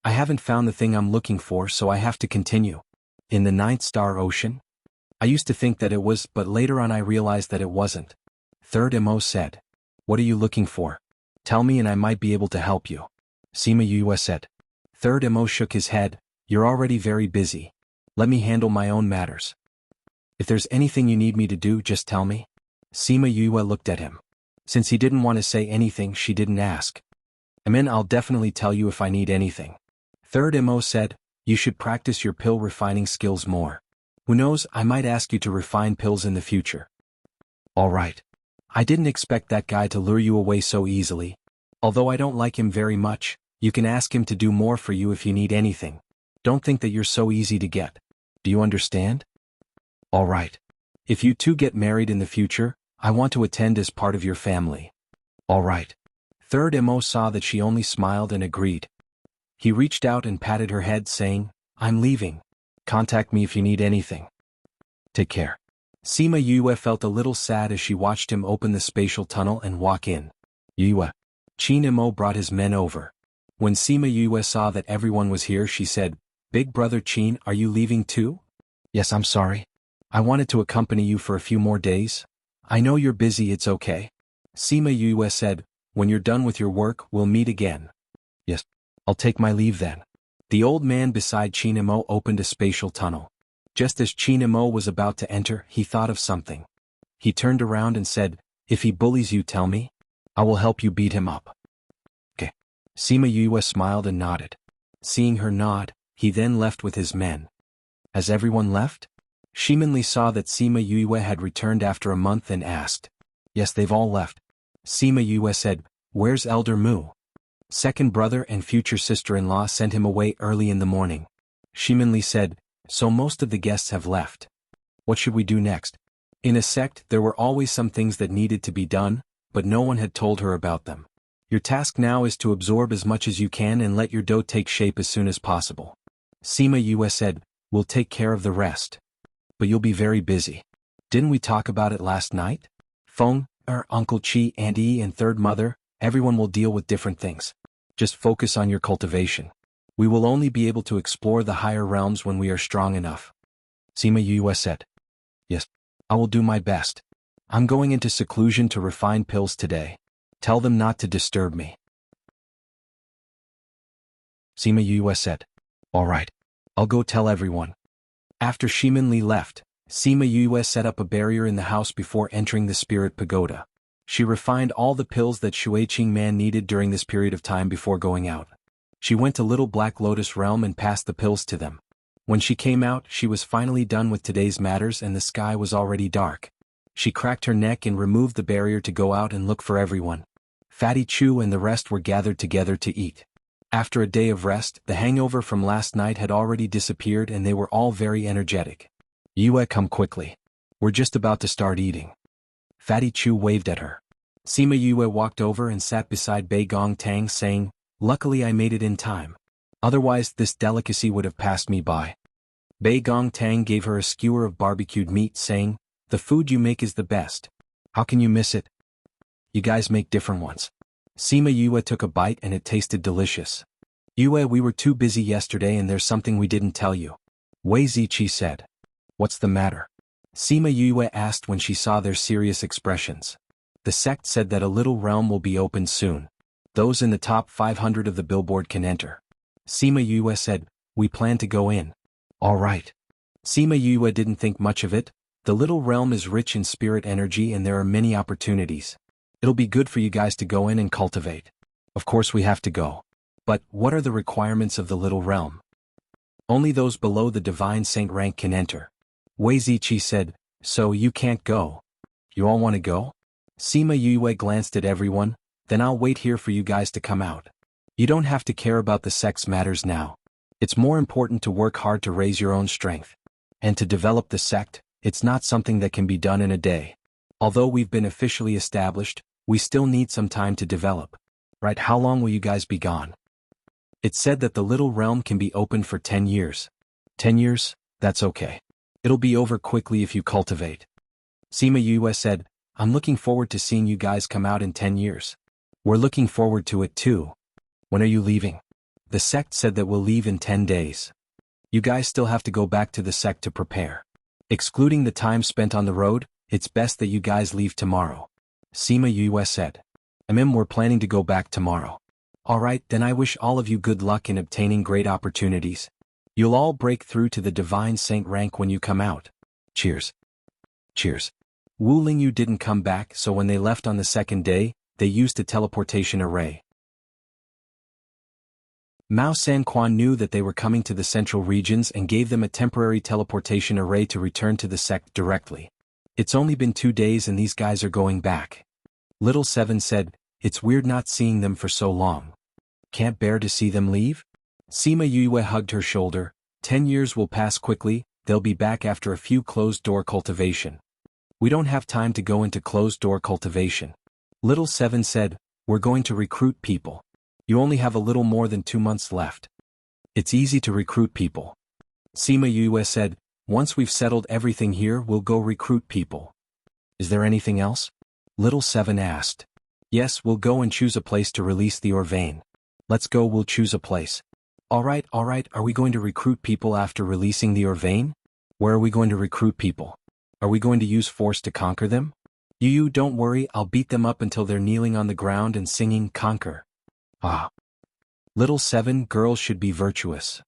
I haven't found the thing I'm looking for, so I have to continue. In the Ninth Star Ocean? I used to think that it was, but later on I realized that it wasn't. Third Mo said. What are you looking for? Tell me and I might be able to help you. Sima Yue said. Third Mo shook his head. You're already very busy. Let me handle my own matters. If there's anything you need me to do, just tell me. Sima Yue looked at him. Since he didn't want to say anything, she didn't ask. I'll definitely tell you if I need anything. Third Mo said, you should practice your pill refining skills more. Who knows, I might ask you to refine pills in the future. All right. I didn't expect that guy to lure you away so easily. Although I don't like him very much, you can ask him to do more for you if you need anything. Don't think that you're so easy to get. Do you understand? All right. If you two get married in the future, I want to attend as part of your family. All right. Third Mo saw that she only smiled and agreed. He reached out and patted her head saying, I'm leaving. Contact me if you need anything. Take care. Sima Yue felt a little sad as she watched him open the spatial tunnel and walk in. Yue. Qin Mo brought his men over. When Sima Yue saw that everyone was here, she said, Big brother Qin, are you leaving too? Yes, I'm sorry. I wanted to accompany you for a few more days. I know you're busy, it's okay. Sima Yue said, when you're done with your work, we'll meet again. Yes. I'll take my leave then. The old man beside Qin Mo opened a spatial tunnel. Just as Qin Mo was about to enter, he thought of something. He turned around and said, If he bullies you, tell me. I will help you beat him up. Okay. Sima Yue smiled and nodded. Seeing her nod, he then left with his men. Has everyone left? Shimonli saw that Sima Yue had returned after a month and asked. Yes, they've all left. Sima Yue said, Where's Elder Mu? Second brother and future sister-in-law sent him away early in the morning. Shimonli said, So most of the guests have left. What should we do next? In a sect, there were always some things that needed to be done, but no one had told her about them. Your task now is to absorb as much as you can and let your dough take shape as soon as possible. Sima Yue said, We'll take care of the rest. But you'll be very busy. Didn't we talk about it last night? Feng, Uncle Chi, Auntie and third mother, everyone will deal with different things. Just focus on your cultivation. We will only be able to explore the higher realms when we are strong enough. Sima Yue said. Yes, I will do my best. I'm going into seclusion to refine pills today. Tell them not to disturb me. Sima Yue said. All right. I'll go tell everyone. After Shimonli left, Sima Yue set up a barrier in the house before entering the spirit pagoda. She refined all the pills that Shuiqing Man needed during this period of time before going out. She went to Little Black Lotus Realm and passed the pills to them. When she came out, she was finally done with today's matters and the sky was already dark. She cracked her neck and removed the barrier to go out and look for everyone. Fatty Chu and the rest were gathered together to eat. After a day of rest, the hangover from last night had already disappeared and they were all very energetic. Yue, come quickly. We're just about to start eating. Fatty Chu waved at her. Sima Yue walked over and sat beside Bei Gong Tang saying, Luckily I made it in time. Otherwise this delicacy would have passed me by. Bei Gong Tang gave her a skewer of barbecued meat saying, The food you make is the best. How can you miss it? You guys make different ones. Sima Yue took a bite and it tasted delicious. Yue, we were too busy yesterday and there's something we didn't tell you. Wei Ziqi said. What's the matter? Sima Yue asked when she saw their serious expressions. The sect said that a little realm will be opened soon. Those in the top 500 of the billboard can enter. Sima Yue said, We plan to go in. All right. Sima Yue didn't think much of it. The little realm is rich in spirit energy and there are many opportunities. It'll be good for you guys to go in and cultivate. Of course we have to go. But what are the requirements of the little realm? Only those below the divine saint rank can enter. Wei Ziqi said, So you can't go. You all want to go? Sima Yue glanced at everyone, then I'll wait here for you guys to come out. You don't have to care about the sect's matters now. It's more important to work hard to raise your own strength. And to develop the sect, it's not something that can be done in a day. Although we've been officially established, we still need some time to develop. Right, how long will you guys be gone? It's said that the little realm can be open for 10 years. 10 years? That's okay. It'll be over quickly if you cultivate. Sima Yue said, I'm looking forward to seeing you guys come out in 10 years. We're looking forward to it too. When are you leaving? The sect said that we'll leave in 10 days. You guys still have to go back to the sect to prepare. Excluding the time spent on the road, it's best that you guys leave tomorrow. Sima Yue said. We're planning to go back tomorrow. Alright, then I wish all of you good luck in obtaining great opportunities. You'll all break through to the divine saint rank when you come out. Cheers. Cheers. Wu Lingyu didn't come back, so when they left on the second day, they used a teleportation array. Mao Sanquan knew that they were coming to the central regions and gave them a temporary teleportation array to return to the sect directly. It's only been 2 days and these guys are going back. Little Seven said, It's weird not seeing them for so long. Can't bear to see them leave? Sima Yue hugged her shoulder. 10 years will pass quickly, they'll be back after a few closed-door cultivation. We don't have time to go into closed-door cultivation. Little Seven said, We're going to recruit people. You only have a little more than 2 months left. It's easy to recruit people. Sima Yue said, Once we've settled everything here, we'll go recruit people. Is there anything else? Little Seven asked. Yes, we'll go and choose a place to release the Orvane. Let's go, we'll choose a place. Alright, are we going to recruit people after releasing the Orvane? Where are we going to recruit people? Are we going to use force to conquer them? You don't worry, I'll beat them up until they're kneeling on the ground and singing conquer. Ah. Little Seven, girls should be virtuous.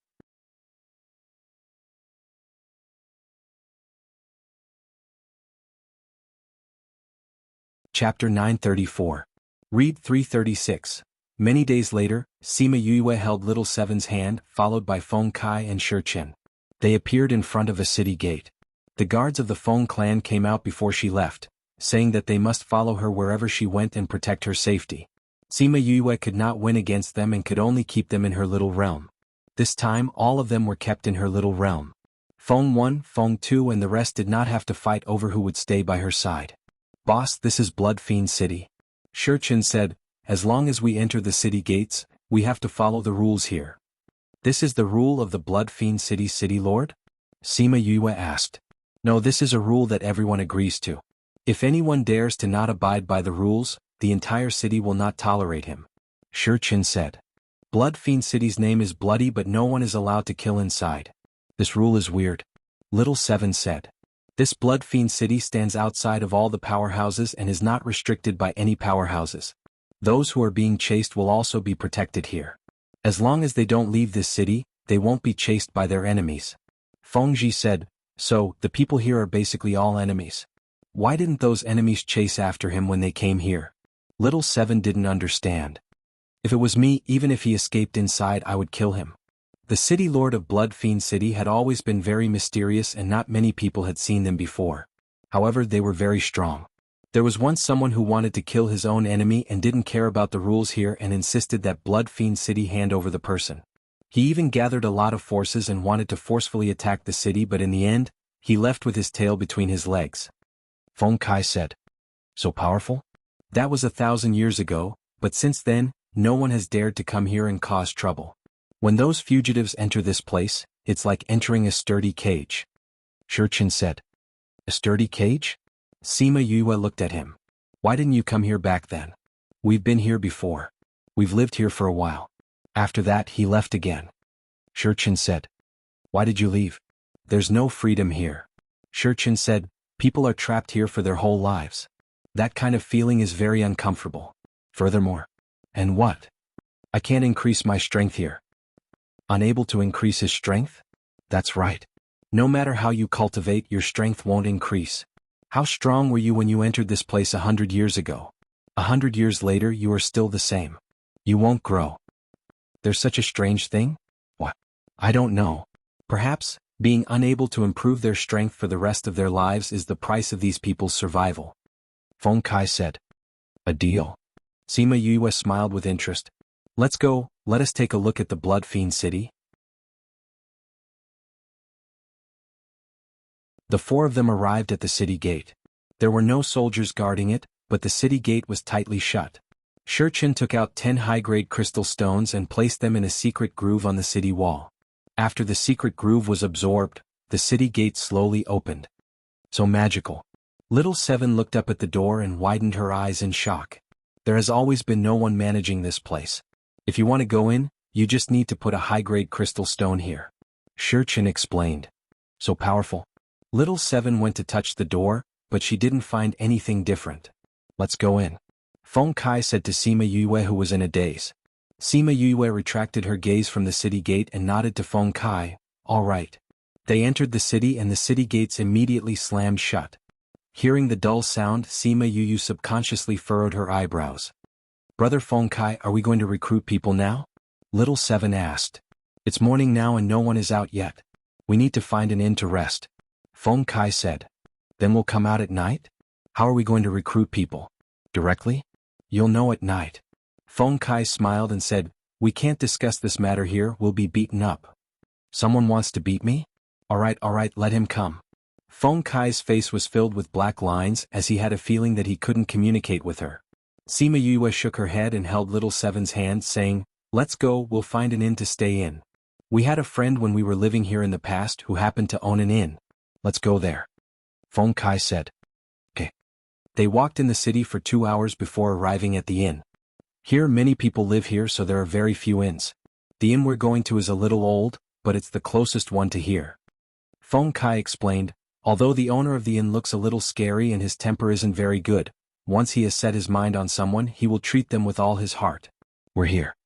Chapter 934. Read 336. Many days later, Sima Yue held Little Seven's hand, followed by Feng Kai and Shichin. They appeared in front of a city gate. The guards of the Feng clan came out before she left, saying that they must follow her wherever she went and protect her safety. Sima Yue could not win against them and could only keep them in her little realm. This time all of them were kept in her little realm. Feng 1, Feng 2 and the rest did not have to fight over who would stay by her side. "Boss, this is Blood Fiend City," Shichin said. "As long as we enter the city gates, we have to follow the rules here." "This is the rule of the Blood Fiend City, City Lord?" Sima Yue asked. "No, this is a rule that everyone agrees to. If anyone dares to not abide by the rules, the entire city will not tolerate him," Shichin said. "Blood Fiend City's name is Bloody, but no one is allowed to kill inside. This rule is weird," Little Seven said. "This Blood Fiend City stands outside of all the powerhouses and is not restricted by any powerhouses. Those who are being chased will also be protected here. As long as they don't leave this city, they won't be chased by their enemies." Feng Ji said, "So, the people here are basically all enemies. Why didn't those enemies chase after him when they came here?" Little Seven didn't understand. "If it was me, even if he escaped inside, I would kill him." The city lord of Blood Fiend City had always been very mysterious and not many people had seen them before. However, they were very strong. There was once someone who wanted to kill his own enemy and didn't care about the rules here and insisted that Blood Fiend City hand over the person. He even gathered a lot of forces and wanted to forcefully attack the city, but in the end, he left with his tail between his legs. Feng Kai said. "So powerful?" "That was 1,000 years ago, but since then, no one has dared to come here and cause trouble. When those fugitives enter this place, it's like entering a sturdy cage," Shichin said. "A sturdy cage?" Sima Yue looked at him. "Why didn't you come here back then? We've been here before. We've lived here for a while." After that he left again. Shichin said. "Why did you leave?" "There's no freedom here." Shichin said, "People are trapped here for their whole lives. That kind of feeling is very uncomfortable. Furthermore." "And what?" "I can't increase my strength here." "Unable to increase his strength?" "That's right. No matter how you cultivate, your strength won't increase. How strong were you when you entered this place 100 years ago? 100 years later you are still the same. You won't grow. There's such a strange thing?" "What?" "I don't know. Perhaps, being unable to improve their strength for the rest of their lives is the price of these people's survival." Feng Kai said. "A deal." Sima Yue smiled with interest. "Let's go, let us take a look at the Blood Fiend City." The four of them arrived at the city gate. There were no soldiers guarding it, but the city gate was tightly shut. Shichin took out 10 high-grade crystal stones and placed them in a secret groove on the city wall. After the secret groove was absorbed, the city gate slowly opened. "So magical." Little Seven looked up at the door and widened her eyes in shock. "There has always been no one managing this place. If you want to go in, you just need to put a high-grade crystal stone here," Shichin explained. "So powerful." Little Seven went to touch the door, but she didn't find anything different. "Let's go in," Feng Kai said to Sima Yue, who was in a daze. Sima Yue retracted her gaze from the city gate and nodded to Feng Kai. "All right." They entered the city and the city gates immediately slammed shut. Hearing the dull sound, Sima Yue subconsciously furrowed her eyebrows. "Brother Feng Kai, are we going to recruit people now?" Little Seven asked. "It's morning now and no one is out yet. We need to find an inn to rest," Feng Kai said. "Then we'll come out at night?" "How are we going to recruit people? Directly?" "You'll know at night." Feng Kai smiled and said, "We can't discuss this matter here, we'll be beaten up." "Someone wants to beat me? All right, let him come." Feng Kai's face was filled with black lines as he had a feeling that he couldn't communicate with her. Sima Yue shook her head and held Little Seven's hand, saying, "Let's go, we'll find an inn to stay in. We had a friend when we were living here in the past who happened to own an inn. Let's go there," Feng Kai said. "Okay." They walked in the city for 2 hours before arriving at the inn. Here many people live here, so there are very few inns. The inn we're going to is a little old, but it's the closest one to here. Feng Kai explained, although the owner of the inn looks a little scary and his temper isn't very good, once he has set his mind on someone, he will treat them with all his heart. "We're here."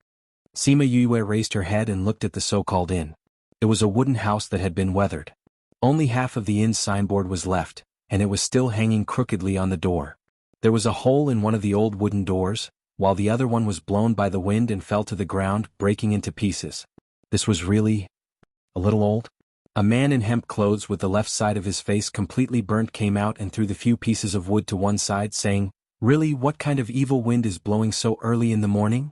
Sima Yue raised her head and looked at the so-called inn. It was a wooden house that had been weathered. Only half of the inn's signboard was left, and it was still hanging crookedly on the door. There was a hole in one of the old wooden doors, while the other one was blown by the wind and fell to the ground, breaking into pieces. This was really a little old. A man in hemp clothes with the left side of his face completely burnt came out and threw the few pieces of wood to one side, saying, "Really, what kind of evil wind is blowing so early in the morning?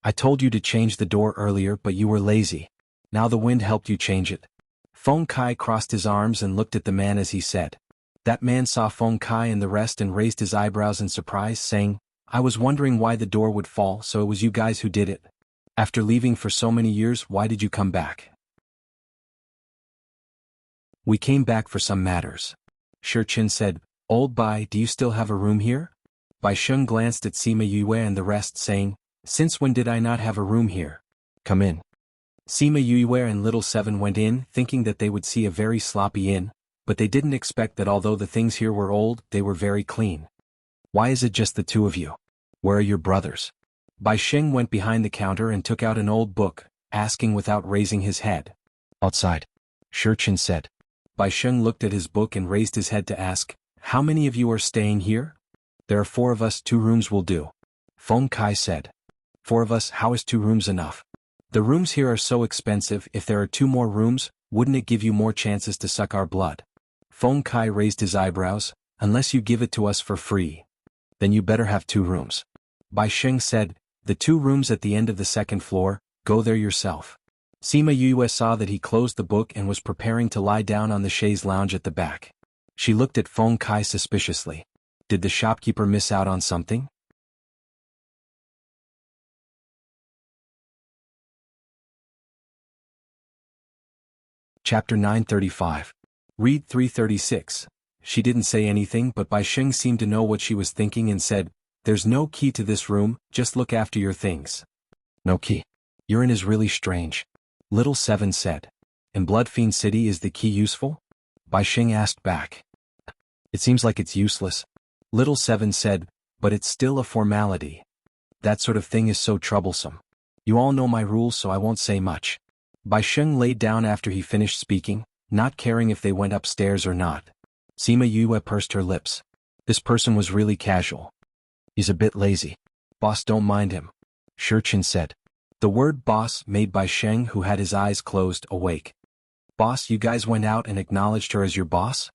I told you to change the door earlier, but you were lazy. Now the wind helped you change it." Feng Kai crossed his arms and looked at the man as he said. That man saw Feng Kai and the rest and raised his eyebrows in surprise, saying, "I was wondering why the door would fall, so it was you guys who did it. After leaving for so many years, why did you come back?" "We came back for some matters." Shi Qin said. "Old Bai, do you still have a room here?" Bai Sheng glanced at Sima Yue and the rest, saying, "Since when did I not have a room here? Come in." Sima Yue and Little Seven went in, thinking that they would see a very sloppy inn, but they didn't expect that although the things here were old, they were very clean. "Why is it just the two of you? Where are your brothers?" Bai Sheng went behind the counter and took out an old book, asking without raising his head. "Outside," Shi Qin said. Bai Sheng looked at his book and raised his head to ask, "How many of you are staying here?" "There are 4 of us, 2 rooms will do," Feng Kai said. "4 of us, how is 2 rooms enough? The rooms here are so expensive, if there are 2 more rooms, wouldn't it give you more chances to suck our blood?" Feng Kai raised his eyebrows. "Unless you give it to us for free. Then you better have 2 rooms. Bai Sheng said, "The 2 rooms at the end of the 2nd floor, go there yourself." Sima Yue saw that he closed the book and was preparing to lie down on the chaise lounge at the back. She looked at Feng Kai suspiciously. Did the shopkeeper miss out on something? Chapter 935. Read 336. She didn't say anything, but Bai Sheng seemed to know what she was thinking and said, "There's no key to this room, just look after your things." "No key. Urine is really strange," Little Seven said. "In Bloodfiend City, is the key useful?" Bai Sheng asked back. "It seems like it's useless," Little Seven said, "but it's still a formality. That sort of thing is so troublesome. You all know my rules, so I won't say much." Bai Sheng laid down after he finished speaking, not caring if they went upstairs or not. Sima Yue pursed her lips. This person was really casual. "He's a bit lazy. Boss, don't mind him," Shi Qin said. The word boss made Bai Sheng, who had his eyes closed, awake. "Boss, you guys went out and acknowledged her as your boss?"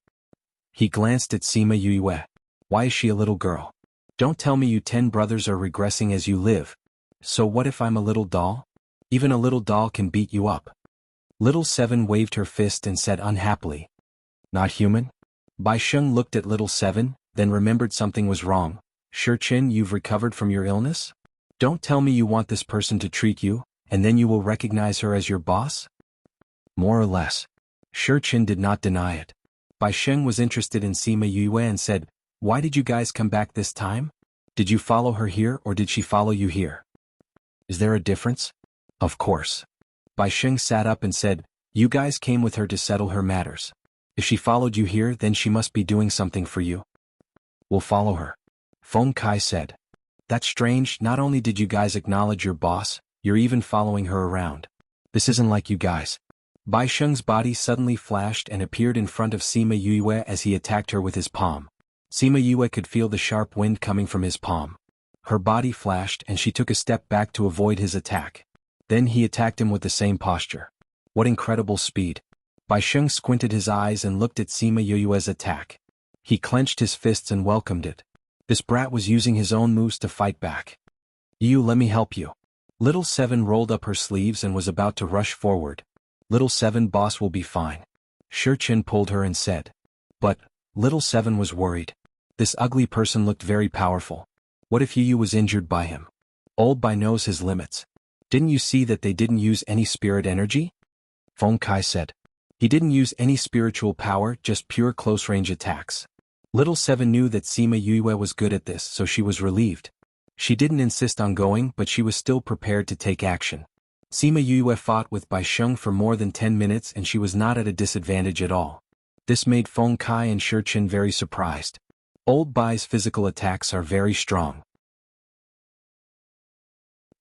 He glanced at Sima Yue. "Why is she a little girl? Don't tell me you 10 brothers are regressing as you live. So what if I'm a little doll? Even a little doll can beat you up." Little Seven waved her fist and said unhappily, "Not human?" Bai Sheng looked at Little Seven, then remembered something was wrong. "Shi Qin, you've recovered from your illness? Don't tell me you want this person to treat you, and then you will recognize her as your boss?" "More or less." Shi Qin did not deny it. Bai Sheng was interested in Sima Yue and said, "Why did you guys come back this time? Did you follow her here or did she follow you here? Is there a difference?" "Of course." Bai Sheng sat up and said, "You guys came with her to settle her matters. If she followed you here, then she must be doing something for you." "We'll follow her," Feng Kai said. "That's strange, not only did you guys acknowledge your boss, you're even following her around. This isn't like you guys." Bai Sheng's body suddenly flashed and appeared in front of Sima Yue as he attacked her with his palm. Sima Yue could feel the sharp wind coming from his palm. Her body flashed and she took a step back to avoid his attack. Then he attacked him with the same posture. What incredible speed. Bai Sheng squinted his eyes and looked at Sima Yue's attack. He clenched his fists and welcomed it. This brat was using his own moves to fight back. "You, let me help you." Little Seven rolled up her sleeves and was about to rush forward. "Little Seven, boss will be fine." Shi Qin pulled her and said. But, Little Seven was worried. This ugly person looked very powerful. What if Yu was injured by him? Old Bai knows his limits. Didn't you see that they didn't use any spirit energy? Feng Kai said. He didn't use any spiritual power, just pure close-range attacks. Little Seven knew that Sima Yue was good at this, so she was relieved. She didn't insist on going, but she was still prepared to take action. Sima Yue fought with Bai Sheng for more than 10 minutes and she was not at a disadvantage at all. This made Feng Kai and Shi Qin very surprised. Old Bai's physical attacks are very strong.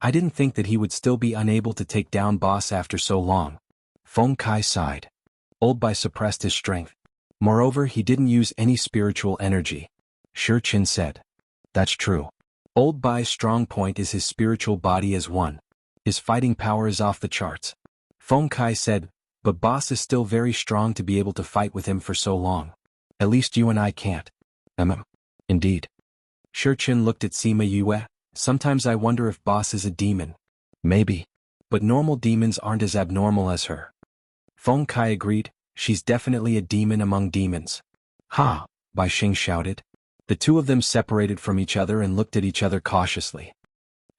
I didn't think that he would still be unable to take down boss after so long. Feng Kai sighed. Old Bai suppressed his strength. Moreover, he didn't use any spiritual energy. Shi Qin said. That's true. Old Bai's strong point is his spiritual body as one. His fighting power is off the charts. Feng Kai said, but boss is still very strong to be able to fight with him for so long. At least you and I can't. Indeed. Shurchin looked at Sima Yue. Sometimes I wonder if boss is a demon. Maybe. But normal demons aren't as abnormal as her. Feng Kai agreed, she's definitely a demon among demons. Ha! Bai Xing shouted. The two of them separated from each other and looked at each other cautiously.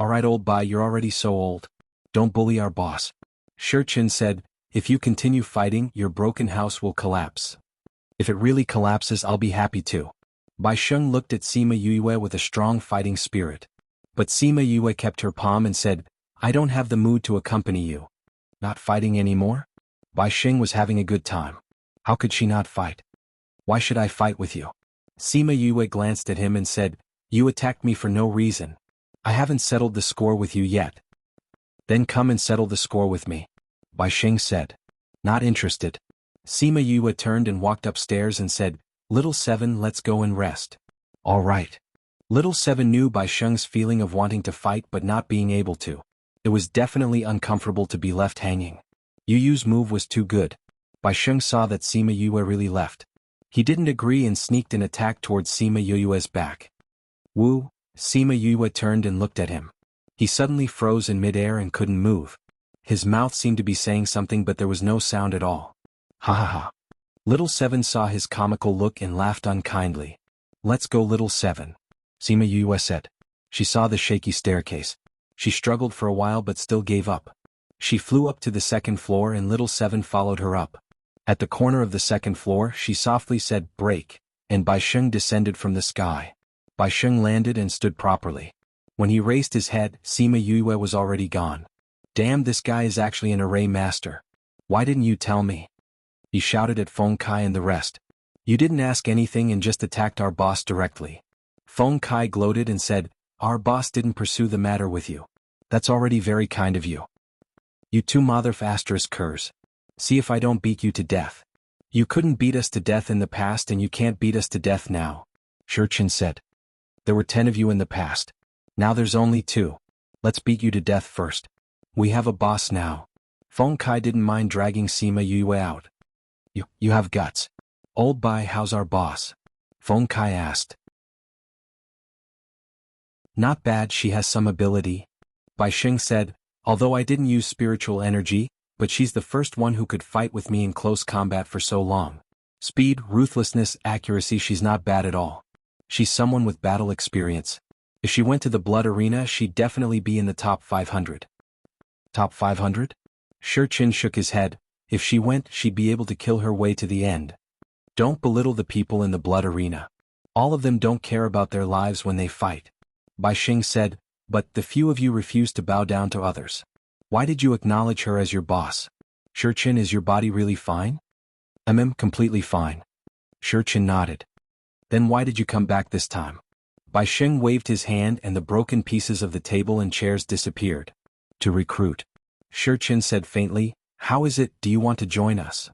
Alright old Bai, you're already so old. Don't bully our boss. Shurchin said, if you continue fighting, your broken house will collapse. If it really collapses, I'll be happy too. Bai Sheng looked at Sima Yue with a strong fighting spirit. But Sima Yue kept her palm and said, I don't have the mood to accompany you. Not fighting anymore? Bai Xing was having a good time. How could she not fight? Why should I fight with you? Sima Yue glanced at him and said, you attacked me for no reason. I haven't settled the score with you yet. Then come and settle the score with me. Bai Xing said. Not interested. Sima Yue turned and walked upstairs and said, Little Seven, let's go and rest. All right. Little Seven knew Bai Sheng's feeling of wanting to fight but not being able to. It was definitely uncomfortable to be left hanging. Yu Yu's move was too good. Bai Sheng saw that Sima Yue really left. He didn't agree and sneaked an attack towards Sima Yue's back. Wu, Sima Yue turned and looked at him. He suddenly froze in midair and couldn't move. His mouth seemed to be saying something but there was no sound at all. Ha ha ha. Little Seven saw his comical look and laughed unkindly. Let's go Little Seven. Sima Yue said. She saw the shaky staircase. She struggled for a while but still gave up. She flew up to the second floor and Little Seven followed her up. At the corner of the second floor she softly said break, and Bai Sheng descended from the sky. Bai Sheng landed and stood properly. When he raised his head, Sima Yue was already gone. Damn, this guy is actually an array master. Why didn't you tell me? He shouted at Feng Kai and the rest. You didn't ask anything and just attacked our boss directly. Feng Kai gloated and said, our boss didn't pursue the matter with you. That's already very kind of you. You two curs. See if I don't beat you to death. You couldn't beat us to death in the past and you can't beat us to death now, Shurchin said. There were 10 of you in the past. Now there's only 2. Let's beat you to death first. We have a boss now. Feng Kai didn't mind dragging Sima Yue out. You have guts. Old Bai, how's our boss? Feng Kai asked. Not bad, she has some ability. Bai Xing said, although I didn't use spiritual energy, but she's the first one who could fight with me in close combat for so long. Speed, ruthlessness, accuracy, she's not bad at all. She's someone with battle experience. If she went to the blood arena, she'd definitely be in the top 500. Top 500? Shurchin shook his head. If she went, she'd be able to kill her way to the end. Don't belittle the people in the blood arena. All of them don't care about their lives when they fight. Bai Xing said, but the few of you refuse to bow down to others. Why did you acknowledge her as your boss? Shurchin, is your body really fine? Completely fine. Shurchin nodded. Then why did you come back this time? Bai Xing waved his hand and the broken pieces of the table and chairs disappeared. To recruit. Shurchin said faintly, how is it, do you want to join us?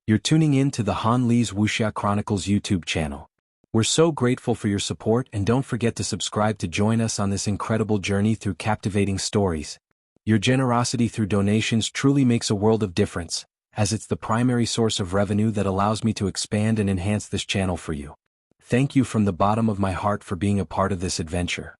You're tuning in to the Han Li's Wuxia Chronicles YouTube channel. We're so grateful for your support and don't forget to subscribe to join us on this incredible journey through captivating stories. Your generosity through donations truly makes a world of difference, as it's the primary source of revenue that allows me to expand and enhance this channel for you. Thank you from the bottom of my heart for being a part of this adventure.